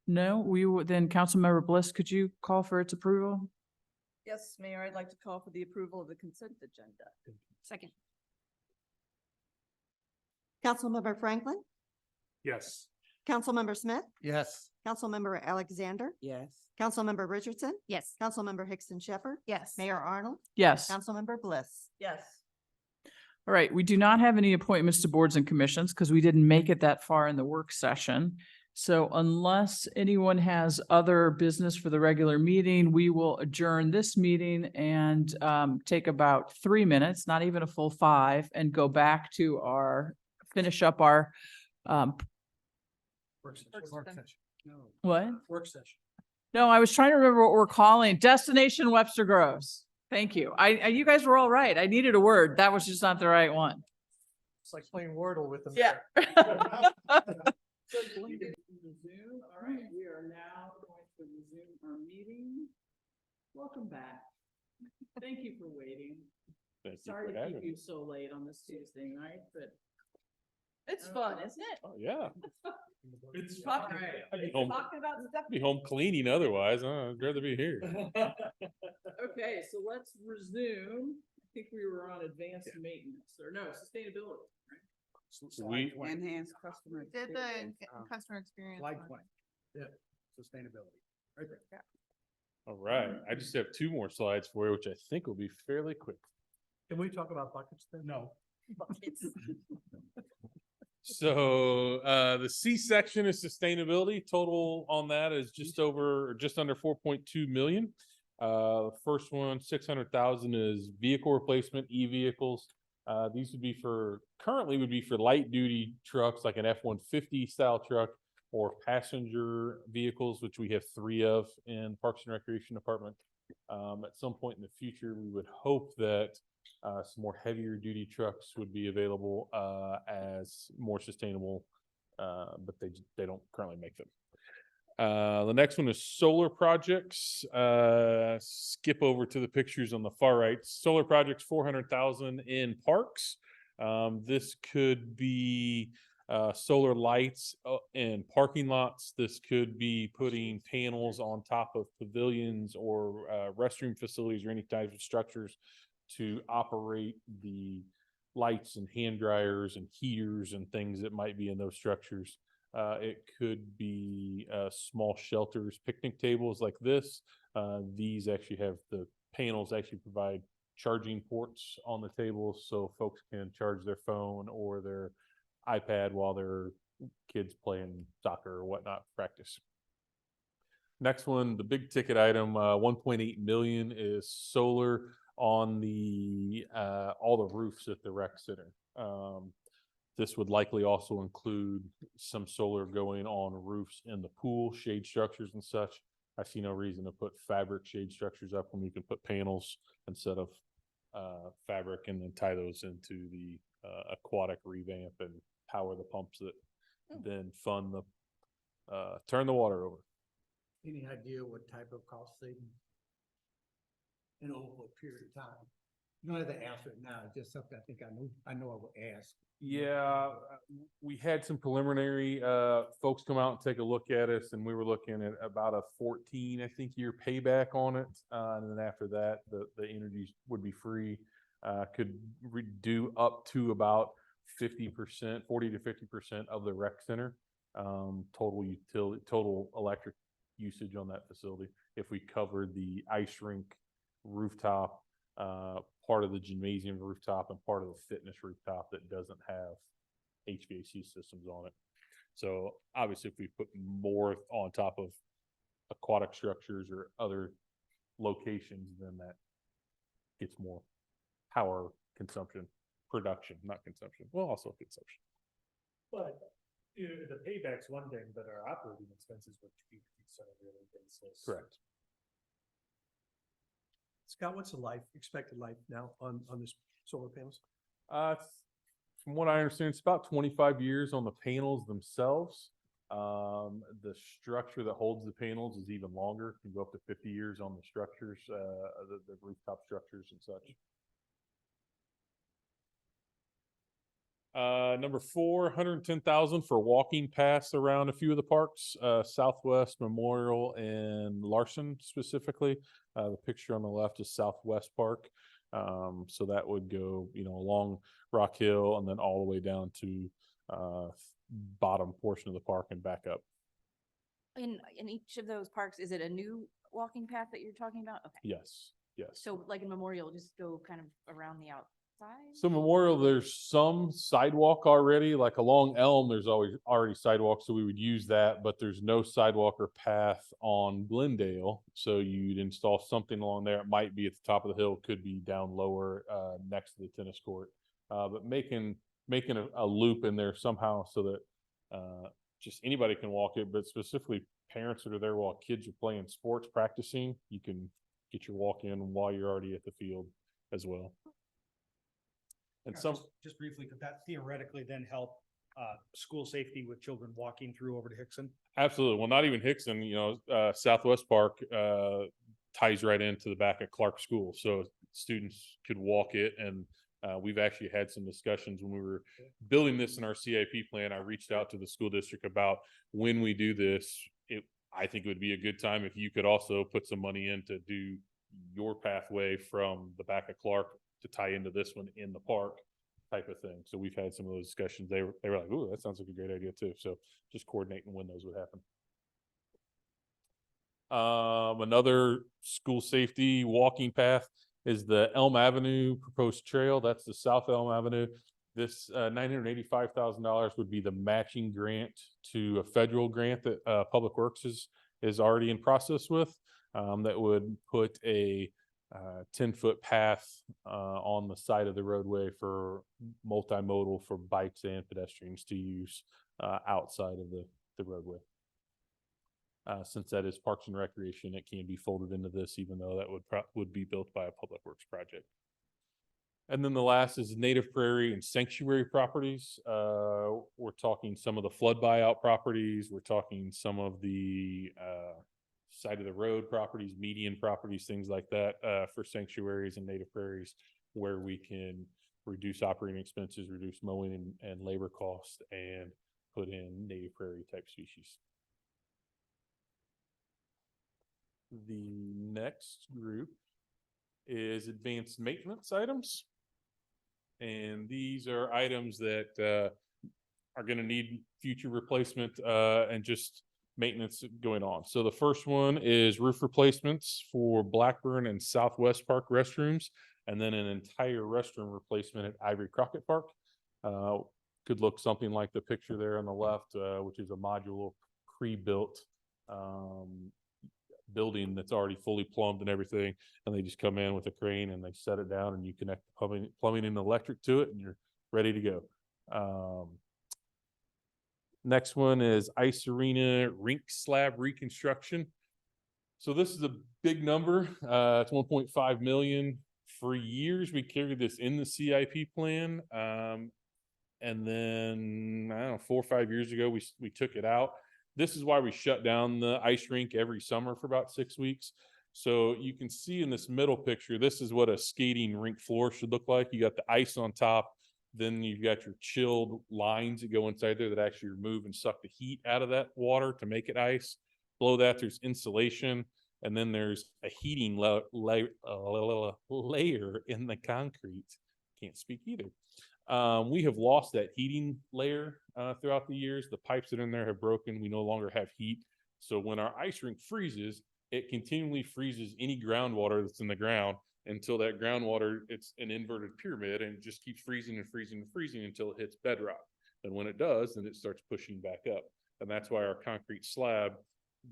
No, we would then, Councilmember Bliss, could you call for its approval? Yes, Mayor, I'd like to call for the approval of the consent agenda. Second. Councilmember Franklin? Yes. Councilmember Smith? Yes. Councilmember Alexander? Yes. Councilmember Richardson? Yes. Councilmember Hickson Shepherd? Yes. Mayor Arnold? Yes. Councilmember Bliss? Yes. All right, we do not have any appointments to boards and commissions because we didn't make it that far in the work session. So unless anyone has other business for the regular meeting, we will adjourn this meeting and take about 3 minutes, not even a full 5, and go back to finish up our Work session. No. what? Work session. No, I was trying to remember what we're calling Destination Webster Groves. Thank you. You guys were all right. I needed a word. That was just not the right one. It's like playing Wordle with them. Yeah. All right, we are now going to resume our meeting. Welcome back. Thank you for waiting. Thank you Sorry for to having keep me. you so late on this Tuesday night, but It's fun, isn't it? Oh, yeah. it's fun. I'd be home, Talking about stuff. be home cleaning otherwise. I'd rather be here. Okay, so let's resume. I think we were on advanced maintenance or no, sustainability. We, Enhanced customer. Did the experience. customer experience. Slide one. 20. Yeah, sustainability. Right there. all right. I just have 2 more slides for you, which I think will be fairly quick. Can we talk about buckets then? No. So the C section is sustainability. Total on that is just under 4.2 million. The first one, 600,000 is vehicle replacement, e-vehicles. These currently would be for light duty trucks like an F-150 style truck or passenger vehicles, which we have 3 of in Parks and Recreation Department. At some point in the future, we would hope that some more heavier duty trucks would be available as more sustainable, but they don't currently make them. The next one is solar projects. Skip over to the pictures on the far right. Solar projects, 400,000 in parks. This could be solar lights in parking lots. This could be putting panels on top of pavilions or restroom facilities or any type of structures to operate the lights and hand dryers and heaters and things that might be in those structures. It could be small shelters, picnic tables like this. These actually have the panels actually provide charging ports on the tables so folks can charge their phone or their iPad while their kids playing soccer or whatnot practice. Next one, the big ticket item, 1.8 million is solar on the all the roofs at the rec center. This would likely also include some solar going on roofs in the pool, shade structures and such. I see no reason to put fabric shade structures up when we can put panels instead of fabric and then tie those into the aquatic revamp and power the pumps that then fund the turn the water over. Any idea what type of cost savings? In over what period of time? You don't have to answer it now, it's just something I think I know I will ask. Yeah, we had some preliminary folks come out and take a look at us, and we were looking at about a 14, I think, year payback on it. And then after that, the energy would be free. Could do up to about 50%, 40 to 50% of the rec center total electric usage on that facility. If we covered the ice rink rooftop, part of the gymnasium rooftop, and part of the fitness rooftop that doesn't have HVAC systems on it. So obviously if we put more on top of aquatic structures or other locations, then that gets more power consumption, production, not consumption. Well, also consumption. But the payback's one thing, but our operating expenses would be on a yearly basis. Correct. Scott, what's the expected life now on this solar panels? From what I understand, it's about 25 years on the panels themselves. The structure that holds the panels is even longer. It can go up to 50 years on the structures, the rooftop structures and such. Number 4, 110,000 for walking paths around a few of the parks, Southwest, Memorial, and Larson specifically. The picture on the left is Southwest Park. So that would go, along Rock Hill and then all the way down to bottom portion of the park and back up. In each of those parks, is it a new walking path that you're talking about? Okay. Yes. So like in Memorial, just go kind of around the outside? So Memorial, there's some sidewalk already, like along Elm, there's already sidewalk, so we would use that, but there's no sidewalk or path on Glendale. So you'd install something along there. It might be at the top of the hill, could be down lower next to the tennis court. But making a loop in there somehow so that just anybody can walk it, but specifically parents that are there while kids are playing sports, practicing, you can get your walk in while you're already at the field as well. And just briefly, could that theoretically then help school safety with children walking through over to Hickson? Absolutely. Well, not even Hickson, Southwest Park ties right into the back of Clark School. So students could walk it. And we've actually had some discussions when we were building this in our CIP plan. I reached out to the school district about when we do this. I think it would be a good time if you could also put some money in to do your pathway from the back of Clark to tie into this one in the park type of thing. So we've had some of those discussions. They were like, "Ooh, that sounds like a great idea too." So just coordinating when those would happen. Another school safety walking path is the Elm Avenue proposed trail. That's the South Elm Avenue. This $985,000 would be the matching grant to a federal grant that Public Works is already in process with. That would put a 10-foot path on the side of the roadway for multimodal for bikes and pedestrians to use outside of the roadway. Since that is Parks and Recreation, it can be folded into this, even though that would be built by a Public Works project. And then the last is native prairie and sanctuary properties. We're talking some of the flood buyout properties. We're talking some of the side of the road properties, median properties, things like that for sanctuaries and native prairies, where we can reduce operating expenses, reduce mowing and labor costs, and put in native prairie type species. The next group is advanced maintenance items. And these are items that are going to need future replacement and just maintenance going on. So the first one is roof replacements for Blackburn and Southwest Park restrooms, and then an entire restroom replacement at Ivory Crockett Park. Could look something like the picture there on the left, which is a modular pre-built building that's already fully plumbed and everything, and they just come in with a crane and they set it down, and you connect plumbing and electric to it, and you're ready to go. Next one is ice arena rink slab reconstruction. So this is a big number. It's 1.5 million. For years, we carried this in the CIP plan. And then, I don't know, 4 or 5 years ago, we took it out. This is why we shut down the ice rink every summer for about 6 weeks. So you can see in this middle picture, this is what a skating rink floor should look like. You got the ice on top, then you've got your chilled lines that go inside there that actually remove and suck the heat out of that water to make it ice. Below that, there's insulation, and then there's a heating layer in the concrete. Can't speak either. We have lost that heating layer throughout the years. The pipes that are in there have broken. We no longer have heat. So when our ice rink freezes, it continually freezes any groundwater that's in the ground until that groundwater, it's an inverted pyramid, and it just keeps freezing and freezing and freezing until it hits bedrock. And when it does, then it starts pushing back up. And that's why our concrete slab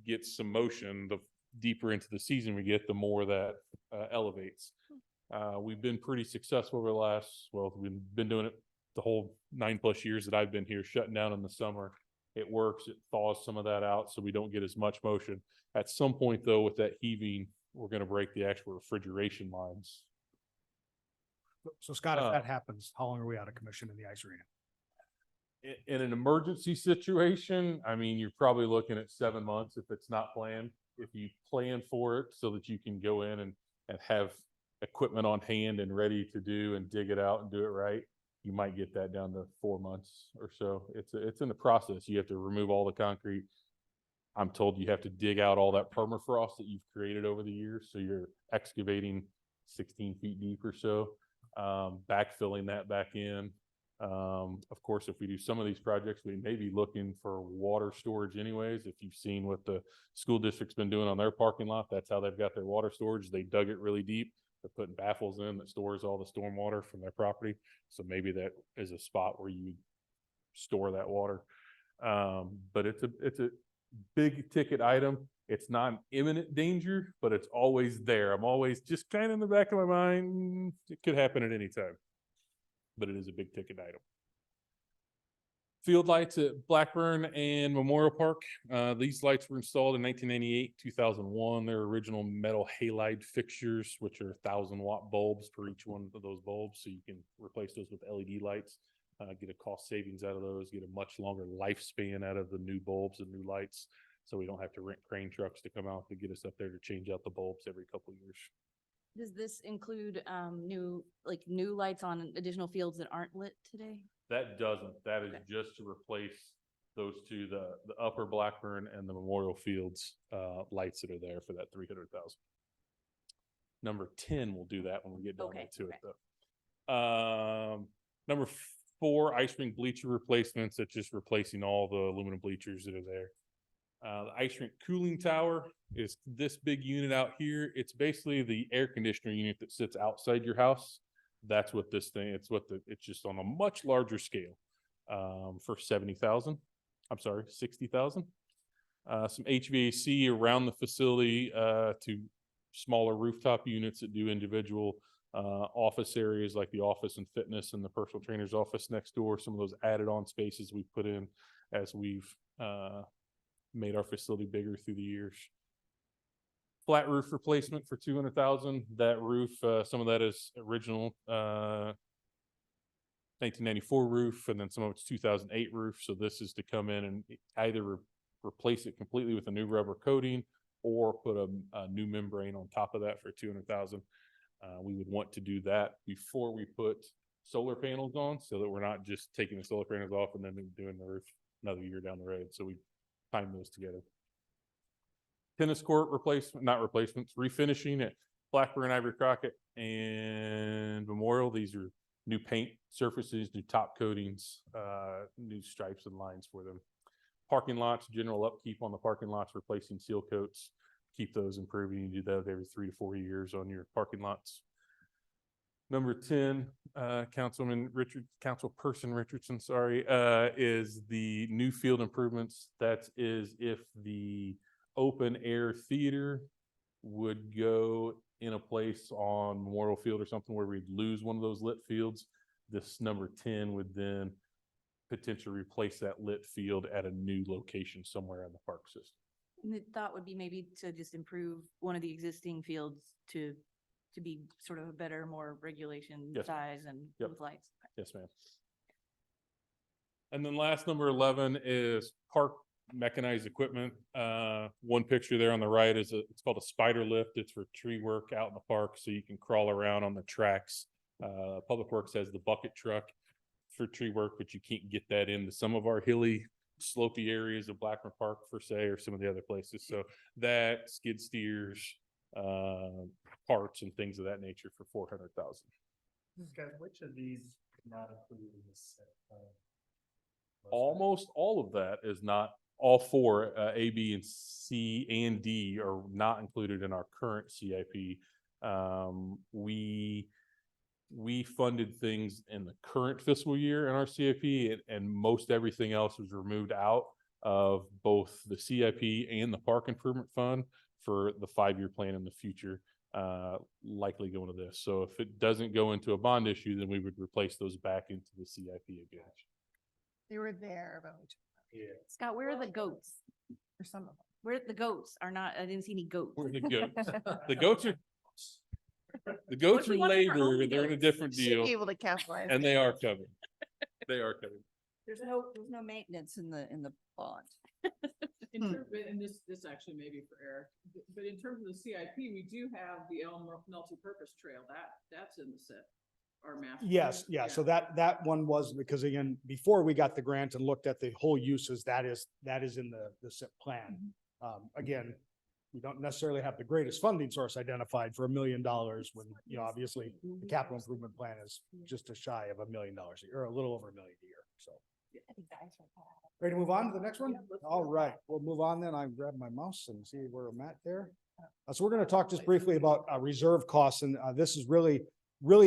gets some motion. The deeper into the season we get, the more that elevates. We've been pretty successful over the last, well, we've been doing it the whole 9+ years that I've been here, shutting down in the summer. It works. It thaws some of that out so we don't get as much motion. At some point, though, with that heaving, we're going to break the actual refrigeration lines. So Scott, if that happens, how long are we out of commission in the ice arena? In an emergency situation, I mean, you're probably looking at 7 months if it's not planned. If you plan for it so that you can go in and have equipment on hand and ready to do and dig it out and do it right, you might get that down to 4 months or so. It's in the process. You have to remove all the concrete. I'm told you have to dig out all that permafrost that you've created over the years. So you're excavating 16 feet deep or so, backfilling that back in. Of course, if we do some of these projects, we may be looking for water storage anyways. If you've seen what the school district's been doing on their parking lot, that's how they've got their water storage. They dug it really deep. They're putting baffles in that stores all the storm water from their property. So maybe that is a spot where you store that water. But it's a big ticket item. It's not an imminent danger, but it's always there. I'm always just kind of in the back of my mind. It could happen at any time, but it is a big ticket item. Field lights at Blackburn and Memorial Park. These lights were installed in 1998, 2001. They're original metal halide fixtures, which are 1,000-watt bulbs per each one of those bulbs. So you can replace those with LED lights, get a cost savings out of those, get a much longer lifespan out of the new bulbs and new lights. So we don't have to rent crane trucks to come out to get us up there to change out the bulbs every couple of years. Does this include new lights on additional fields that aren't lit today? That doesn't. That is just to replace those two, the upper Blackburn and the Memorial Fields lights that are there for that 300,000. Number 10 will do that when we get down to it though. Number 4, ice rink bleacher replacements. That's just replacing all the aluminum bleachers that are there. The ice rink cooling tower is this big unit out here. It's basically the air conditioner unit that sits outside your house. That's what this thing, it's just on a much larger scale for 70,000. I'm sorry, 60,000. Some HVAC around the facility to smaller rooftop units that do individual office areas like the office and fitness and the personal trainer's office next door. Some of those added on spaces we've put in as we've made our facility bigger through the years. Flat roof replacement for 200,000. That roof, some of that is original, 1994 roof, and then some of it's 2008 roof. So this is to come in and either replace it completely with a new rubber coating or put a new membrane on top of that for 200,000. We would want to do that before we put solar panels on, so that we're not just taking the solar panels off and then doing the roof another year down the road. So we time those together. Tennis court replacement, not replacements, refinishing at Blackburn, Ivory Crockett, and Memorial. These are new paint surfaces, new top coatings, new stripes and lines for them. Parking lots, general upkeep on the parking lots, replacing seal coats, keep those improving. You do that every 3 to 4 years on your parking lots. Number 10, Councilperson Richardson, is the new field improvements. That is if the open air theater would go in a place on Memorial Field or something where we'd lose one of those lit fields. This number 10 would then potentially replace that lit field at a new location somewhere in the park system. And the thought would be maybe to just improve one of the existing fields to be sort of a better, more regulation Yes. size and Yep. with lights. Yes, ma'am. And then last, number 11 is park mechanized equipment. One picture there on the right is it's called a spider lift. It's for tree work out in the park, so you can crawl around on the tracks. Public Works has the bucket truck for tree work, but you can't get that into some of our hilly, slopey areas of Blackburn Park per se, or some of the other places. So that, skid steers, parts and things of that nature for 400,000. Guys, which of these not included in this set? Almost all of that is not, all four, A, B, and C, and D are not included in our current CIP. We funded things in the current fiscal year in our CIP, and most everything else was removed out of both the CIP and the Park Improvement Fund for the 5-year plan in the future, likely going to this. So if it doesn't go into a bond issue, then we would replace those back into the CIP again. They were there, but Scott, where are the goats? for some of them. Where the goats are not, I didn't see any goats. Where are the goats? The goats are What if we want them for labor, own they're in a goats? different Should deal, be able to capitalize. and they are covered. They are covered. There's no maintenance in the bond. And this actually may be for Eric, but in terms of the CIP, we do have the Elm multi-purpose trail, that's in the SIP, our master. Yes, plan. yeah, so that one was, because again, before we got the grant and looked at the whole uses, that is in the SIP plan. Again, we don't necessarily have the greatest funding source identified for $1 million when, obviously the capital improvement plan is just a shy of $1 million a year, or a little over $1 million a year, so. Ready to move on to the next one? All right, we'll move on then. I grab my mouse and see where I'm at there. So we're going to talk just briefly about reserve costs, and this is really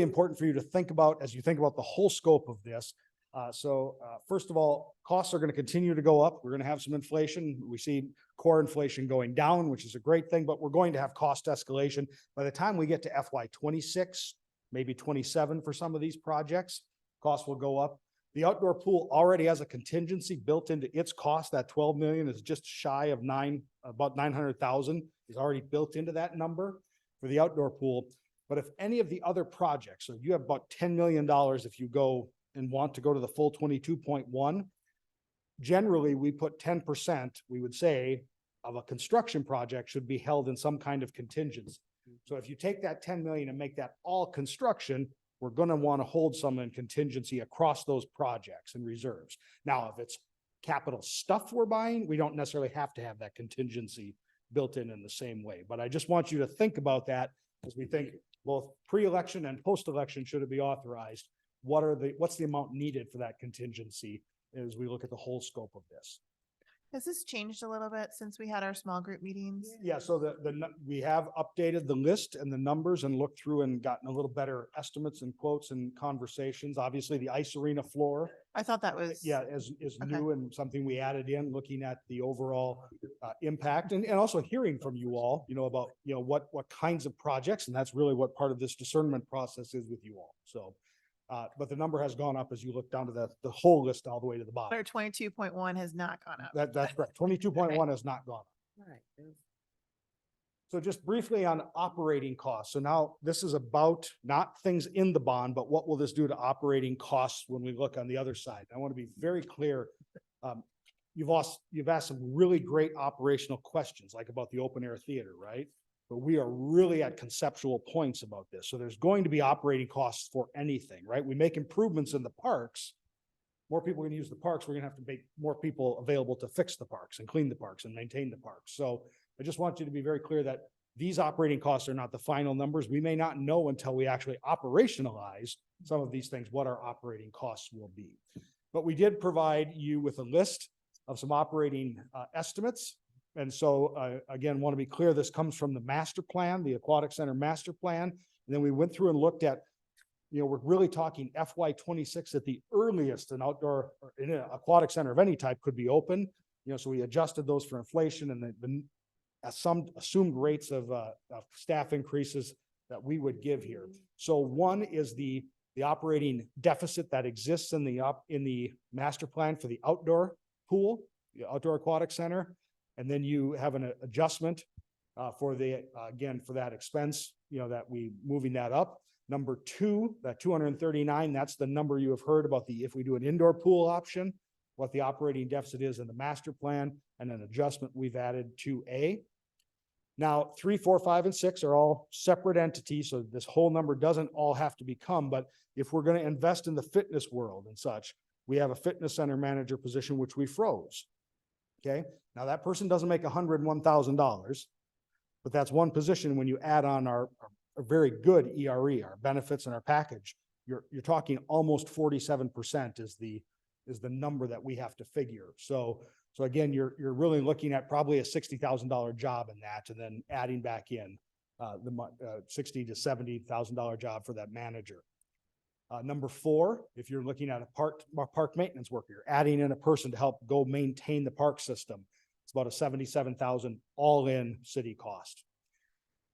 important for you to think about as you think about the whole scope of this. First of all, costs are going to continue to go up. We're going to have some inflation. We see core inflation going down, which is a great thing, but we're going to have cost escalation. By the time we get to FY 26, maybe 27 for some of these projects, costs will go up. The outdoor pool already has a contingency built into its cost. That 12 million is just shy of about 900,000 is already built into that number for the outdoor pool. But if any of the other projects, so you have about $10 million if you go and want to go to the full 22.1, generally we put 10%, we would say, of a construction project should be held in some kind of contingency. So if you take that 10 million and make that all construction, we're going to want to hold some in contingency across those projects and reserves. Now, if it's capital stuff we're buying, we don't necessarily have to have that contingency built in the same way. But I just want you to think about that as we think both pre-election and post-election, should it be authorized, what's the amount needed for that contingency as we look at the whole scope of this. Has this changed a little bit since we had our small group meetings? Yeah, so we have updated the list and the numbers and looked through and gotten a little better estimates and quotes and conversations. Obviously, the ice arena floor. I thought that was. Yeah, is Okay. new and something we added in, looking at the overall impact and also hearing from you all, about, what kinds of projects, and that's really what part of this discernment process is with you all. So, but the number has gone up as you look down to the whole list all the way to the bottom. Our 22.1 has not gone up. That's correct. 22.1 has not gone up. Right. So just briefly on operating costs. So now this is about not things in the bond, but what will this do to operating costs when we look on the other side? I want to be very clear. You've asked some really great operational questions, like about the open air theater, right? But we are really at conceptual points about this. So there's going to be operating costs for anything, right? We make improvements in the parks. More people are going to use the parks. We're going to have to make more people available to fix the parks and clean the parks and maintain the parks. So I just want you to be very clear that these operating costs are not the final numbers. We may not know until we actually operationalize some of these things, what our operating costs will be. But we did provide you with a list of some operating estimates. And so again, want to be clear, this comes from the master plan, the Aquatic Center master plan. And then we went through and looked at, we're really talking FY26 at the earliest an outdoor or in an aquatic center of any type could be open. So we adjusted those for inflation and some assumed rates of staff increases that we would give here. So one is the operating deficit that exists in the master plan for the outdoor pool, the outdoor aquatic center. And then you have an adjustment for for that expense, that we moving that up. Number two, that 239, that's the number you have heard about if we do an indoor pool option, what the operating deficit is in the master plan, and an adjustment we've added to A. Now, 3, 4, 5, and 6 are all separate entities, so this whole number doesn't all have to become, but if we're going to invest in the fitness world and such, we have a fitness center manager position, which we froze. Okay, now that person doesn't make $101,000, but that's one position. When you add on our very good ERE, our benefits and our package, you're talking almost 47% is the number that we have to figure. So again, you're really looking at probably a $60,000 job in that, and then adding back in the $60,000 to $70,000 job for that manager. Number 4, if you're looking at a park maintenance worker, you're adding in a person to help go maintain the park system. It's about a $77,000 all-in city cost.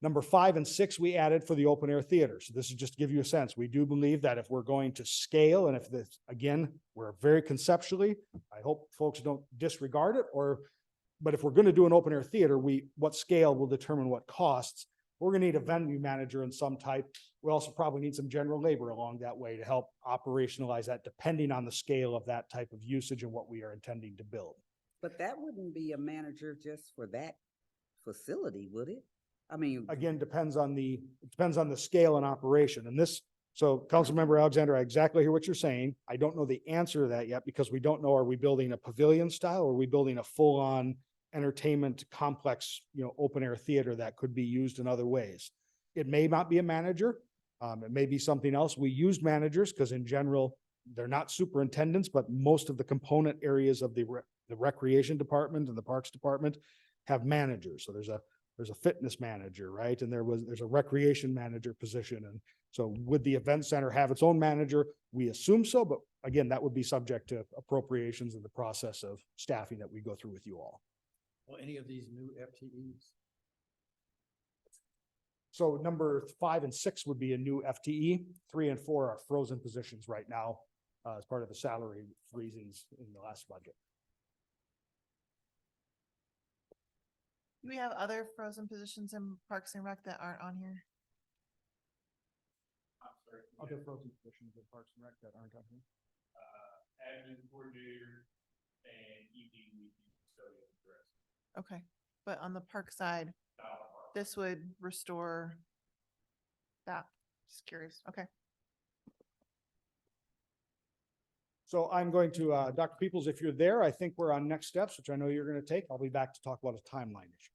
Number 5 and 6, we added for the open air theater. So this is just to give you a sense. We do believe that if we're going to scale, and if this, again, we're very conceptually, I hope folks don't disregard it, but if we're going to do an open air theater, what scale will determine what costs. We're going to need a venue manager in some type. We also probably need some general labor along that way to help operationalize that, depending on the scale of that type of usage and what we are intending to build. But that wouldn't be a manager just for that facility, would it? I mean, again, depends on the scale and operation. And so Councilmember Alexander, I exactly hear what you're saying. I don't know the answer to that yet, because we don't know, are we building a pavilion style, or are we building a full-on entertainment complex, open air theater that could be used in other ways? It may not be a manager. It may be something else. We use managers because in general, they're not superintendents, but most of the component areas of the recreation department and the parks department have managers. So there's a fitness manager, right? And there's a recreation manager position. And so would the event center have its own manager? We assume so, but again, that would be subject to appropriations in the process of staffing that we go through with you all. Well, any of these new FTEs? So number 5 and 6 would be a new FTE. 3 and 4 are frozen positions right now as part of the salary freezings in the last budget. Do we have other frozen positions in Parks and Rec that aren't on here? Other frozen positions in Parks and Rec that aren't on here? Admin coordinator and evening custodian address. Okay, but on the park side, this would restore that. Just curious. Okay. So I'm going to, Dr. Peoples, if you're there, I think we're on next steps, which I know you're going to take. I'll be back to talk about a timeline issue.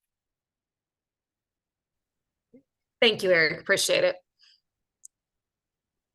Thank you, Eric. Appreciate it.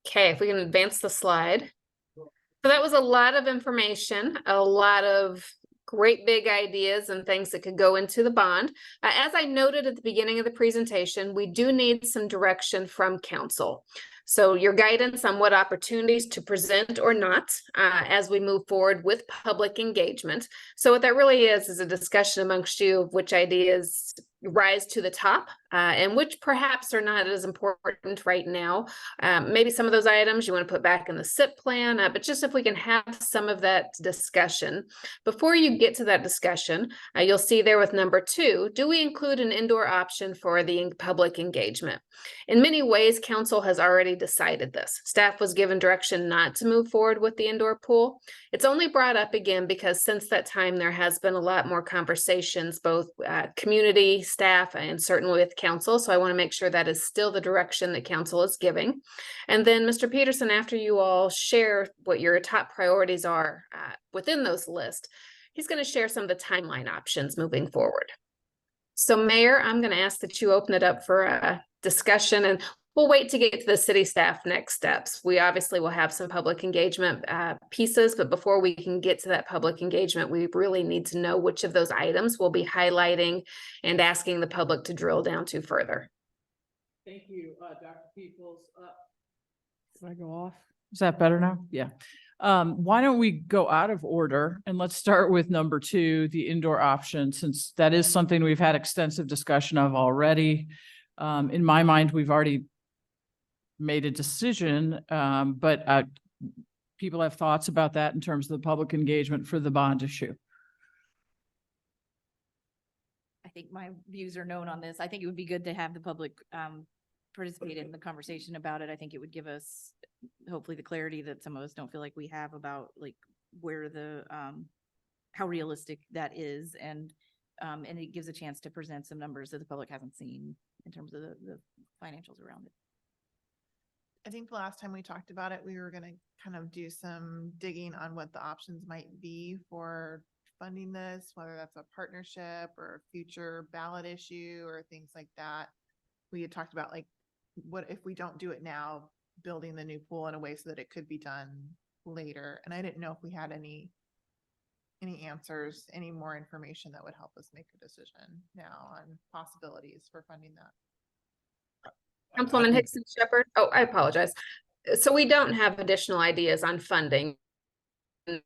Okay, if we can advance the slide. So that was a lot of information, a lot of great big ideas and things that could go into the bond. As I noted at the beginning of the presentation, we do need some direction from council. So your guidance on what opportunities to present or not as we move forward with public engagement. So what that really is a discussion amongst you of which ideas rise to the top, and which perhaps are not as important right now. Maybe some of those items you want to put back in the SIP plan, but just if we can have some of that discussion. Before you get to that discussion, you'll see there with number 2, do we include an indoor option for the public engagement? In many ways, council has already decided this. Staff was given direction not to move forward with the indoor pool. It's only brought up again because since that time, there has been a lot more conversations, both community, staff, and certainly with council. So I want to make sure that is still the direction that council is giving. And then Mr. Peterson, after you all share what your top priorities are within those lists, he's going to share some of the timeline options moving forward. So Mayor, I'm going to ask that you open it up for a discussion, and we'll wait to get to the city staff next steps. We obviously will have some public engagement pieces, but before we can get to that public engagement, we really need to know which of those items we'll be highlighting and asking the public to drill down to further. Thank you, Dr. Peoples. Did I go off? Is that better now? Yeah. Why don't we go out of order and let's start with number 2, the indoor option, since that is something we've had extensive discussion of already. In my mind, we've already made a decision, but people have thoughts about that in terms of the public engagement for the bond issue. I think my views are known on this. I think it would be good to have the public participate in the conversation about it. I think it would give us hopefully the clarity that some of us don't feel like we have about like where the how realistic that is, and it gives a chance to present some numbers that the public hasn't seen in terms of the financials around it. I think the last time we talked about it, we were gonna kind of do some digging on what the options might be for funding this, whether that's a partnership or a future ballot issue or things like that. We had talked about like, what if we don't do it now, building the new pool in a way so that it could be done later. And I didn't know if we had any answers, any more information that would help us make a decision now on possibilities for funding that. Councilwoman Hickson Shepherd. Oh, I apologize. So we don't have additional ideas on funding. You're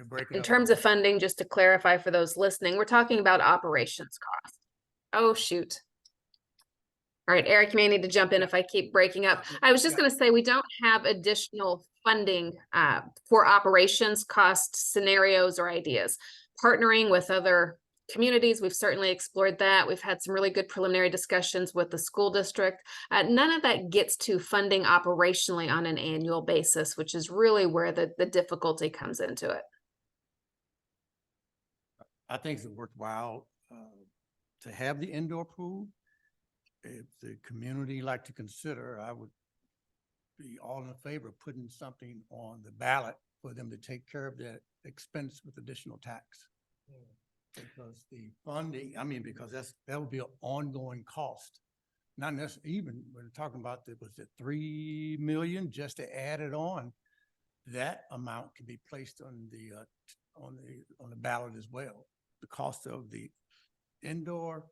breaking In up. terms of funding, just to clarify for those listening, we're talking about operations costs. Oh, shoot. All right, Eric, you may need to jump in if I keep breaking up. I was just going to say, we don't have additional funding for operations cost scenarios or ideas. Partnering with other communities, we've certainly explored that. We've had some really good preliminary discussions with the school district. None of that gets to funding operationally on an annual basis, which is really where the difficulty comes into it. I think it's worthwhile to have the indoor pool. If the community like to consider, I would be all in favor of putting something on the ballot for them to take care of that expense with additional tax. Because the funding, because that would be an ongoing cost. Not necessarily, even we're talking about was it 3 million just to add it on? That amount can be placed on the ballot as well. The cost of the indoor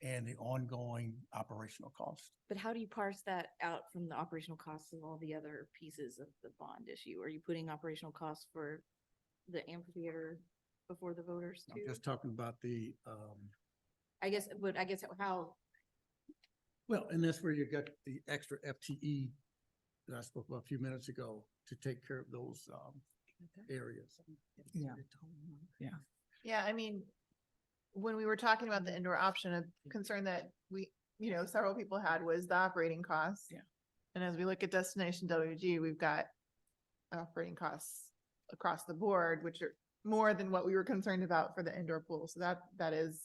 and the ongoing operational cost. But how do you parse that out from the operational costs of all the other pieces of the bond issue? Are you putting operational costs for the amphitheater before the voters too? I'm just talking about the, I guess how, well, and that's where you got the extra FTE that I spoke about a few minutes ago to take care of those areas. Yeah. Yeah. Yeah, when we were talking about the indoor option, a concern that several people had was the operating costs. Yeah. And as we look at Destination WG, we've got operating costs across the board, which are more than what we were concerned about for the indoor pool. So that is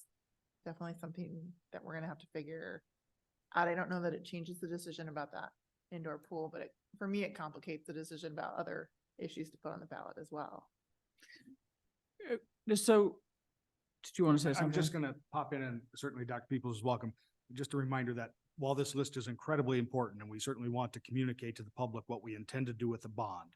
definitely something that we're gonna have to figure out. I don't know that it changes the decision about that indoor pool, but for me, it complicates the decision about other issues to put on the ballot as well. So, did you want to say something? I'm just going to pop in, and certainly Dr. Peoples is welcome. Just a reminder that while this list is incredibly important and we certainly want to communicate to the public what we intend to do with the bond,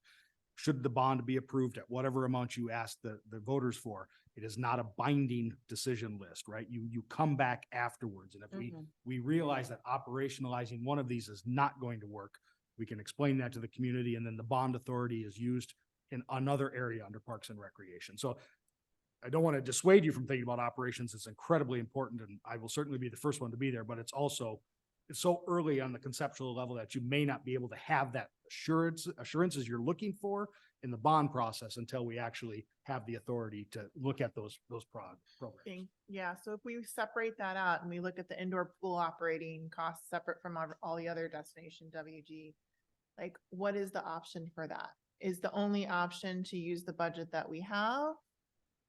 should the bond be approved at whatever amount you ask the voters for, it is not a binding decision list, right? You come back afterwards. And if we realize that operationalizing one of these is not going to work, we can explain that to the community, and then the bond authority is used in another area under Parks and Recreation. So I don't want to dissuade you from thinking about operations. It's incredibly important and I will certainly be the first one to be there, but it's also, it's so early on the conceptual level that you may not be able to have that assurances you're looking for in the bond process until we actually have the authority to look at those programs. Yeah, so if we separate that out and we look at the indoor pool operating costs separate from all the other destination WG, like what is the option for that? Is the only option to use the budget that we have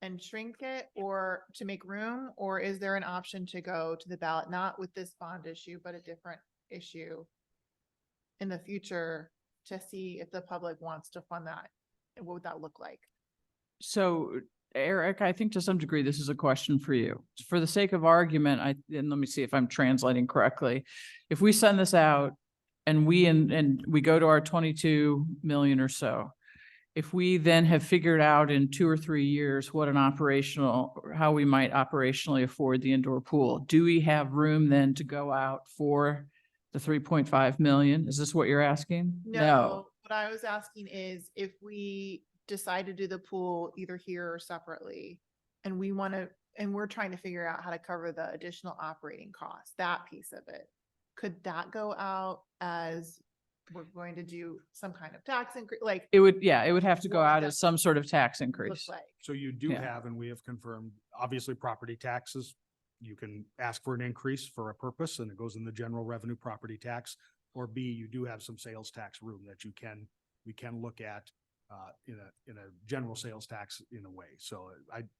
and shrink it or to make room? Or is there an option to go to the ballot, not with this bond issue, but a different issue in the future to see if the public wants to fund that? And what would that look like? So Eric, I think to some degree, this is a question for you. For the sake of argument, and let me see if I'm translating correctly. If we send this out and we go to our 22 million or so, if we then have figured out in 2 or 3 years what how we might operationally afford the indoor pool, do we have room then to go out for the 3.5 million? Is this what you're asking? No, what I was asking is if we decide to do the pool either here or separately, and we're trying to figure out how to cover the additional operating costs, that piece of it, could that go out as we're going to do some kind of tax increase? Like It would have to go What would out that as some sort of tax look increase. like? So you do Yeah. have, and we have confirmed, obviously property taxes. You can ask for an increase for a purpose and it goes in the general revenue property tax. Or B, you do have some sales tax room that we can look at in a general sales tax in a way. So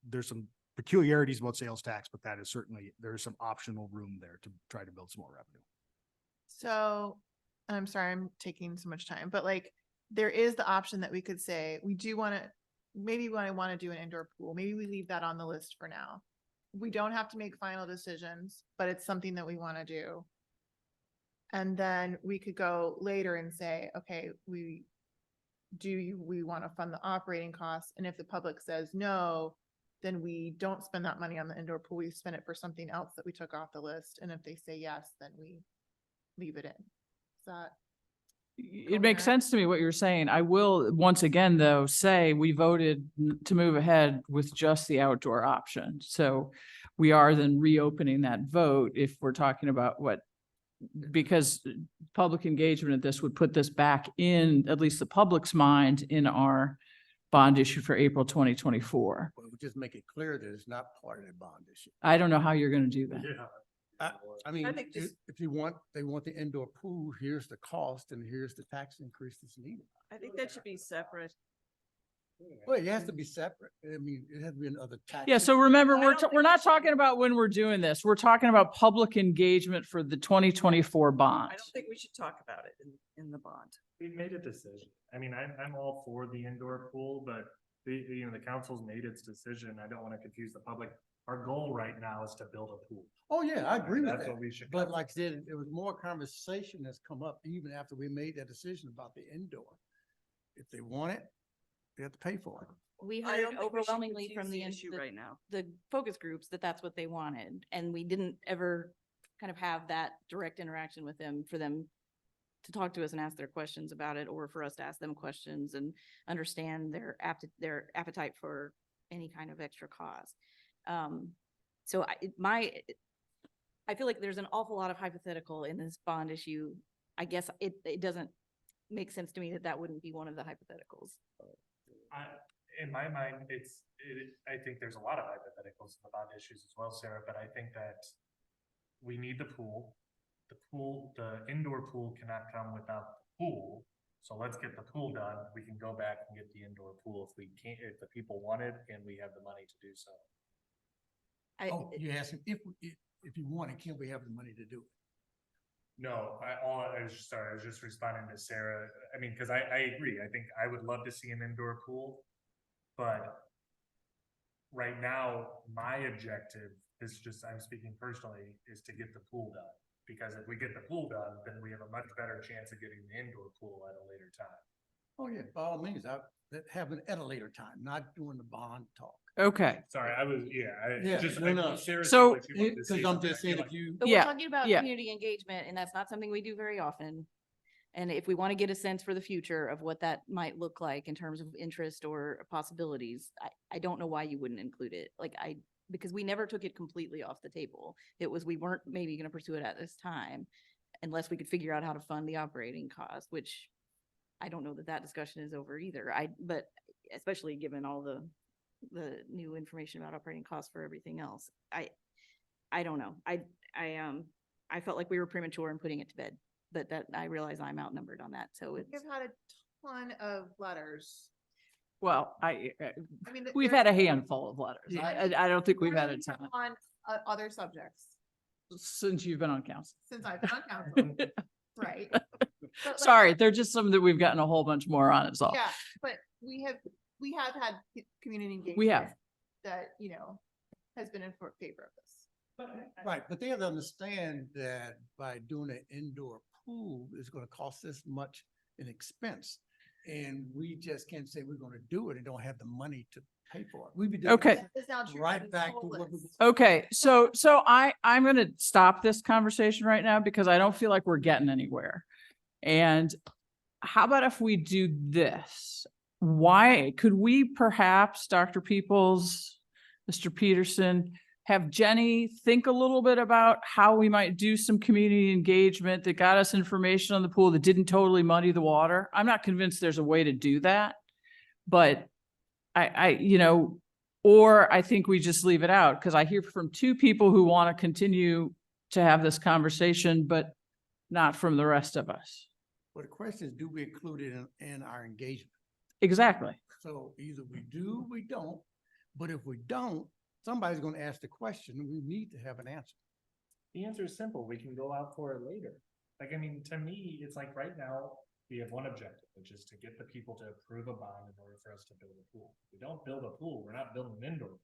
there's some peculiarities about sales tax, but that is certainly, there is some optional room there to try to build some more revenue. So, and I'm sorry, I'm taking so much time, but like, there is the option that we could say, we do want to, maybe when I want to do an indoor pool, maybe we leave that on the list for now. We don't have to make final decisions, but it's something that we want to do. And then we could go later and say, okay, we want to fund the operating costs? And if the public says no, then we don't spend that money on the indoor pool. We spend it for something else that we took off the list. And if they say yes, then we leave it in. Is that? It makes sense to me what you're saying. I will once again, though, say we voted to move ahead with just the outdoor option. So we are then reopening that vote if we're talking about because public engagement of this would put this back in, at least the public's mind, in our bond issue for April 2024. Well, just make it clear that it's not part of the bond issue. I don't know how you're going to do that. I mean, think if just- they want the indoor pool, here's the cost and here's the tax increase that's needed. I think that should be separate. Well, it has to be separate. I mean, it has to be another tax. Yeah, so remember, we're not talking about when we're doing this. We're talking about public engagement for the 2024 bond. I don't think we should talk about it in the bond. We've made a decision. I mean, I'm all for the indoor pool, but the council's made its decision. I don't want to confuse the public. Our goal right now is to build a pool. Oh, yeah, I agree with That's that. what we should. But like I said, there was more conversation that's come up even after we made that decision about the indoor. If they want it, they have to pay for it. We I heard don't think we should overwhelmingly from confuse the issue right now. the focus groups that that's what they wanted. And we didn't ever kind of have that direct interaction with them for them to talk to us and ask their questions about it, or for us to ask them questions and understand their appetite for any kind of extra cost. So I feel like there's an awful lot of hypothetical in this bond issue. I guess it doesn't make sense to me that wouldn't be one of the hypotheticals. In my mind, I think there's a lot of hypotheticals in the bond issues as well, Sarah, but I think that we need the pool. The indoor pool cannot come without the pool. So let's get the pool done. We can go back and get the indoor pool if we can't, if the people want it and we have the money to do so. Oh, you're asking if you want it, can we have the money to do it? No, I was just responding to Sarah. I mean, because I agree. I think I would love to see an indoor pool. But right now, my objective is I'm speaking personally, is to get the pool done. Because if we get the pool done, then we have a much better chance of getting the indoor pool at a later time. Oh, yeah, by all means, have it at a later time, not doing the bond talk. Okay. Sorry, No. So- Because I'm just saying if you. But Yeah, we're talking about yeah. community engagement, and that's not something we do very often. And if we want to get a sense for the future of what that might look like in terms of interest or possibilities, I don't know why you wouldn't include it. Because we never took it completely off the table. It was, we weren't maybe going to pursue it at this time unless we could figure out how to fund the operating cost, which I don't know that that discussion is over either. But especially given all the new information about operating costs for everything else, I don't know. I felt like we were premature in putting it to bed, but that I realize I'm outnumbered on that. So We've it's, had a ton of letters. Well, I mean, we've there's- had a handful of letters. I don't think we've had a ton On other subjects since you've been on council. since I've been on council, right? But like, Sorry, they're just some that we've gotten a whole bunch more on is all. yeah, but we have had community engagement. We have. That, has been in favor of this. Right, but they have to understand that by doing an indoor pool, it's gonna cost this much in expense. And we just can't say we're gonna do it and don't have the money to pay for it. We'd be doing Okay. this It's now true. right back to what we. Okay, so I'm gonna stop this conversation right now because I don't feel like we're getting anywhere. And how about if we do this? Why could we perhaps, Dr. Peoples, Mr. Peterson, have Jenny think a little bit about how we might do some community engagement that got us information on the pool that didn't totally muddy the water? I'm not convinced there's a way to do that, but or I think we just leave it out because I hear from two people who want to continue to have this conversation, but not from the rest of us. Well, the question is, do we include it in our engagement? Exactly. So either we do, we don't, but if we don't, somebody's gonna ask the question, and we need to have an answer. The answer is simple. We can go out for it later. Like, I mean, to me, it's like right now, we have one objective, which is to get the people to approve a bond in order for us to build a pool. If we don't build a pool, we're not building an indoor pool.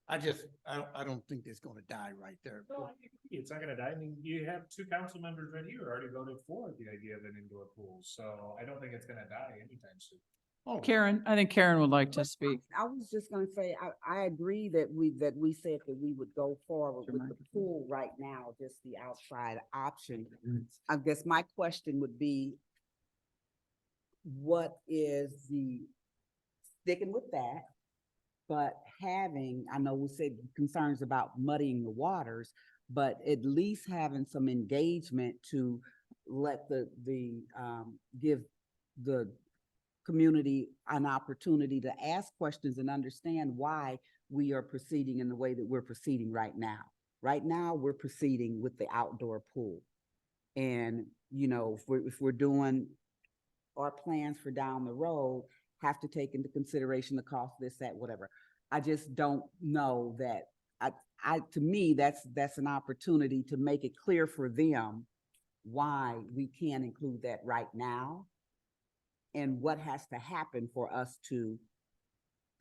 I don't think it's gonna die right there. No, I agree. It's not gonna die. I mean, you have two council members right here who already voted for the idea of an indoor pool, so I don't think it's gonna die anytime soon. Oh, Karen, I think Karen would like to speak. I was just gonna say, I agree that we said that we would go forward with the pool right now, just the outside option. I guess my question would be, what is sticking with that, but having, I know we said concerns about muddying the waters, but at least having some engagement to let give the community an opportunity to ask questions and understand why we are proceeding in the way that we're proceeding right now. Right now, we're proceeding with the outdoor pool. And, if we're doing our plans for down the road, have to take into consideration the cost, this, that, whatever. I just don't know that, to me, that's an opportunity to make it clear for them why we can't include that right now and what has to happen for us to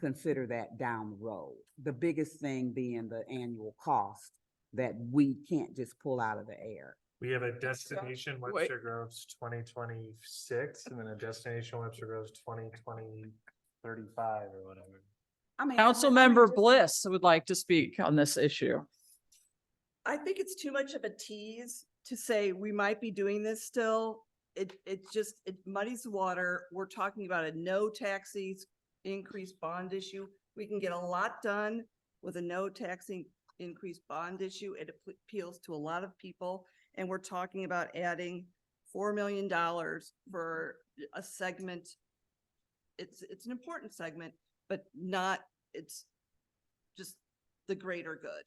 consider that down the road. The biggest thing being the annual cost that we can't just pull out of the air. We have a destination Webster Groves 2026 and then a destination Webster Groves 2035 or whatever. Councilmember Bliss would like to speak on this issue. I think it's too much of a tease to say we might be doing this still. It muddies the water. We're talking about a no taxes increased bond issue. We can get a lot done with a no taxing increased bond issue. It appeals to a lot of people. And we're talking about adding $4 million for a segment. It's an important segment, but it's just the greater good.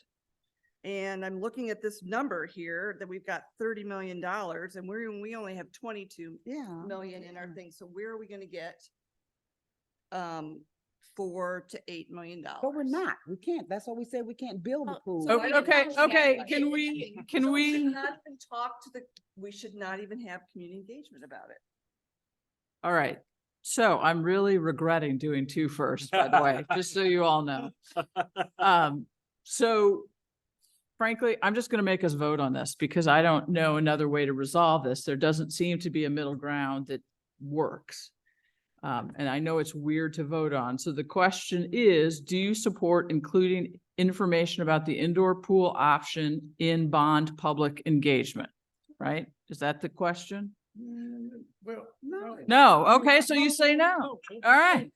And I'm looking at this number here that we've got $30 million and we only have 22 million in our thing. So where are we going to get $4 to $8 million? But we're not. We can't. That's why we said we can't build a pool. Okay. Can we? We should not even have community engagement about it. All right. So I'm really regretting doing two first, by the way, just so you all know. So frankly, I'm just going to make us vote on this because I don't know another way to resolve this. There doesn't seem to be a middle ground that works. And I know it's weird to vote on. So the question is, do you support including information about the indoor pool option in bond public engagement? Right? Is that the question? Well, no. No, okay, so you say no. All right.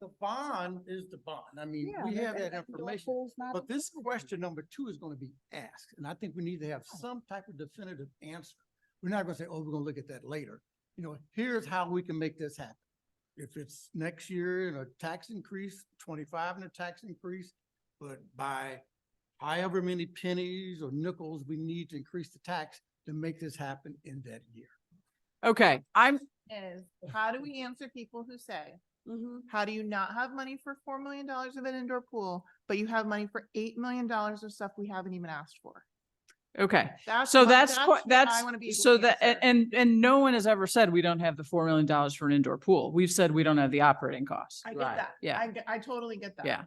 The bond is the bond. I mean, we have that information, but this question number 2 is going to be asked. And I think we need to have some type of definitive answer. We're not going to say, oh, we're going to look at that later. You know, here's how we can make this happen. If it's next year in a tax increase, 25 in a tax increase, but by however many pennies or nickels we need to increase the tax to make this happen in that year. Okay, Is how do we answer people who say, how do you not have money for $4 million of an indoor pool, but you have money for $8 million of stuff we haven't even asked for? okay. That's So what- that's, what that's, I wanna be able so to that, answer. and no one has ever said we don't have the $4 million for an indoor pool. We've said we don't have the operating costs. I get Right. that. Yeah. I totally get that. Yeah.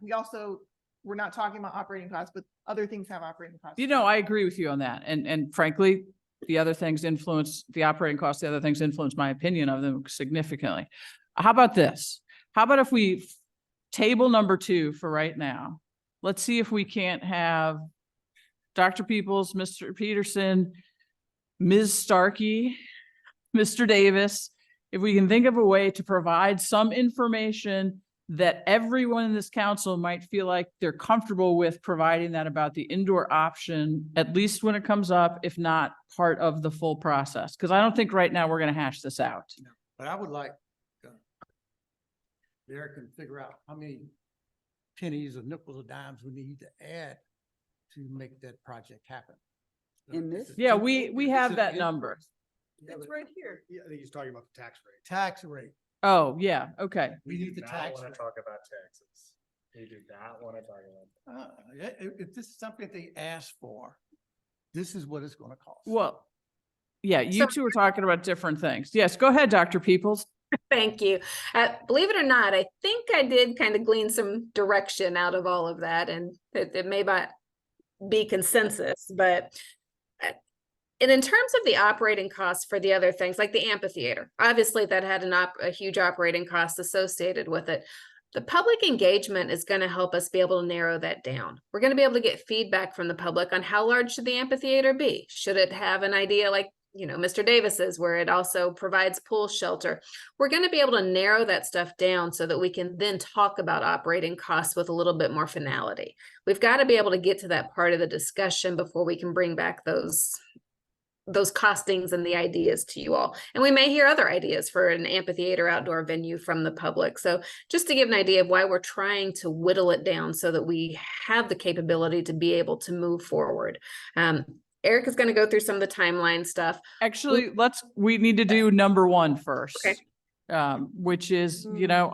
We're not talking about operating costs, but other things have operating costs. You know, I agree with you on that. And frankly, the other things influence the operating costs. The other things influence my opinion of them significantly. How about this? How about if we table number 2 for right now? Let's see if we can't have Dr. Peoples, Mr. Peterson, Ms. Starkey, Mr. Davis, if we can think of a way to provide some information that everyone in this council might feel like they're comfortable with providing that about the indoor option, at least when it comes up, if not part of the full process. Because I don't think right now we're going to hash this out. But I would like Derek can figure out how many pennies or nickels or dimes we need to add to make that project happen. In this? Yeah, we have that number. It's right here. Yeah, I think he's talking about the tax rate. Tax rate. Oh, yeah, okay. We need the tax rate. talk about taxes. We do not want to talk about If this is something that they ask for, this is what it's going to cost. Well, yeah, you two are talking about different things. Yes, go ahead, Dr. Peoples. Thank you. Believe it or not, I think I did kind of glean some direction out of all of that, and it may not be consensus, but and in terms of the operating costs for the other things, like the amphitheater, obviously that had a huge operating cost associated with it. The public engagement is going to help us be able to narrow that down. We're going to be able to get feedback from the public on how large should the amphitheater be? Should it have an idea like, you know, Mr. Davis's, where it also provides pool shelter? We're going to be able to narrow that stuff down so that we can then talk about operating costs with a little bit more finality. We've got to be able to get to that part of the discussion before we can bring back those costings and the ideas to you all. And we may hear other ideas for an amphitheater outdoor venue from the public. So just to give an idea of why we're trying to whittle it down so that we have the capability to be able to move forward. Eric is going to go through some of the timeline stuff. Actually, we need to do number 1 first. Okay. Which is, you know,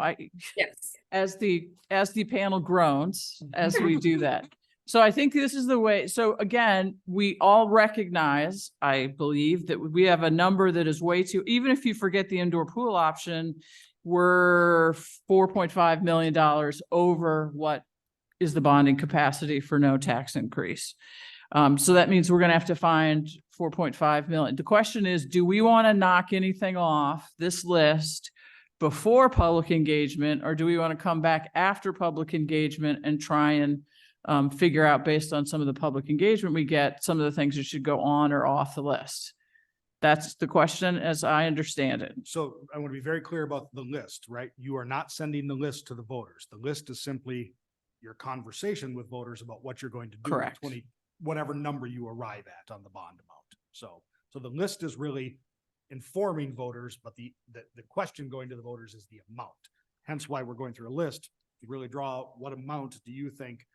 Yes. as the panel groans, as we do that. So I think this is the way. So again, we all recognize, I believe, that we have a number that is way too, even if you forget the indoor pool option, we're $4.5 million over what is the bonding capacity for no tax increase. So that means we're going to have to find 4.5 million. The question is, do we want to knock anything off this list before public engagement, or do we want to come back after public engagement and try and figure out, based on some of the public engagement we get, some of the things that should go on or off the list? That's the question as I understand it. So I want to be very clear about the list, right? You are not sending the list to the voters. The list is simply your conversation with voters about what you're going to do. with Correct. Whatever number you arrive at on the bond amount. So the list is really informing voters, but the question going to the voters is the amount. Hence why we're going through a list to really draw out what amount do you think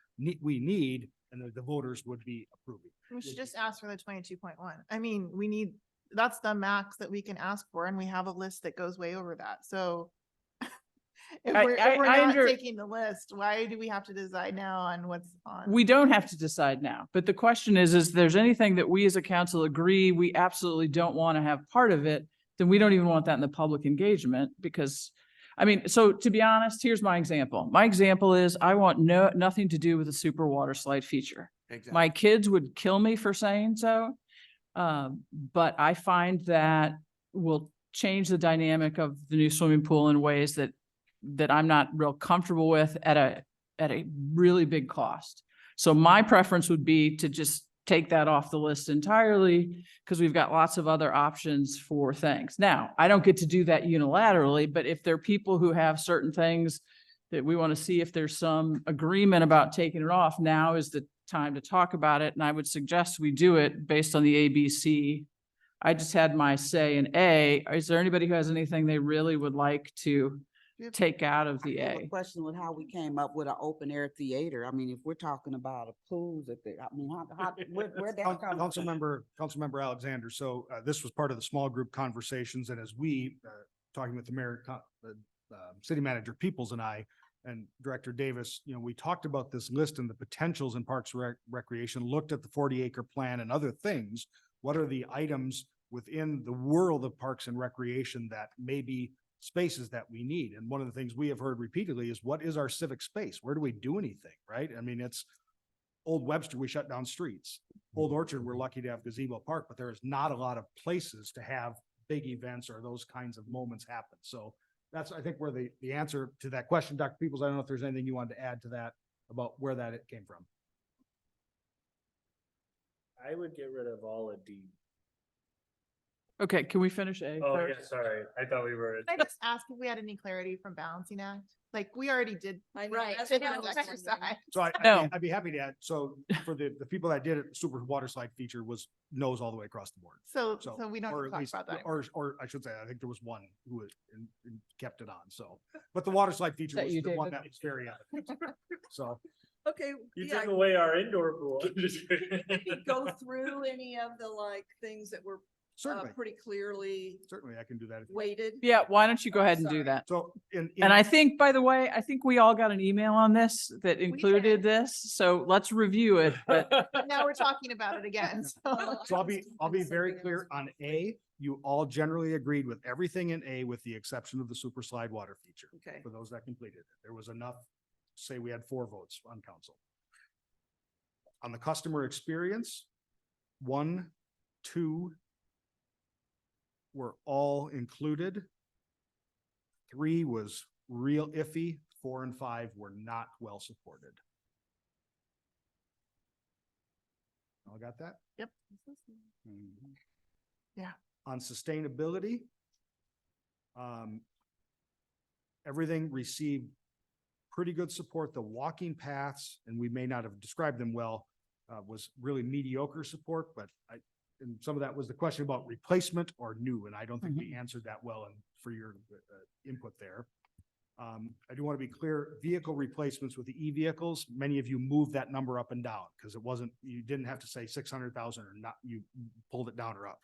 we need, and the voters would be approving. We should just ask for the 22.1. I mean, that's the max that we can ask for, and we have a list that goes way over that. So if we're not taking the list, why do we have to decide now on what's on? We don't have to decide now, but the question is there's anything that we as a council agree we absolutely don't want to have part of it, then we don't even want that in the public engagement, because I mean, so to be honest, here's my example. My example is I want nothing to do with a super water slide feature. Exactly. My kids would kill me for saying so. But I find that will change the dynamic of the new swimming pool in ways that I'm not real comfortable with at a really big cost. So my preference would be to just take that off the list entirely because we've got lots of other options for things. Now, I don't get to do that unilaterally, but if there are people who have certain things that we want to see if there's some agreement about taking it off, now is the time to talk about it. And I would suggest we do it based on the ABC. I just had my say in A. Is there anybody who has anything they really would like to take out of the I have a A? question with how we came up with an open air theater. I mean, if we're talking about a pools, if they, I mean, where'd that come from? Councilmember Alexander, so this was part of the small group conversations, and as we, talking with the mayor, city manager Peoples and I, and Director Davis, we talked about this list and the potentials in Parks Recreation, looked at the 40-acre plan and other things. What are the items within the world of Parks and Recreation that may be spaces that we need? And one of the things we have heard repeatedly is, what is our civic space? Where do we do anything, right? I mean, it's Old Webster, we shut down streets. Old Orchard, we're lucky to have Gazebo Park, but there is not a lot of places to have big events or those kinds of moments happen. So that's, I think, where the answer to that question. Dr. Peoples, I don't know if there's anything you wanted to add to that about where that it came from. I would get rid of all of D. Okay, can we finish A Oh, first? yeah, sorry. I thought we were. Can I just ask if we had any clarity from Balancing Act? Like, we already did. Right. did this exercise. So No. I'd be happy to add. So for the people that did it, super water slide feature was nose all the way across the board. So we don't or have to at talk least- about that. Or I should say, I think there was one who was and kept it on. So, but the water slide feature That was you, the one David? that was very evident. So Okay, You yeah, took away our indoor pool. can we go through any of the like things that were certainly, pretty clearly I can do that. if you- weighted? Yeah, why don't you go ahead and Sorry. do that? So And I think, by the way, I think we all got an email on this that included this, so let's review it, but Now we're talking about it again. So So I'll be very clear on A. You all generally agreed with everything in A with the exception of the super slide water feature. Okay. For those that completed it, there was enough, say we had 4 votes on council. On the customer experience, 1, 2 were all included. 3 was real iffy. 4 and 5 were not well supported. All got that? Yep. Mhm. Yeah. On sustainability, everything received pretty good support. The walking paths, and we may not have described them well, was really mediocre support, but and some of that was the question about replacement or new, and I don't think we answered that well and for your input there. I do want to be clear, vehicle replacements with the e-vehicles, many of you moved that number up and down because it wasn't, you didn't have to say 600,000 or not, you pulled it down or up.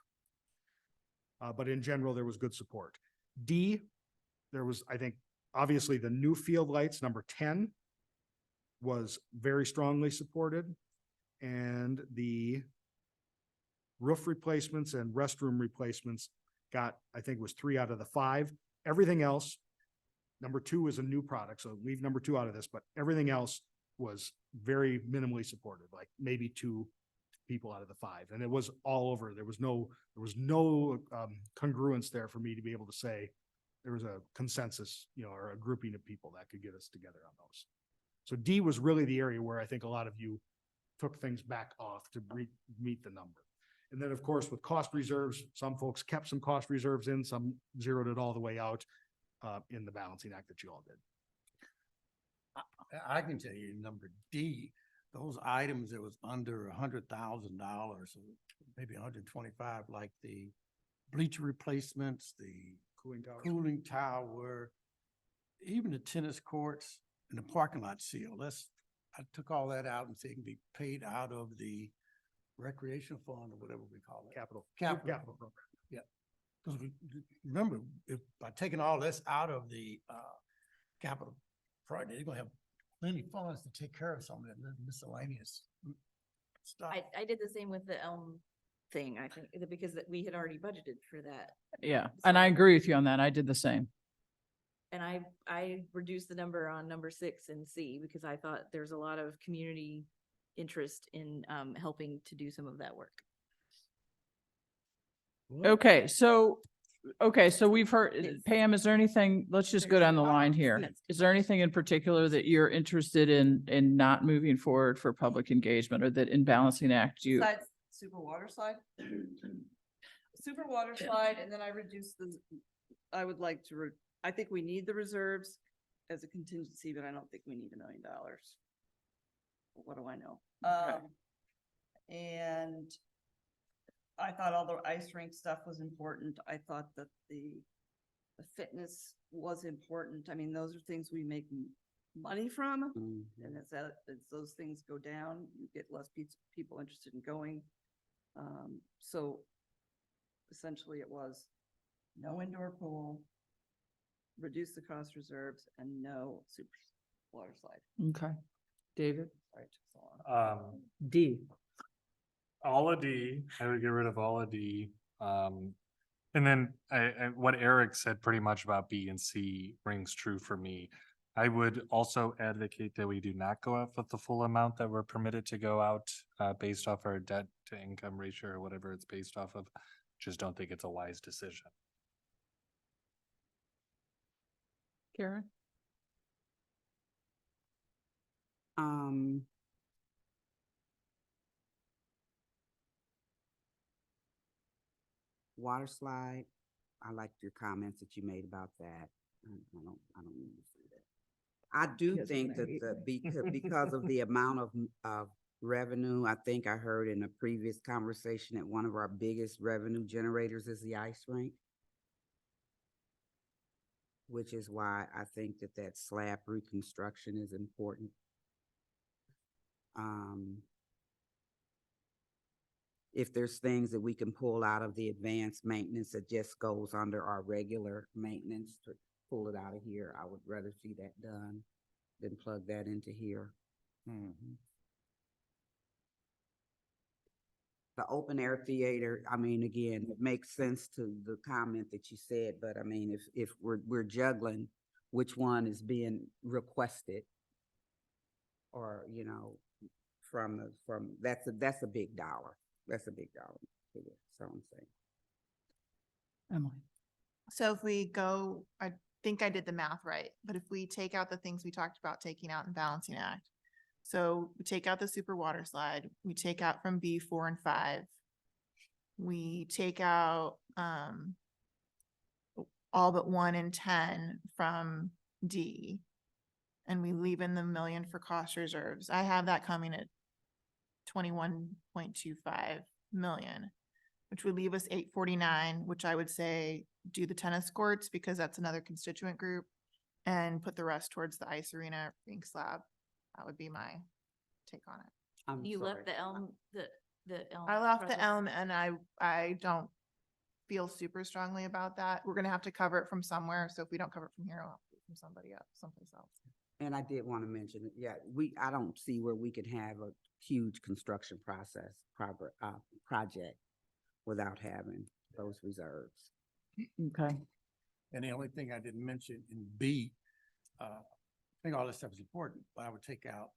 But in general, there was good support. D, there was, I think, obviously the new field lights, number 10, was very strongly supported. And the roof replacements and restroom replacements got, I think, was 3 out of the 5. Everything else, number 2 is a new product, so leave number 2 out of this, but everything else was very minimally supported, like maybe 2 people out of the 5. And it was all over. There was no congruence there for me to be able to say there was a consensus, or a grouping of people that could get us together on those. So D was really the area where I think a lot of you took things back off to meet the number. And then, of course, with cost reserves, some folks kept some cost reserves in, some zeroed it all the way out in the balancing act that you all did. I can tell you number D, those items that was under $100,000, maybe 125, like the bleacher replacements, the cooling tower, even the tennis courts and the parking lot seal. I took all that out and said it can be paid out of the recreation fund or whatever we call it. Capital program. Yeah. Because remember, if by taking all this out of the capital project, you're gonna have plenty of funds to take care of some of that miscellaneous stuff. I did the same with the Elm thing, I think, because we had already budgeted for that. yeah, and I agree with you on that. I did the same. And I reduced the number on number 6 and C because I thought there's a lot of community interest in helping to do some of that work. Okay, so Okay, so we've heard, Pam, is there anything, let's just go down the line here. Is there anything in particular that you're interested in not moving forward for public engagement, or that in balancing act you? Besides super water slide? Super water slide, and then I reduced I would like to, I think we need the reserves as a contingency, but I don't think we need $1 million. What do I know? And I thought all the ice rink stuff was important. I thought that the fitness was important. I mean, those are things we make money from. And as those things go down, you get less people interested in going. So essentially it was no indoor pool, reduce the cost reserves, and no super water slide. Okay. David? Sorry, it took so long. D. All of D, I would get rid of all of D. And then what Eric said pretty much about B and C rings true for me. I would also advocate that we do not go out with the full amount that we're permitted to go out based off our debt to income ratio or whatever it's based off of. Just don't think it's a wise decision. Karen? Water slide, I liked your comments that you made about that. I don't need to say that. I do think that because of the amount of revenue, I think I heard in a previous conversation that one of our biggest revenue generators is the ice rink, which is why I think that slab reconstruction is important. If there's things that we can pull out of the advanced maintenance that just goes under our regular maintenance, to pull it out of here, I would rather see that done than plug that into here. The open air theater, I mean, again, it makes sense to the comment that you said, but I mean, if we're juggling which one is being requested, or, you know, from that's a big dollar. That's a big dollar figure. So I'm saying. Emily? So if we go, I think I did the math right, but if we take out the things we talked about taking out in balancing act, so we take out the super water slide, we take out from B 4 and 5, we take out all but 1 and 10 from D, and we leave in the $1 million for cost reserves. I have that coming at 21.25 million, which would leave us 849, which I would say do the tennis courts because that's another constituent group, and put the rest towards the ice arena rink slab. That would be my take on it. You left the elm, the elm. I left the project. elm, and I don't feel super strongly about that. We're gonna have to cover it from somewhere. So if we don't cover it from here, I'll have to do it from somebody else, someplace else. And I did want to mention it. Yeah, I don't see where we could have a huge construction project without having those reserves. Okay. And the only thing I didn't mention in B, I think all this stuff is important, but I would take out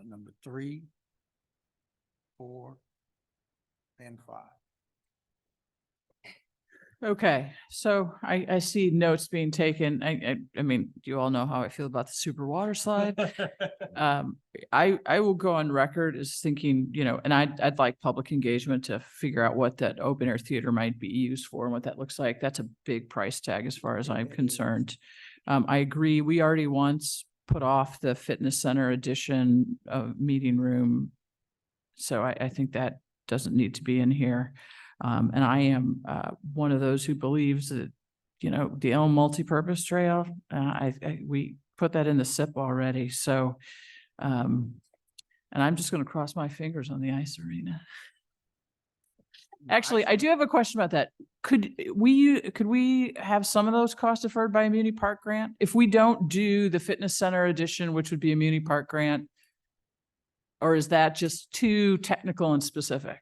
number 3, 4, and 5. Okay, so I see notes being taken. I mean, you all know how I feel about the super water slide. I will go on record as thinking, you know, and I'd like public engagement to figure out what that open air theater might be used for and what that looks like. That's a big price tag as far as I'm concerned. I agree. We already once put off the fitness center addition of meeting room. So I think that doesn't need to be in here. And I am one of those who believes that, you know, the Elm multipurpose trail, we put that in the SIP already. So, and I'm just going to cross my fingers on the ice arena. Actually, I do have a question about that. Could we have some of those costs deferred by a Muni Park grant? If we don't do the fitness center addition, which would be a Muni Park grant, or is that just too technical and specific?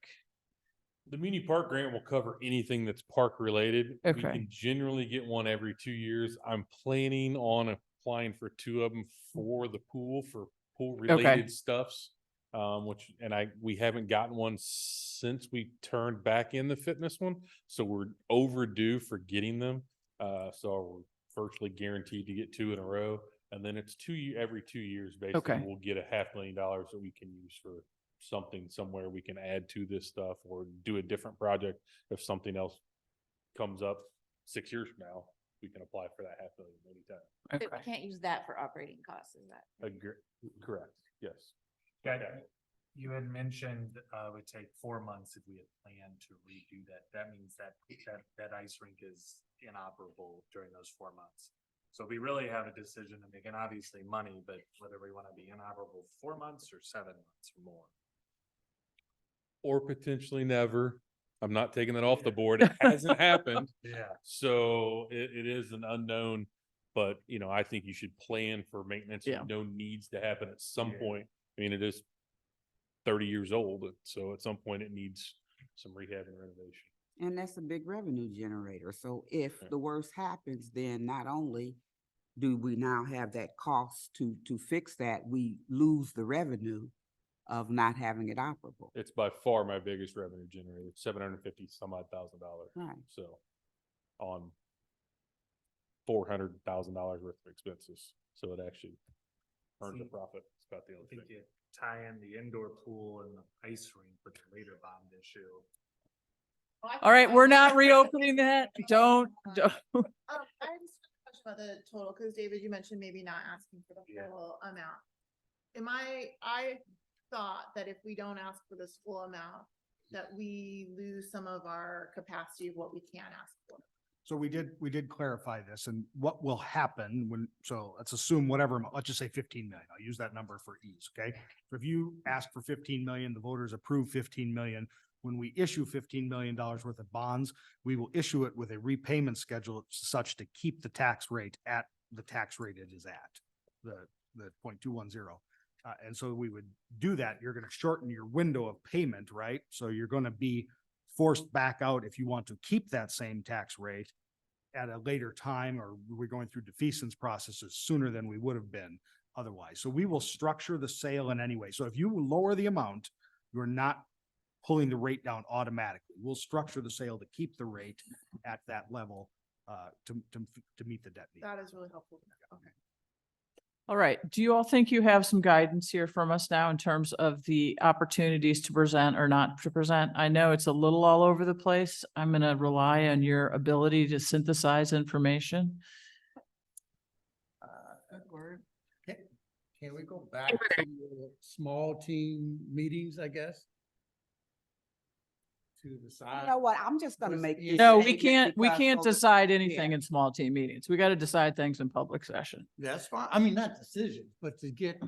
The Muni Park grant will cover anything that's park related. We Okay. can generally get one every 2 years. I'm planning on applying for 2 of them for the pool, for pool related stuffs. we haven't gotten one since we turned back in the fitness one. So we're overdue for getting them. So we're virtually guaranteed to get 2 in a row. And then it's every 2 years, basically, Okay. we'll get $500,000 that we can use for something somewhere we can add to this stuff or do a different project. If something else comes up 6 years from now, we can apply for that $500,000 anytime. But we can't use that for operating costs, is that? Correct, yes. Okay. You had mentioned, it would take 4 months if we had planned to redo that. That means that ice rink is inoperable during those 4 months. So we really have a decision to make, and obviously money, but whether we want to be inoperable 4 months or 7 months or more. Or potentially never. I'm not taking that off the board. It hasn't happened. Yeah. So it is an unknown, but I think you should plan for maintenance. Yeah. No needs to happen at some point. I mean, it is 30 years old, so at some point it needs some rehab and renovation. And that's a big revenue generator. So if the worst happens, then not only do we now have that cost to fix that, we lose the revenue of not having it operable. It's by far my biggest revenue generator, $750 some odd thousand. Right. So on $400,000 worth of expenses. So it actually earns a profit. It's about the only I think thing. you tie in the indoor pool and the ice rink with the later bond issue. All right, we're not reopening that. Don't. I just have a question about the total, because David, you mentioned maybe not asking for the full amount. I thought that if we don't ask for this full amount, that we lose some of our capacity of what we can ask for. So we did clarify this, and what will happen so let's assume whatever, let's just say 15 million. I'll use that number for ease, okay? So if you ask for 15 million, the voters approve 15 million. When we issue $15 million worth of bonds, we will issue it with a repayment schedule such to keep the tax rate at the tax rate it is at, the 0.210. And so we would do that. You're going to shorten your window of payment, right? So you're going to be forced back out if you want to keep that same tax rate at a later time, or we're going through defeasance processes sooner than we would have been otherwise. So we will structure the sale in any way. So if you lower the amount, you're not pulling the rate down automatically. We'll structure the sale to keep the rate at that level to meet the debt need. That is really helpful. Okay. All right. Do you all think you have some guidance here from us now in terms of the opportunities to present or not to present? I know it's a little all over the place. I'm going to rely on your ability to synthesize information. Good word. Can we go back to small team meetings, I guess? To the side. You know what? I'm just gonna make. this No, we statement can't because- decide anything in small team meetings. We got to decide things in public session. That's fine. I mean, not decisions, but to get,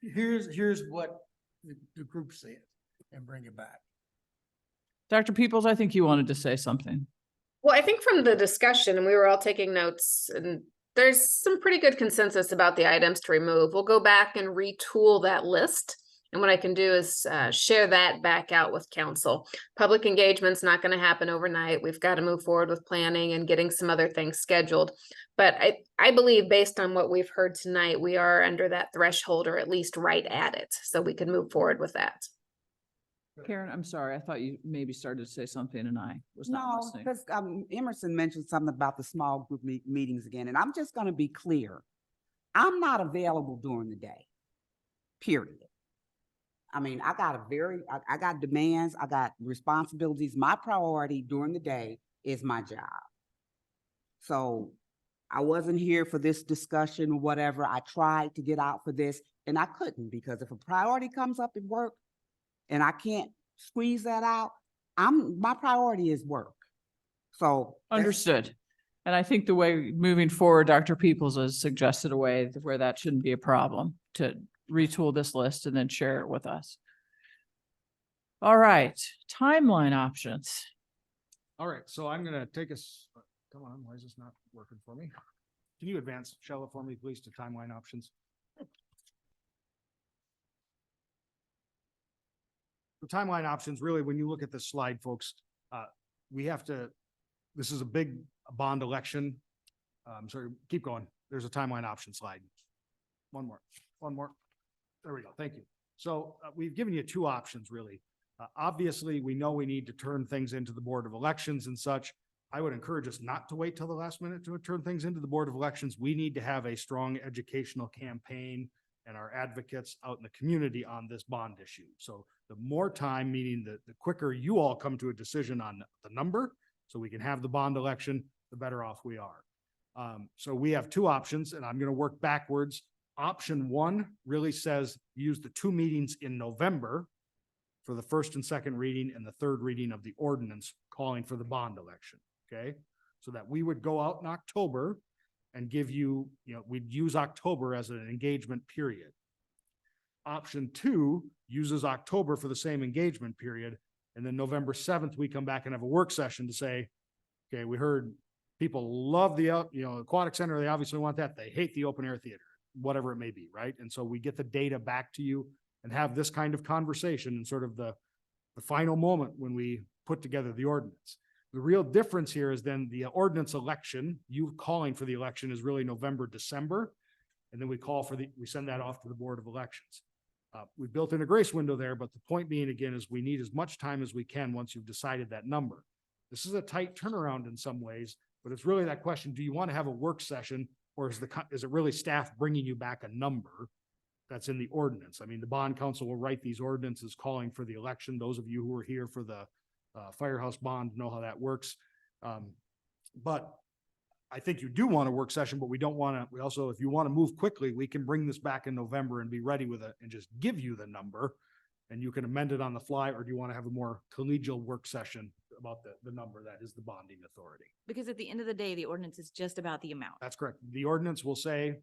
here's what the group said and bring it back. Dr. Peoples, I think you wanted to say something. Well, I think from the discussion, and we were all taking notes, and there's some pretty good consensus about the items to remove. We'll go back and retool that list. And what I can do is share that back out with council. Public engagement's not going to happen overnight. We've got to move forward with planning and getting some other things scheduled. But I believe based on what we've heard tonight, we are under that threshold or at least right at it. So we can move forward with that. Karen, I'm sorry. I thought you maybe started to say something and I was not No, listening. because Emerson mentioned something about the small group meetings again, and I'm just gonna be clear. I'm not available during the day, period. I mean, I got demands, I got responsibilities. My priority during the day is my job. So I wasn't here for this discussion or whatever. I tried to get out for this and I couldn't, because if a priority comes up at work and I can't squeeze that out, my priority is work. So Understood. And I think the way moving forward, Dr. Peoples has suggested a way where that shouldn't be a problem to retool this list and then share it with us. All right, timeline options. All right, so I'm gonna take us, come on, why is this not working for me? Can you advance, Shella, for me, please, to timeline options? The timeline options, really, when you look at this slide, folks, we have to, this is a big bond election. Sorry, keep going. There's a timeline option slide. One more. There we go. Thank you. So we've given you two options, really. Obviously, we know we need to turn things into the Board of Elections and such. I would encourage us not to wait till the last minute to turn things into the Board of Elections. We need to have a strong educational campaign and our advocates out in the community on this bond issue. So the more time, meaning the quicker you all come to a decision on the number, so we can have the bond election, the better off we are. So we have two options, and I'm going to work backwards. Option one really says use the two meetings in November for the first and second reading and the third reading of the ordinance calling for the bond election. Okay, so that we would go out in October and give you, we'd use October as an engagement period. Option two uses October for the same engagement period. And then November 7th, we come back and have a work session to say, okay, we heard people love the, aquatic center. They obviously want that. They hate the open air theater, whatever it may be, right? And so we get the data back to you and have this kind of conversation in sort of the final moment when we put together the ordinance. The real difference here is then the ordinance election, you calling for the election is really November, December. And then we send that off to the Board of Elections. We built in a grace window there, but the point being again is we need as much time as we can once you've decided that number. This is a tight turnaround in some ways, but it's really that question, do you want to have a work session or is it really staff bringing you back a number that's in the ordinance? I mean, the bond council will write these ordinances calling for the election. Those of you who are here for the firehouse bond know how that works. But I think you do want a work session, but we also, if you want to move quickly, we can bring this back in November and be ready with it and just give you the number and you can amend it on the fly, or do you want to have a more collegial work session about the number that is the bonding authority? Because at the end of the day, the ordinance is just about the amount. That's correct. The ordinance will say,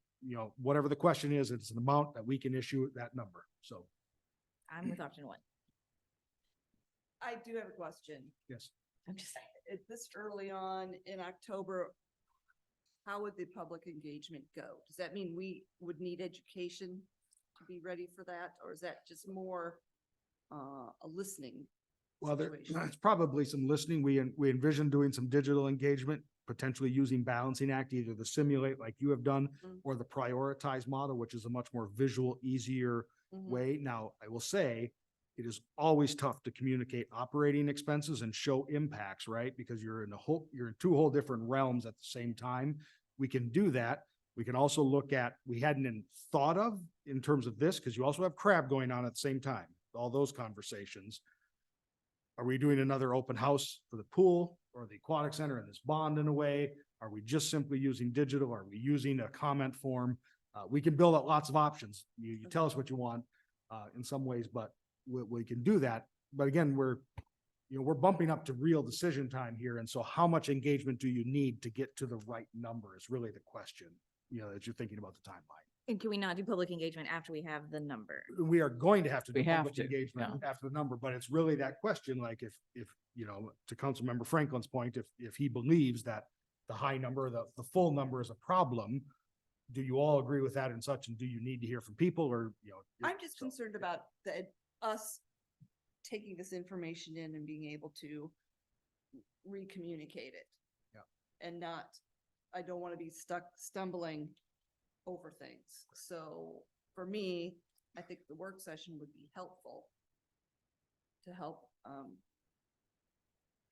whatever the question is, it's an amount that we can issue that number. So. I'm with option one. I do have a question. Yes. I'm just saying. Is this early on in October? How would the public engagement go? Does that mean we would need education to be ready for that? Or is that just more a listening Well, situation? there's probably some listening. We envision doing some digital engagement, potentially using balancing act, either the simulate like you have done or the prioritize model, which is a much more visual, easier way. Now, I will say it is always tough to communicate operating expenses and show impacts, right? Because you're in two whole different realms at the same time. We can do that. We can also look at, we hadn't even thought of in terms of this, because you also have crab going on at the same time, all those conversations. Are we doing another open house for the pool or the aquatic center and this bond in a way? Are we just simply using digital? Are we using a comment form? We can build out lots of options. You tell us what you want in some ways, but we can do that. But again, we're bumping up to real decision time here. And so how much engagement do you need to get to the right number is really the question, that you're thinking about the timeline. And can we not do public engagement after we have the number? We are going to have to do We have public to, engagement after the number, but it's really that question, like if, to Councilmember Franklin's point, if he believes that the high number, the full number is a problem, do you all agree with that and such? And do you need to hear from people or, I'm just concerned about us taking this information in and being able to recommunicate it. Yeah. And I don't want to be stuck stumbling over things. So for me, I think the work session would be helpful to help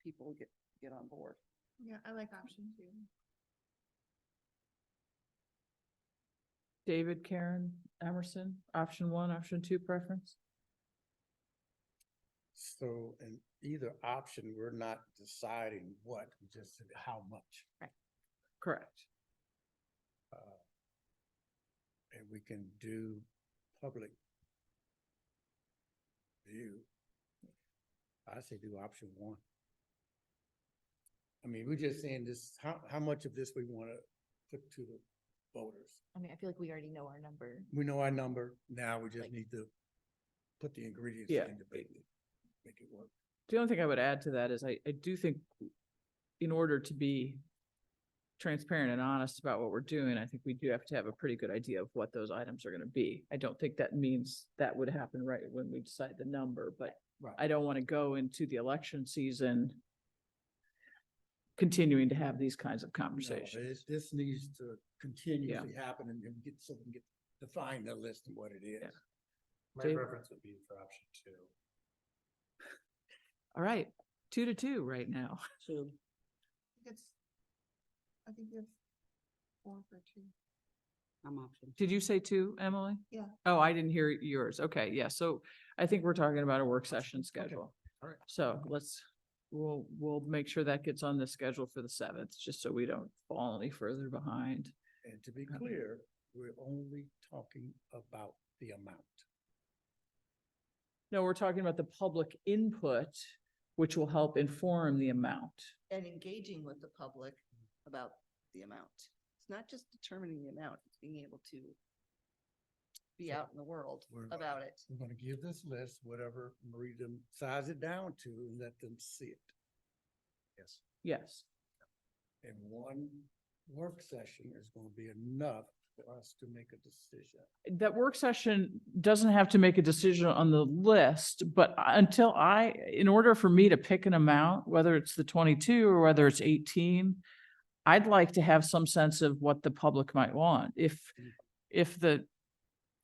people get on board. Yeah, I like option two. David, Karen, Emerson, option one, option two preference? So in either option, we're not deciding what, we just said how much. Right. Correct. And we can do public view. I say do option one. I mean, we're just saying this, how much of this we want to put to the voters. I mean, I feel like we already know our number. We know our number. Now we just need to put the ingredients Yeah. in to make it work. The only thing I would add to that is I do think in order to be transparent and honest about what we're doing, I think we do have to have a pretty good idea of what those items are going to be. I don't think that means that would happen right when we decide the number, but I don't want to go into the election season continuing to have these kinds of conversations. This needs to continuously happen and get define the list and what it is. My Dave? preference would be for option 2. All right, 2-2 right now. Two. I think you have 4 for 2. I'm option. Did you say 2, Emily? Yeah. Oh, I didn't hear yours. Okay, yeah, so I think we're talking about a work session schedule. All right. So we'll make sure that gets on the schedule for the 7th, just so we don't fall any further behind. And to be clear, we're only talking about the amount. No, we're talking about the public input, which will help inform the amount. And engaging with the public about the amount. It's not just determining the amount, it's being able to be out in the world about it. We're gonna give this list, whatever Marie them size it down to, and let them see it. Yes. Yes. And one work session is gonna be enough for us to make a decision. That work session doesn't have to make a decision on the list, but in order for me to pick an amount, whether it's the 22 or whether it's 18, I'd like to have some sense of what the public might want. If the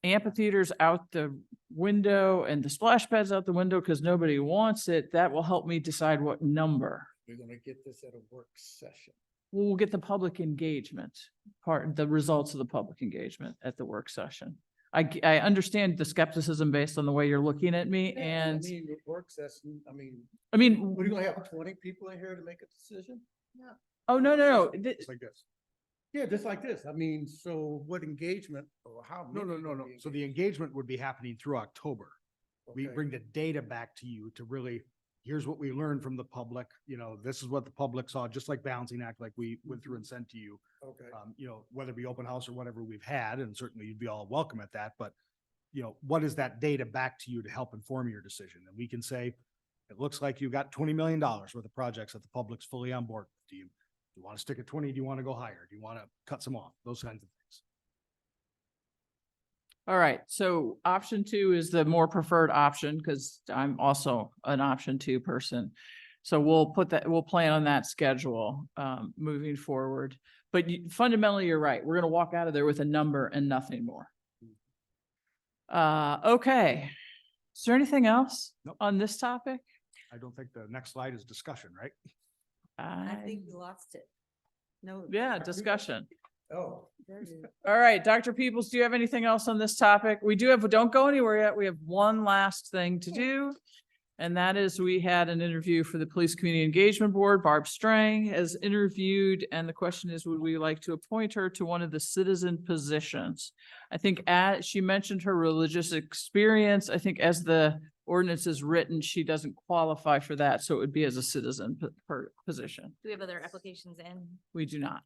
amphitheater's out the window and the splash pad's out the window because nobody wants it, that will help me decide what number. We're gonna get this at a work session. We'll get the public engagement the results of the public engagement at the work session. I understand the skepticism based on the way you're looking at me and, I mean, work session, what are we you gonna have 20 people in here to make a decision? Yeah. oh, no. Just like this. Yeah, just like this. I mean, so what engagement or how? No. many would be So the engaged? engagement would be happening through October. We Okay. bring the data back to you to really, here's what we learned from the public, this is what the public saw, just like balancing act, like we went through and sent to you. Okay. Whether it be open house or whatever we've had, and certainly you'd be all welcome at that, but what is that data back to you to help inform your decision? And we can say, it looks like you got $20 million worth of projects that the public's fully on board. Do you want to stick at 20? Do you want to go higher? Do you want to cut some off? Those kinds of things. All right, so option 2 is the more preferred option because I'm also an option 2 person. So we'll plan on that schedule moving forward. But fundamentally, you're right. We're going to walk out of there with a number and nothing more. Okay. Is there anything else Nope. on this topic? I don't think the next slide is discussion, right? I think we lost it. No. Yeah, discussion. Oh. There it is. All right, Dr. Peoples, do you have anything else on this topic? Don't go anywhere yet. We have one last thing to do. And that is we had an interview for the Police Community Engagement Board. Barb Strang has interviewed, and the question is, would we like to appoint her to one of the citizen positions? I think she mentioned her religious experience. I think as the ordinance is written, she doesn't qualify for that, so it would be as a citizen position. Do we have other applications in? We do not,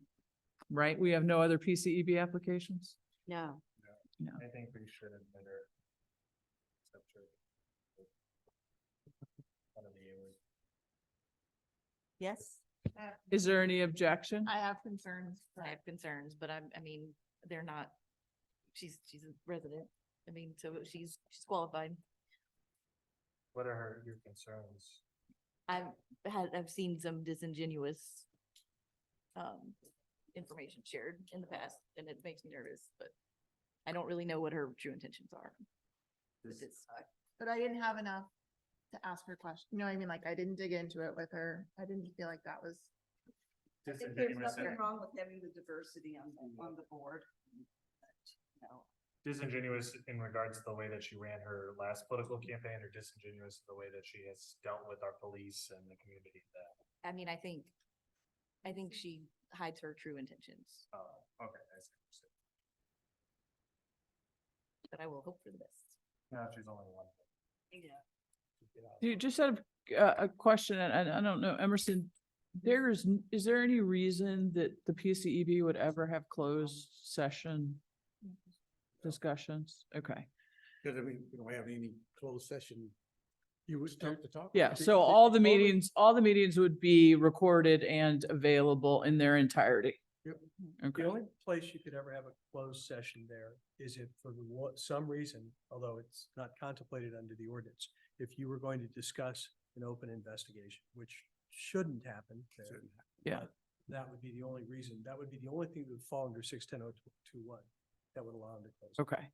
right? We have no other PCEB applications? No. No. I think we should admit her. Accept her. One of the awards. Yes. Is there any objection? I have concerns. I have concerns, but I mean, they're not, she's a resident. I mean, so she's qualified. What are your concerns? I've seen some disingenuous information shared in the past, and it makes me nervous, but I don't really know what her true intentions are. with this. But I didn't have enough to ask her questions. You know what I mean? Like, I didn't dig into it with her. I didn't feel like that was. I think there's nothing wrong with having the diversity on the board. No. Disingenuous in regards to the way that she ran her last political campaign, or disingenuous in the way that she has dealt with our police and the community that? I mean, I think she hides her true intentions, Oh, okay. I see. but I will hope for the best. No, she's only one. Yeah. You just had a question, and I don't know, Emerson, is there any reason that the PCEB would ever have closed session discussions? Okay. Because we don't have any closed session. You would start to talk. Yeah, so all the meetings would be recorded and available in their entirety. Okay. The only place you could ever have a closed session there is if for some reason, although it's not contemplated under the ordinance, if you were going to discuss an open investigation, which shouldn't happen. Yeah. That would be the only reason, that would be the only thing that would fall under 610-021 that would allow them to close. Okay.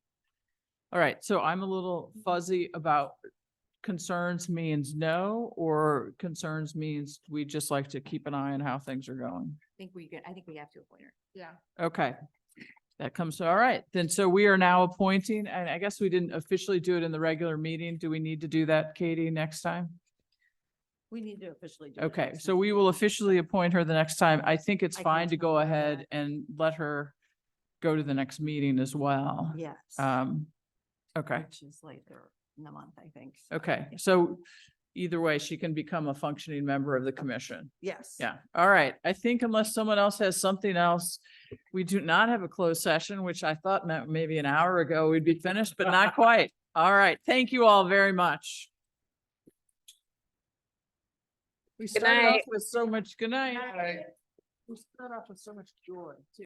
All right, so I'm a little fuzzy about concerns means no, or concerns means we just like to keep an eye on how things are going. I think we have to appoint her. Yeah. Okay. That comes to, all right, then so we are now appointing, and I guess we didn't officially do it in the regular meeting. Do we need to do that, Katie, next time? We need to officially do it. Okay, next so time. we will officially appoint her the next time. I think it's I can fine to go tell her ahead that. and let her go to the next meeting as well. Yes. Okay, Which is later in the month, I think. so, okay, yeah. so either way, she can become a functioning member of the commission. Yes. Yeah, all right. I think unless someone else has something else, we do not have a closed session, which I thought meant maybe an hour ago we'd be finished, but not quite. All right, thank you all very much. We started off night. with so much, good night. We start off with so much joy too.